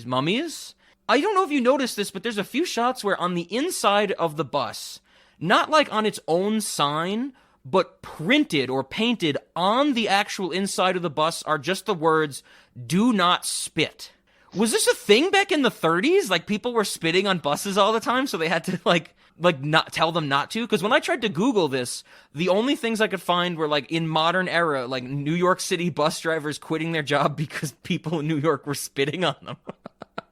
mummies. I don't know if you noticed this, but there's a few shots where on the inside of the bus, not like on its own sign, but printed or painted on the actual inside of the bus are just the words, "Do not spit." Was this a thing back in the 30s? Like, people were spitting on buses all the time, so they had to, like not tell them not to? Because when I tried to Google this, the only things I could find were, like, in modern era, like, New York City bus drivers quitting their job because people in New York were spitting on them.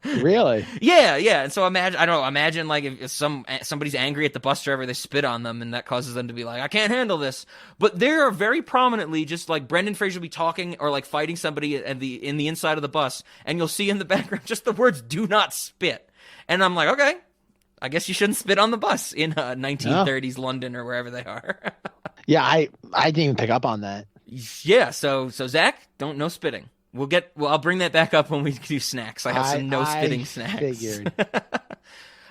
Really? Yeah. And so imagine like if somebody's angry at the bus driver, they spit on them, and that causes them to be like, I can't handle this. But there are very prominently just like Brendan Fraser will be talking or like fighting somebody in the inside of the bus, and you'll see in the background just the words "do not spit." And I'm like, okay, I guess you shouldn't spit on the bus in 1930s London or wherever they are. Yeah, I didn't even pick up on that. Yeah, so Zach, no spitting. I'll bring that back up when we do snacks. I have some no-spitting snacks. Figured.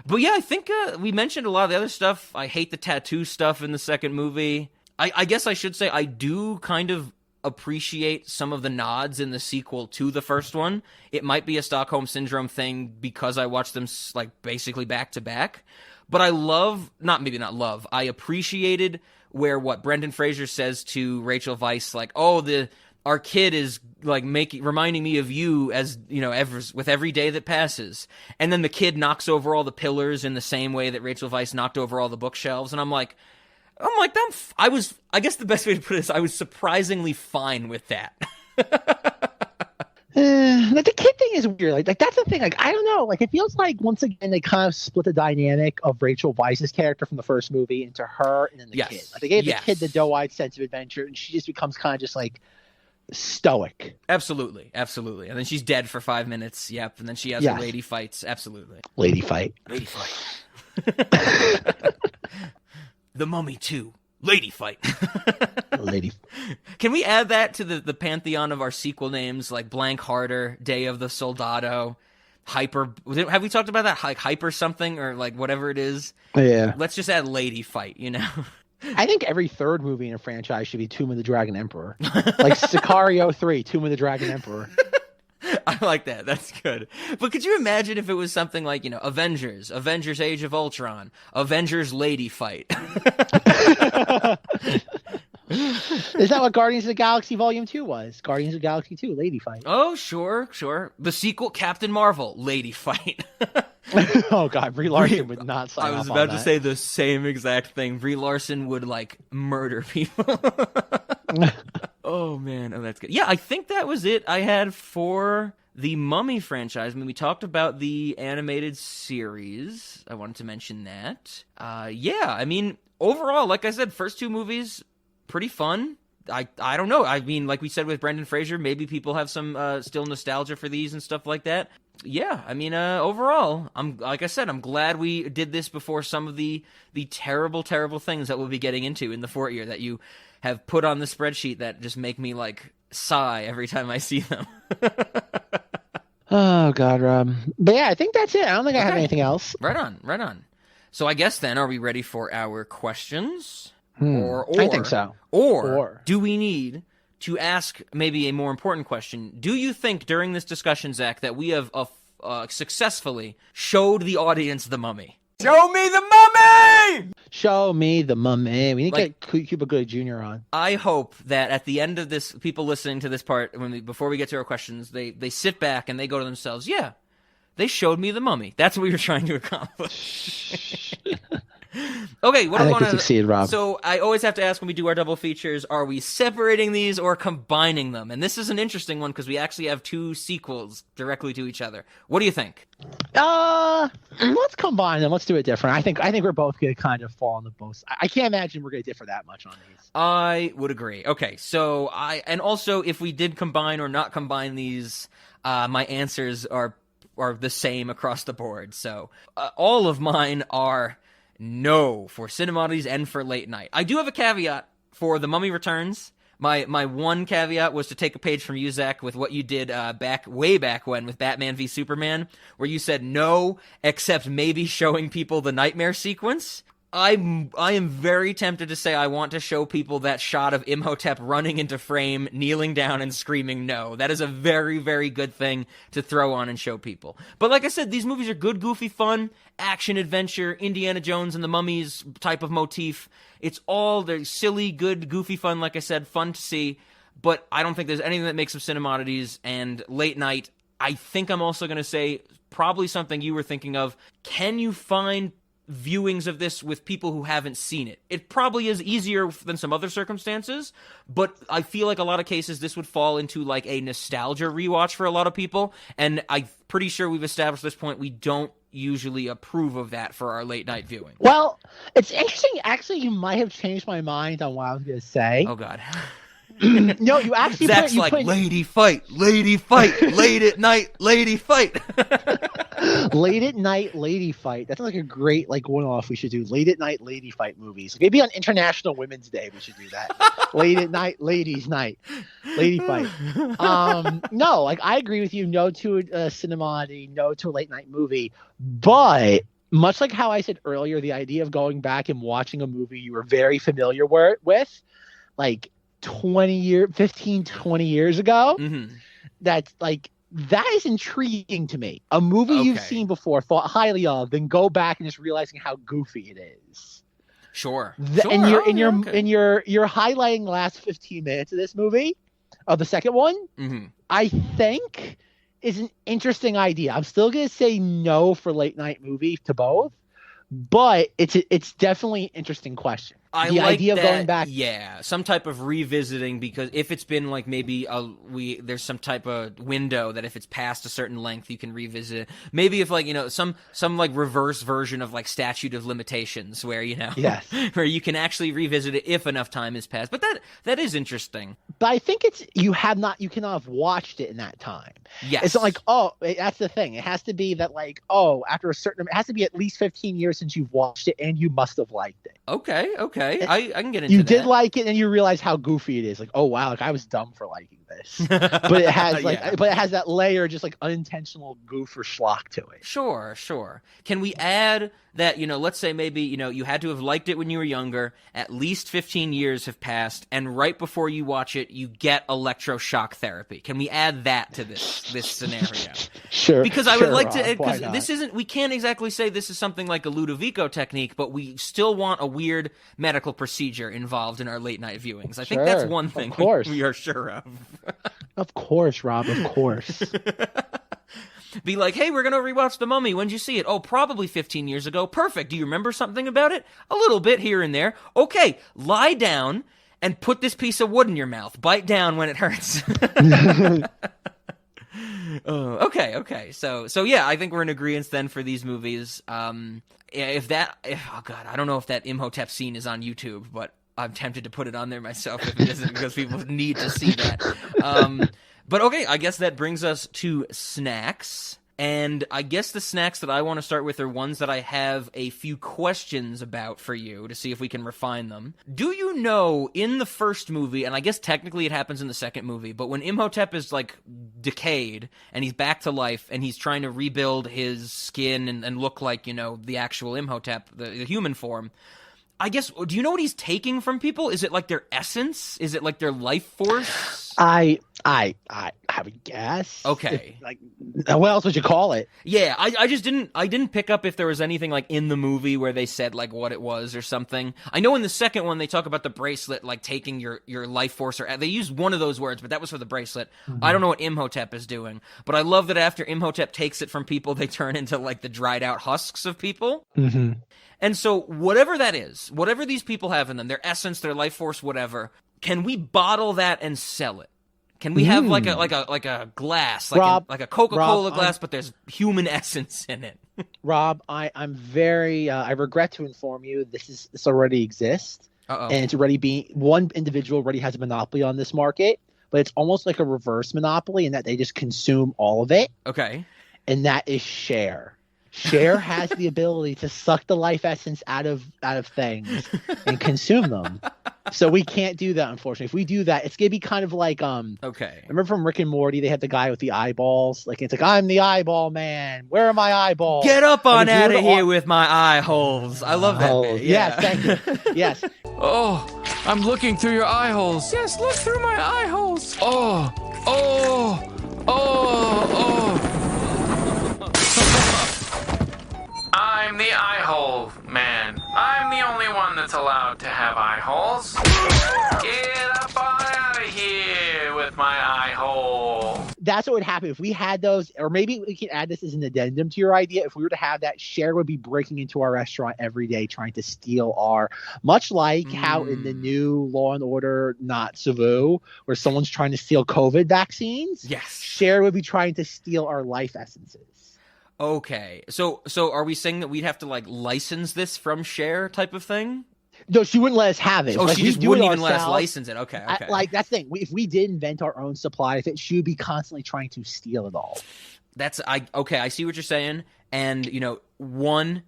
But yeah, I think we mentioned a lot of the other stuff. I hate the tattoo stuff in the second movie. I guess I should say I do kind of appreciate some of the nods in the sequel to the first one. It might be a Stockholm Syndrome thing because I watched them like basically back to back. But I I appreciated where what Brendan Fraser says to Rachel Weisz, like, our kid is like reminding me of you as, you know, with every day that passes. And then the kid knocks over all the pillars in the same way that Rachel Weisz knocked over all the bookshelves. And I guess the best way to put it is I was surprisingly fine with that. The kid thing is weird. Like that's the thing. Like I don't know. Like it feels like once again they kind of split the dynamic of Rachel Weisz's character from the first movie into her and then the kid. Like they gave the kid the doe-eyed sense of adventure, and she just becomes kind of just like stoic. Absolutely. And then she's dead for 5 minutes. Yep. And then she has her lady fights. Absolutely. Lady fight. The Mummy 2. Lady fight. Lady. Can we add that to the pantheon of our sequel names, like Blank Harder, Day of the Soldado, Hyper? Have we talked about that? Like Hyper something or like whatever it is? Yeah. Let's just add Lady fight, you know? I think every third movie in a franchise should be Tomb of the Dragon Emperor. Like Sicario 3, Tomb of the Dragon Emperor. I like that. That's good. But could you imagine if it was something like, you know, Avengers Age of Ultron, Avengers Lady Fight? Is that what Guardians of the Galaxy Volume 2 was? Guardians of the Galaxy 2, Lady Fight. Oh, sure. The sequel, Captain Marvel, Lady Fight. Oh, God. Brie Larson would not sign off on that. I was about to say the same exact thing. Brie Larson would, like, murder people. Oh, man. Oh, that's good. Yeah, I think that was it I had for the Mummy franchise. I mean, we talked about the animated series. I wanted to mention that. Yeah, I mean, overall, like I said, first two movies, pretty fun. I don't know. I mean, like we said with Brendan Fraser, maybe people have some still nostalgia for these and stuff like that. Yeah, I mean, overall, I'm glad we did this before some of the terrible, terrible things that we'll be getting into in the fourth year that you have put on the spreadsheet that just make me like sigh every time I see them. Oh God, Rob. But yeah, I think that's it. I don't think I have anything else. Right on. So I guess then, are we ready for our questions? Or I think so. Or do we need to ask maybe a more important question? Do you think during this discussion, Zach, that we have successfully showed the audience the Mummy? Show me the Mummy! Show me the Mummy. We need to get Cuba Gooding Jr. on. I hope that at the end of this, people listening to this part, before we get to our questions, they sit back and they go to themselves, yeah, they showed me the Mummy. That's what we were trying to accomplish. Okay, what I want to succeed, Rob. So I always have to ask when we do our double features: are we separating these or combining them? And this is an interesting one because we actually have two sequels directly to each other. What do you think? Let's combine them. Let's do it different. I think we're both gonna kind of fall on the both. I can't imagine we're gonna differ that much on these. I would agree. Okay, so and also if we did combine or not combine these, my answers are the same across the board. So all of mine are no for Cinemodities and for Late Night. I do have a caveat for The Mummy Returns. My one caveat was to take a page from you, Zach, with what you did way back when with Batman v Superman, where you said no, except maybe showing people the nightmare sequence. I am very tempted to say I want to show people that shot of Imhotep running into frame, kneeling down and screaming no. That is a very, very good thing to throw on and show people. But like I said, these movies are good, goofy fun, action, adventure, Indiana Jones and the Mummies type of motif. It's all they're silly, good, goofy fun, like I said, fun to see. But I don't think there's anything that makes them Cinemodities. And Late Night, I think I'm also going to say probably something you were thinking of. Can you find viewings of this with people who haven't seen it? It probably is easier than some other circumstances, but I feel like a lot of cases this would fall into like a nostalgia rewatch for a lot of people, and I'm pretty sure we've established at this point we don't usually approve of that for our late night viewing. Well, it's interesting. Actually, you might have changed my mind on what I was going to say. Oh God. No, you actually Zach's lady fight, late at night, lady fight. Late at night lady fight. That's like a great one-off we should do. Late at night lady fight movies. Maybe on International Women's Day we should do that. Late at night ladies night lady fight. No, I agree with you. No to a cinemati, no to a late night movie. But much like how I said earlier, the idea of going back and watching a movie you were very familiar with, 15, 20 years ago, that's that is intriguing to me. A movie you've seen before, thought highly of, then go back and just realizing how goofy it is. Sure. And you're highlighting the last 15 minutes of this movie, of the second one. I think is an interesting idea. I'm still gonna say no for late night movie to both, but it's definitely an interesting question. I the like idea that, of going back, some type of revisiting, because if it's been maybe there's some type of window that if it's past a certain length you can revisit it. Maybe if some reverse version of statute of limitations where yes, where you can actually revisit it if enough time has passed. But that is interesting. But I think you cannot have watched it in that time. Yes, it's not that's the thing. It has to be that after a certain, it has to be at least 15 years since you've watched it and you must have liked it. Okay. I can get into you that. did like it and you realize how goofy it is. Oh wow, I was dumb for liking this. But it has but it has that layer just unintentional goof or schlock to it. Sure. Can we add that, let's say maybe, you had to have liked it when you were younger, at least 15 years have passed, and right before you watch it, you get electroshock therapy. Can we add that to this scenario? Sure. Because I would like to, because this isn't, we can't exactly say this is something like a Ludovico technique, but we still want a weird medical procedure involved in our late night viewings. I think that's one thing we are sure of. Of course, Rob, of course. Be like, hey, we're going to rewatch The Mummy. When'd you see it? Oh, probably 15 years ago. Perfect. Do you remember something about it? A little bit here and there. Okay, lie down and put this piece of wood in your mouth. Bite down when it hurts. Okay. So yeah, I think we're in agreement then for these movies. Oh God, I don't know if that Imhotep scene is on YouTube, but I'm tempted to put it on there myself if it isn't, because people need to see that. But okay, I guess that brings us to snacks. And I guess the snacks that I want to start with are ones that I have a few questions about for you to see if we can refine them. Do you know, in the first movie, and I guess technically it happens in the second movie, but when Imhotep is decayed and he's back to life and he's trying to rebuild his skin and look like, the actual Imhotep, the human form, I guess, do you know what he's taking from people? Is it their essence? Is it their life force? I have a guess. Okay. What else would you call it? Yeah, I just didn't pick up if there was anything in the movie where they said what it was or something. I know in the second one they talk about the bracelet taking your life force, or they used one of those words, but that was for the bracelet. Mm-hmm. I don't know what Imhotep is doing, but I love that after Imhotep takes it from people, they turn into the dried out husks of people. Mm-hmm. And so whatever that is, whatever these people have in them, their essence, their life force, whatever, can we bottle that and sell it? Can we have like a glass, Rob, like a Coca-Cola glass, but there's human essence in it? Rob, I'm very I regret to inform you this already exists. Uh-oh. And it's already one individual already has a monopoly on this market, but it's almost like a reverse monopoly in that they just consume all of it. Okay. And that is Cher. Cher has the ability to suck the life essence out of things and consume them. So we can't do that, unfortunately. If we do that, it's gonna be kind of like okay. Remember from Rick and Morty, they had the guy with the eyeballs. It's I'm the eyeball man. Where are my eyeballs? Get up on out of here with my eye holes. I love that. Yeah. Yes, thank you. Yes. Oh, I'm looking through your eye holes. Yes, look through my eye holes. Oh. I'm the eye hole man. I'm the only one that's allowed to have eye holes. Get up on out of here with my eye hole. That's what would happen if we had those, or maybe we can add this as an addendum to your idea. If we were to have that, Cher would be breaking into our restaurant every day trying to steal much like how in the new Law and Order Not Savu, where someone's trying to steal COVID vaccines. Yes. Cher would be trying to steal our life essences. Okay. So are we saying that we'd have to license this from Cher type of thing? No, she wouldn't let us have it. Oh, like, she we just do wouldn't it even let us ourselves. license it. Okay. Like, that's the thing. If we did invent our own supply of it, she would be constantly trying to steal it all. I see what you're saying. And, one,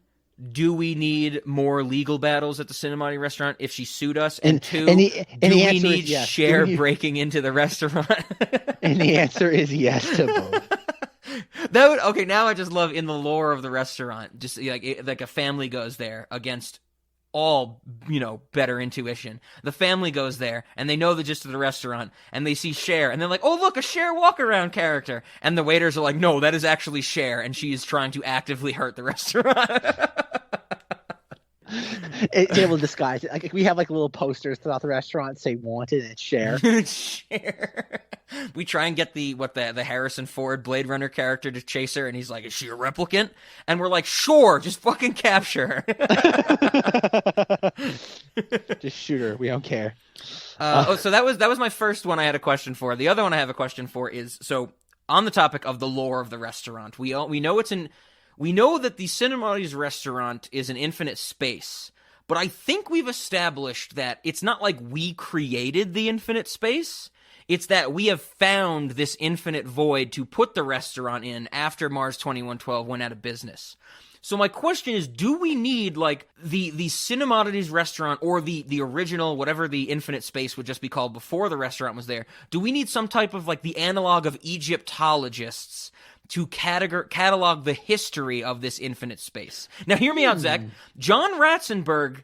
do we need more legal battles at the Cinemati restaurant if she sued us? And two, do we need yes. Cher breaking into the restaurant? And the answer is yes to both. Now I just love in the lore of the restaurant, just like a family goes there against all, better intuition. The family goes there and they know the gist of the restaurant and they see Cher and they're like, oh, look, a Cher walk around character. And the waiters are like, no, that is actually Cher. And she is trying to actively hurt the restaurant. It's able to disguise it. Like, we have like little posters throughout the restaurant say wanted and it's Cher. Cher. We try and get the Harrison Ford Blade Runner character to chase her, and he's like, is she a replicant? And we're like, sure, just fucking capture her. Just shoot her. We don't care. So that was my first one I had a question for. The other one I have a question for is, so on the topic of the lore of the restaurant, we know that the Cinemati's restaurant is an infinite space, but I think we've established that it's not like we created the infinite space. It's that we have found this infinite void to put the restaurant in after Mars 2112 went out of business. So my question is, do we need, like, the Cinemati's restaurant or the original, whatever the infinite space would just be called before the restaurant was there, do we need some type of, like, the analog of Egyptologists to catalog the history of this infinite space? Now, hear me out, Zach. John Ratzenberger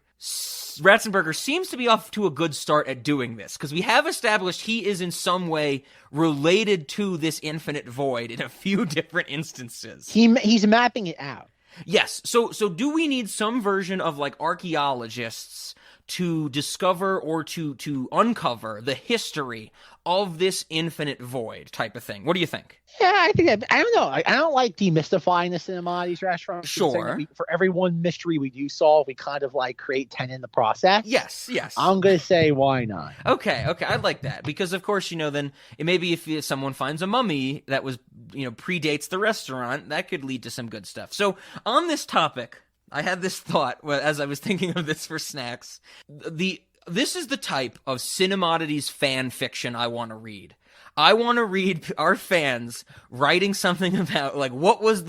seems to be off to a good start at doing this, because we have established he is in some way related to this infinite void in a few different instances. He's mapping it out. Yes. So do we need some version of, like, archaeologists to discover or to uncover the history of this infinite void type of thing? What do you think? Yeah, I don't know. I don't like demystifying the Cinemati's restaurant. Sure. For every one mystery we do solve, we kind of like create 10 in the process. Yes. I'm going to say why not? Okay, I like that. Because, of course, then maybe if someone finds a mummy that was, predates the restaurant, that could lead to some good stuff. So, on this topic, I had this thought as I was thinking of this for snacks. This is the type of Cinemati's fan fiction I want to read. I want to read our fans writing something about, like, what was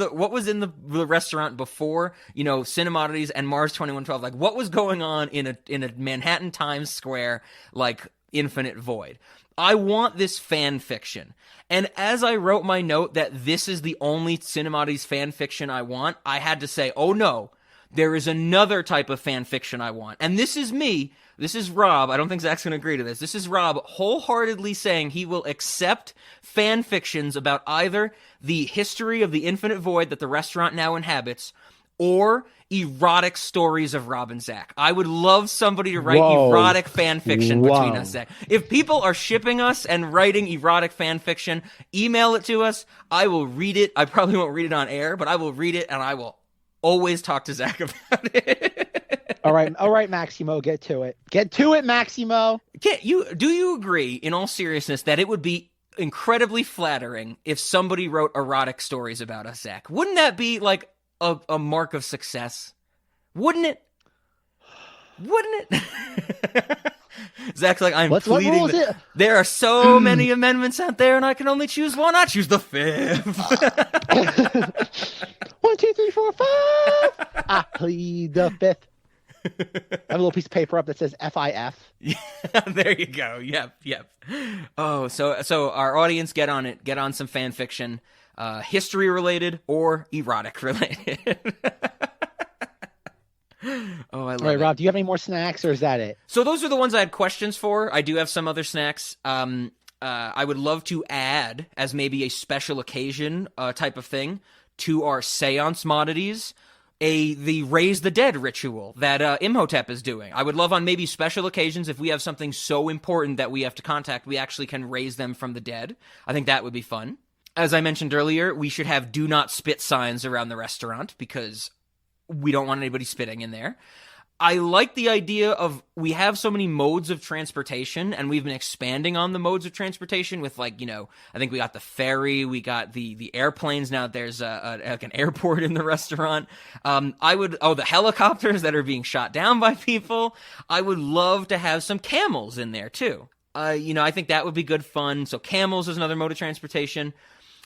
in the restaurant before, Cinemati's and Mars 2112. Like, what was going on in a Manhattan Times Square, like, infinite void. I want this fan fiction. And as I wrote my note that this is the only Cinemati's fan fiction I want, I had to say, oh no, there is another type of fan fiction I want. And this is me. This is Rob. I don't think Zach's going to agree to this. This is Rob wholeheartedly saying he will accept fan fictions about either the history of the infinite void that the restaurant now inhabits or erotic stories of Rob and Zach. I would love somebody to write erotic fan fiction between us, Zach. If people are shipping us and writing erotic fan fiction, email it to us. I will read it. I probably won't read it on air, but I will read it and I will always talk to Zach about it. All right, Maximo, get to it. Get to it, Maximo. Do you agree, in all seriousness, that it would be incredibly flattering if somebody wrote erotic stories about us, Zach? Wouldn't that be like a mark of success? Wouldn't it? Zach's like, I'm pleading. There are so many amendments out there, and I can only choose one. I choose the fifth. 1, 2, 3, 4, 5. I plead the fifth. I have a little piece of paper up that says FIF. Yeah, there you go. Yep. Oh, so our audience, get on it. Get on some fan fiction, history related or erotic related. Oh, I love it. All right, Rob, do you have any more snacks, or is that it? So those are the ones I had questions for. I do have some other snacks. I would love to add, as maybe a special occasion type of thing, to our seance moddities, the raise the dead ritual that Imhotep is doing. I would love on maybe special occasions, if we have something so important that we have to contact, we actually can raise them from the dead. I think that would be fun. As I mentioned earlier, we should have do not spit signs around the restaurant because we don't want anybody spitting in there. I like the idea of we have so many modes of transportation, and we've been expanding on the modes of transportation with, like, I think we got the ferry, we got the airplanes. Now there's like an airport in the restaurant. The helicopters that are being shot down by people. I would love to have some camels in there too. I think that would be good fun. So camels is another mode of transportation.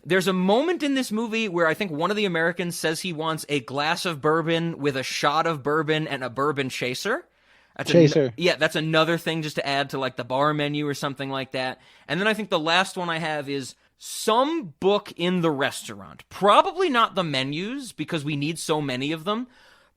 There's a moment in this movie where I think one of the Americans says he wants a glass of bourbon with a shot of bourbon and a bourbon chaser. That's another thing just to add to like the bar menu or something like that. And then I think the last one I have is some book in the restaurant. Probably not the menus because we need so many of them,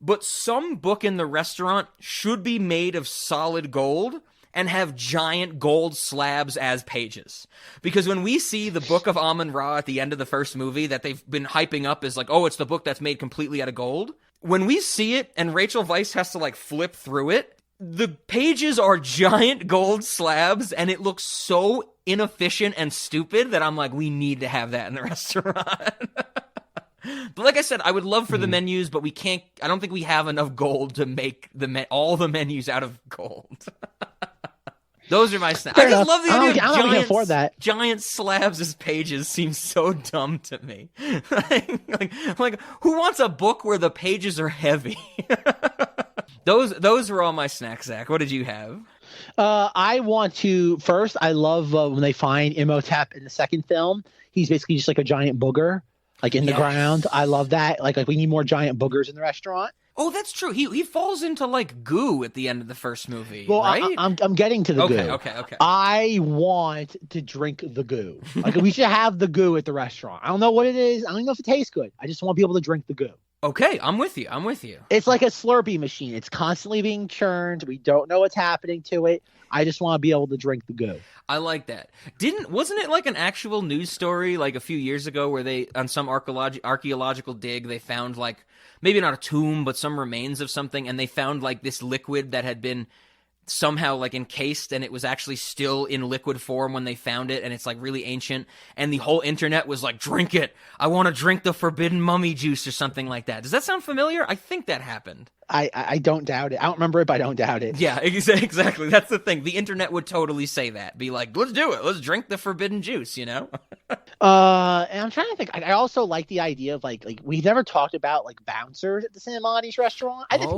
but some book in the restaurant should be made of solid gold and have giant gold slabs as pages. Because when we see the Book of Amun-Ra at the end of the first movie that they've been hyping up as like, oh, it's the book that's made completely out of gold. When we see it and Rachel Weisz has to like flip through it, the pages are giant gold slabs and it looks so inefficient and stupid that I'm like, we need to have that in the restaurant. But like I said, I would love for the menus, but I don't think we have enough gold to make all the menus out of gold. Those are my snacks. I just love the idea of I don't afford that. Giant slabs as pages seems so dumb to me. like, who wants a book where the pages are heavy? Those were all my snacks, Zach. What did you have? I love when they find Imhotep in the second film. He's basically just like a giant booger, like in the ground. I love that. Like we need more giant boogers in the restaurant. Oh, that's true. He falls into like goo at the end of the first movie, well, right? I'm getting to the goo. Okay. I want to drink the goo. Like we should have the goo at the restaurant. I don't know what it is. I don't know if it tastes good. I just want to be able to drink the goo. Okay, I'm with you. It's like a Slurpee machine. It's constantly being churned. We don't know what's happening to it. I just want to be able to drink the goo. I like that. Wasn't it like an actual news story like a few years ago where they, on some archaeological dig, they found like, maybe not a tomb, but some remains of something, and they found like this liquid that had been somehow like encased, and it was actually still in liquid form when they found it, and it's like really ancient, and the whole internet was like, drink it, I want to drink the forbidden mummy juice or something like that. Does that sound familiar? I think that happened. I don't doubt it. I don't remember it, but I don't doubt it. Yeah, exactly. That's the thing. The internet would totally say that. Be like, let's do it. Let's drink the forbidden juice, And I'm trying to think. I also like the idea of like we've never talked about like bouncers at the Cinemati's restaurant. I think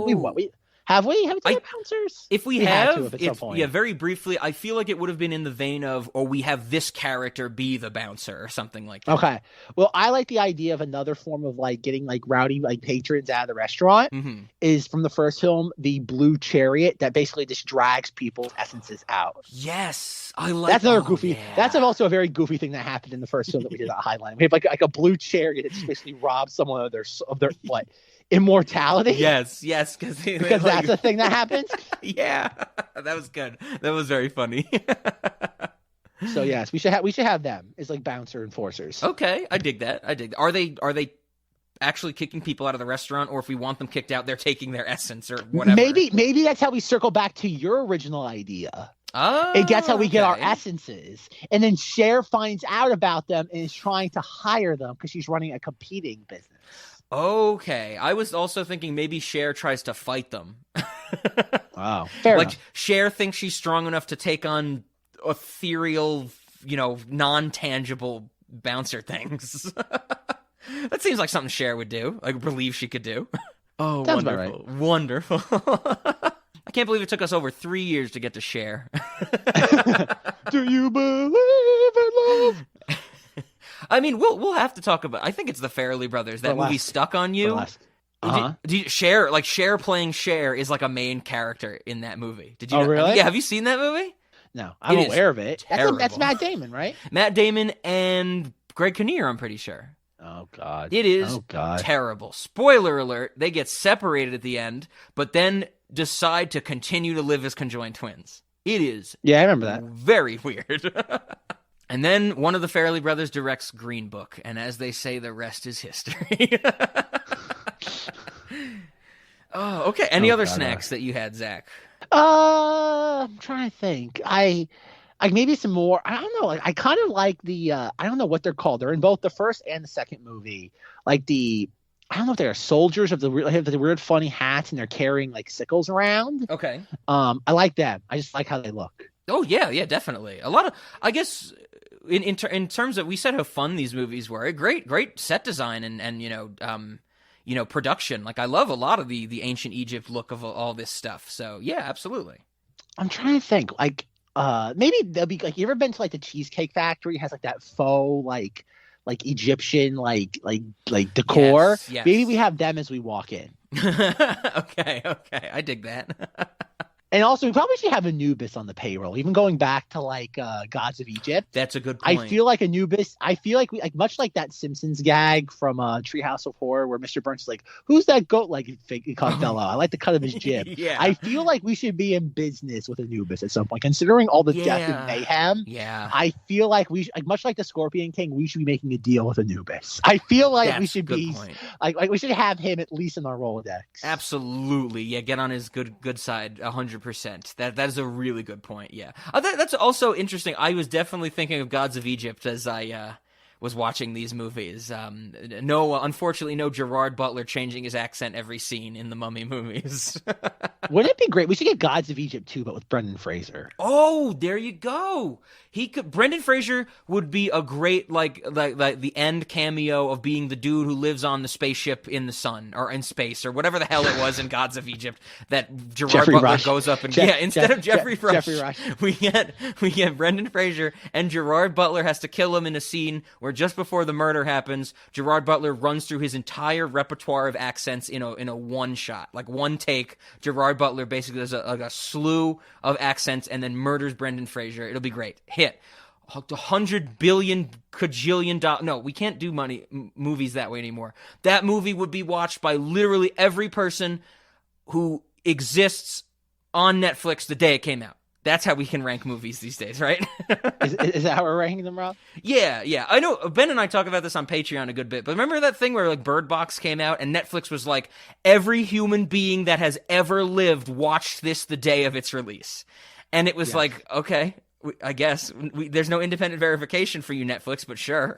have we done bouncers? If we have, at some point. Yeah, very briefly, I feel like it would have been in the vein of, or we have this character be the bouncer or something like that. Okay. Well, I like the idea of another form of like getting like rowdy like patrons out of the restaurant is from the first film, the blue chariot that basically just drags people's essences out. Yes. I like that's another goofy. Yeah. That's also a very goofy thing that happened in the first film that we did at Highline. We have like a blue chariot that just basically robs someone of their what? Immortality? Yes, because that's a thing that happens. Yeah, that was good. That was very funny. So yes, we should have them as like bouncer enforcers. Okay, I dig that. Are they actually kicking people out of the restaurant, or if we want them kicked out, they're taking their essence or whatever? Maybe that's how we circle back to your original idea. Oh, and that's how we get our essences. And then Cher finds out about them and is trying to hire them because she's running a competing business. Okay, I was also thinking maybe Cher tries to fight them. Wow, fair enough. Cher thinks she's strong enough to take on ethereal, non-tangible bouncer things. That seems like something Cher would do. I believe she could do. Oh, sounds wonderful, about right. Wonderful. I can't believe it took us over 3 years to get to Cher. Do you believe in love? I mean, we'll have to talk about. I think it's the Farrelly Brothers. That movie Stuck on You. Cher playing Cher is like a main character in that movie. Did you? Oh, really? Yeah. Have you seen that movie? No, I'm aware of it. That's Matt Damon, right? Matt Damon and Greg Kinnear. I'm pretty sure. Oh God! It is terrible. Spoiler alert: they get separated at the end, but then decide to continue to live as conjoined twins. It is. Yeah, I remember that. Very weird. And then one of the Farrelly brothers directs Green Book, and as they say, the rest is history. Oh, okay. Any other snacks that you had, Zach? I'm trying to think. I maybe some more. I don't know. I kind of like the. I don't know what they're called. They're in both the first and the second movie. Like the I don't know if they're soldiers of they have the weird funny hats and they're carrying like sickles around. Okay. I like them. I just like how they look. Oh yeah, definitely. A lot of, I guess, in terms of, we said how fun these movies were. Great set design and production. Like, I love a lot of the ancient Egypt look of all this stuff. So yeah, absolutely. I'm trying to think, like, maybe they'll be like, you ever been to like the Cheesecake Factory? It has like that faux like Egyptian like decor. Yes. Maybe we have them as we walk in. Okay, I dig that. And also, we probably should have Anubis on the payroll, even going back to like Gods of Egypt. That's a good point. I feel like Anubis. I feel like we much like that Simpsons gag from Treehouse of Horror, where Mr. Burns is like, "Who's that goat like fellow? I like the cut of his jib." Yeah. I feel like we should be in business with Anubis at some point, considering all the death and mayhem. Yeah. I feel like much like the Scorpion King, we should be making a deal with Anubis. I feel like we should be like we should have him at least in our Rolodex. Absolutely, yeah. Get on his good side, 100%. That is a really good point. Yeah, that's also interesting. I was definitely thinking of Gods of Egypt as I was watching these movies. Unfortunately, no Gerard Butler changing his accent every scene in the Mummy movies. Wouldn't it be great? We should get Gods of Egypt too, but with Brendan Fraser. Oh, there you go. Brendan Fraser would be a great like the end cameo of being the dude who lives on the spaceship in the sun or in space or whatever the hell it was in Gods of Egypt that Gerard Jeffrey Butler Rush. goes up and instead of Jeffrey Rush, we get Brendan Fraser, and Gerard Butler has to kill him in a scene where just before the murder happens, Gerard Butler runs through his entire repertoire of accents in a one shot, like one take. Gerard Butler basically does a slew of accents and then murders Brendan Fraser. It'll be great. Hit. $100 billion cajillion dollars. No, we can't do movies that way anymore. That movie would be watched by literally every person who exists on Netflix the day it came out. That's how we can rank movies these days, right? Is that how we're ranking them, Rob? Yeah. I know Ben and I talk about this on Patreon a good bit, but remember that thing where like Bird Box came out and Netflix was like, every human being that has ever lived watched this the day of its release. And it was like, okay, I guess there's no independent verification for you, Netflix, but sure.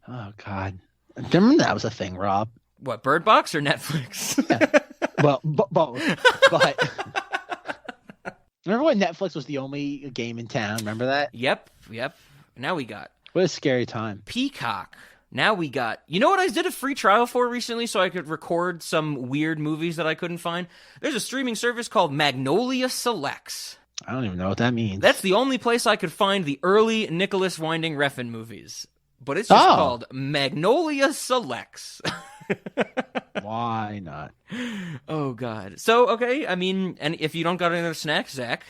Oh, God. Remember that was a thing, Rob. What, Bird Box or Netflix? Yeah. Well, both. But remember when Netflix was the only game in town? Remember that? Yep. Now we got... What a scary time. Peacock. Now we got... You know what I did a free trial for recently so I could record some weird movies that I couldn't find? There's a streaming service called Magnolia Selects. I don't even know what that means. That's the only place I could find the early Nicholas Winding Refn movies. But it's just called Magnolia Selects. Why not? Oh, God. So, okay, I mean, and if you don't got any other snacks, Zach...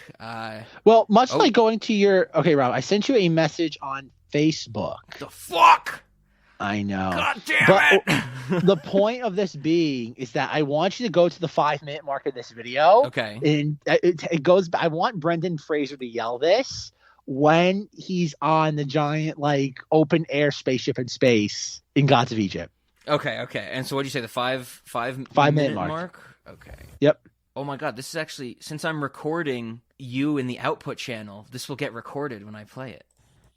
Well, much like going to your... Okay, Rob, I sent you a message on Facebook. The fuck? I know. God damn it! The point of this being is that I want you to go to the 5-minute mark of this video. Okay. And it goes... I want Brendan Fraser to yell this when he's on the giant, like, open-air spaceship in space in Gods of Egypt. Okay. And so what did you say, the 5-minute mark? Okay. Yep. Oh my God, this is actually, since I'm recording you in the output channel, this will get recorded when I play it.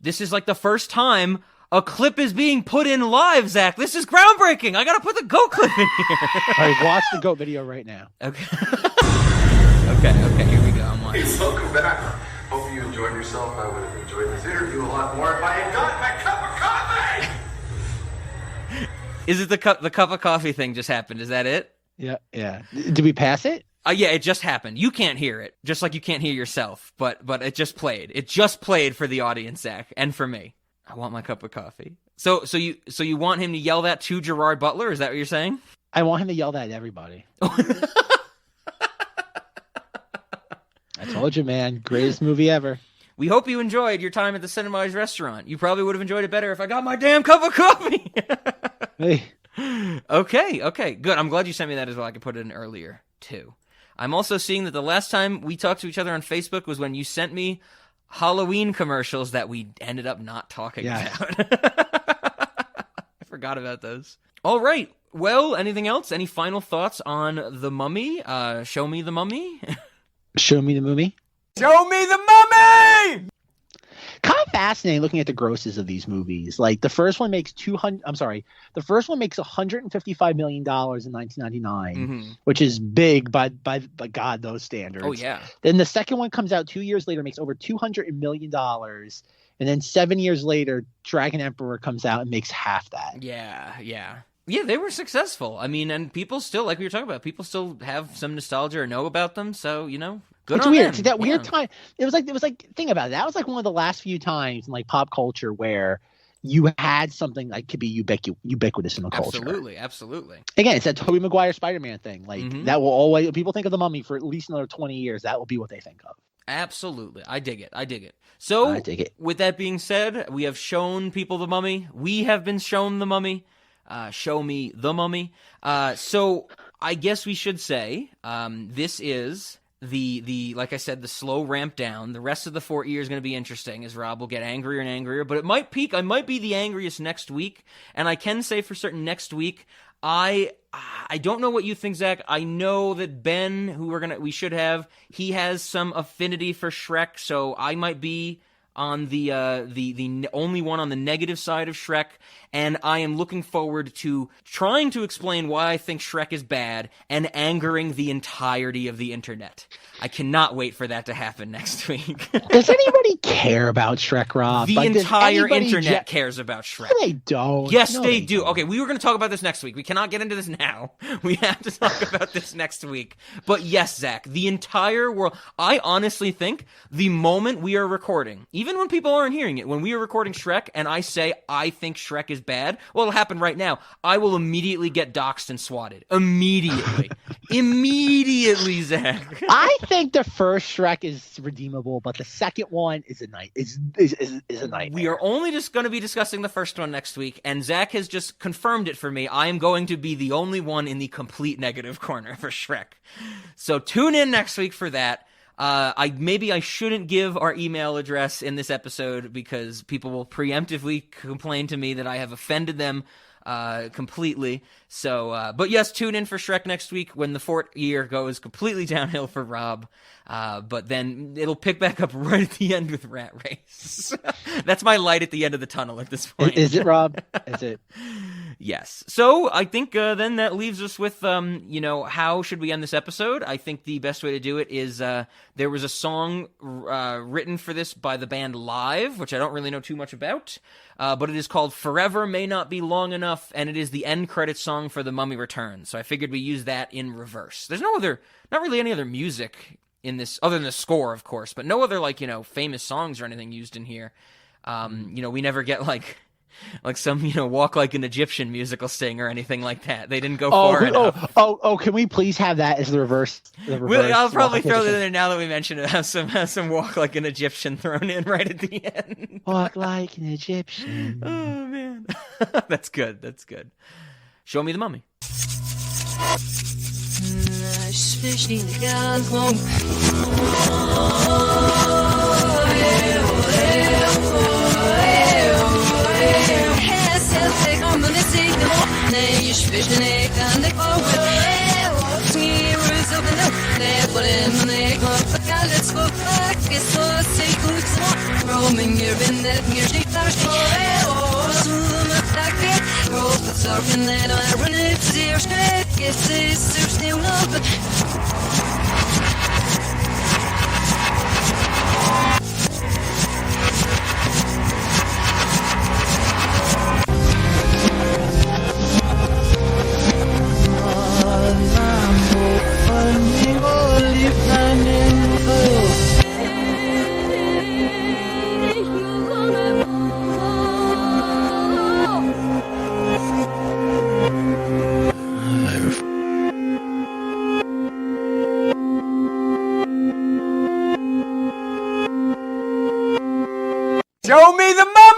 This is like the first time a clip is being put in live, Zach. This is groundbreaking. I gotta put the goat clip in here. All right, watch the goat video right now. Okay. Okay, here we go. I'm watching. Hey, welcome back. Hope you enjoyed yourself. I would have enjoyed this interview a lot more if I had gotten my cup of coffee! Is it the cup of coffee thing just happened? Is that it? Yeah. Did we pass it? Yeah, it just happened. You can't hear it, just like you can't hear yourself. But it just played. It just played for the audience, Zach, and for me. I want my cup of coffee. So you want him to yell that to Gerard Butler? Is that what you're saying? I want him to yell that at everybody. I told you, man. Greatest movie ever. We hope you enjoyed your time at the Cinemized restaurant. You probably would have enjoyed it better if I got my damn cup of coffee. Hey. Okay, good. I'm glad you sent me that as well. I could put it in earlier, too. I'm also seeing that the last time we talked to each other on Facebook was when you sent me Halloween commercials that we ended up not talking about. I forgot about those. All right. Well, anything else? Any final thoughts on The Mummy? Show me the Mummy. Show me the Mummy. Show me the Mummy! Come back. fascinating looking at the grosses of these movies. Like the first one makes the first one makes $155 million in 1999, which is big by God those standards. Oh yeah. Then the second one comes out 2 years later, makes over $200 million, and then 7 years later, Dragon Emperor comes out and makes half that. Yeah, they were successful. I mean, and people still, like we were talking about, people still have some nostalgia or know about them. So, you know, good it's on weird. them. It's that weird time. It was like think about it. That was like one of the last few times in like pop culture where you had something like could be ubiquitous in the culture. Absolutely. Again, it's that Tobey Maguire Spider-Man thing. Like that will always, people think of the Mummy for at least another 20 years. That will be what they think of. Absolutely. I dig it. So, with that being said, we have shown people the Mummy. We have been shown the Mummy. Show me the Mummy. So I guess we should say this is the like I said, the slow ramp down. The rest of the 4 years is going to be interesting as Rob will get angrier and angrier, but it might peak. I might be the angriest next week, and I can say for certain next week I don't know what you think, Zach. I know that Ben, who we should have, he has some affinity for Shrek, so I might be on the only one on the negative side of Shrek, and I am looking forward to trying to explain why I think Shrek is bad and angering the entirety of the internet. I cannot wait for that to happen next week. Does anybody care about Shrek, Rob? The entire internet cares about Shrek. No, they don't. Yes, No, they do. Okay, we were going to talk about this next week. We cannot get into this now. We have to talk about this next week. But yes, Zach, the entire world. I honestly think the moment we are recording, even when people aren't hearing it, when we are recording Shrek and I say I think Shrek is bad, well, it'll happen right now. I will immediately get doxxed and swatted. Immediately. Immediately, Zach. I think the first Shrek is redeemable, but the second one is a nightmare. We are only just going to be discussing the first one next week, and Zach has just confirmed it for me. I am going to be the only one in the complete negative corner for Shrek. So tune in next week for that. I shouldn't give our email address in this episode because people will preemptively complain to me that I have offended them completely. So, but yes, tune in for Shrek next week when the fourth year goes completely downhill for Rob. But then it'll pick back up right at the end with Rat Race. That's my light at the end of the tunnel at this point. Is it, Rob? Is it? Yes. So I think then that leaves us with, how should we end this episode? I think the best way to do it is there was a song written for this by the band Live, which I don't really know too much about, but it is called Forever May Not Be Long Enough, and it is the end credits song for The Mummy Returns. So I figured we use that in reverse. There's not really any other music in this, other than the score, of course, but no other, famous songs or anything used in here. We never get, like some, Walk Like an Egyptian musical sting or anything like that. They didn't go far enough. Can we please have that as the reverse? I'll probably throw that in there now that we mentioned it. Have some Walk Like an Egyptian thrown in right at the end. Walk like an Egyptian. Oh, man. That's good. Show me the Mummy. Show me the money!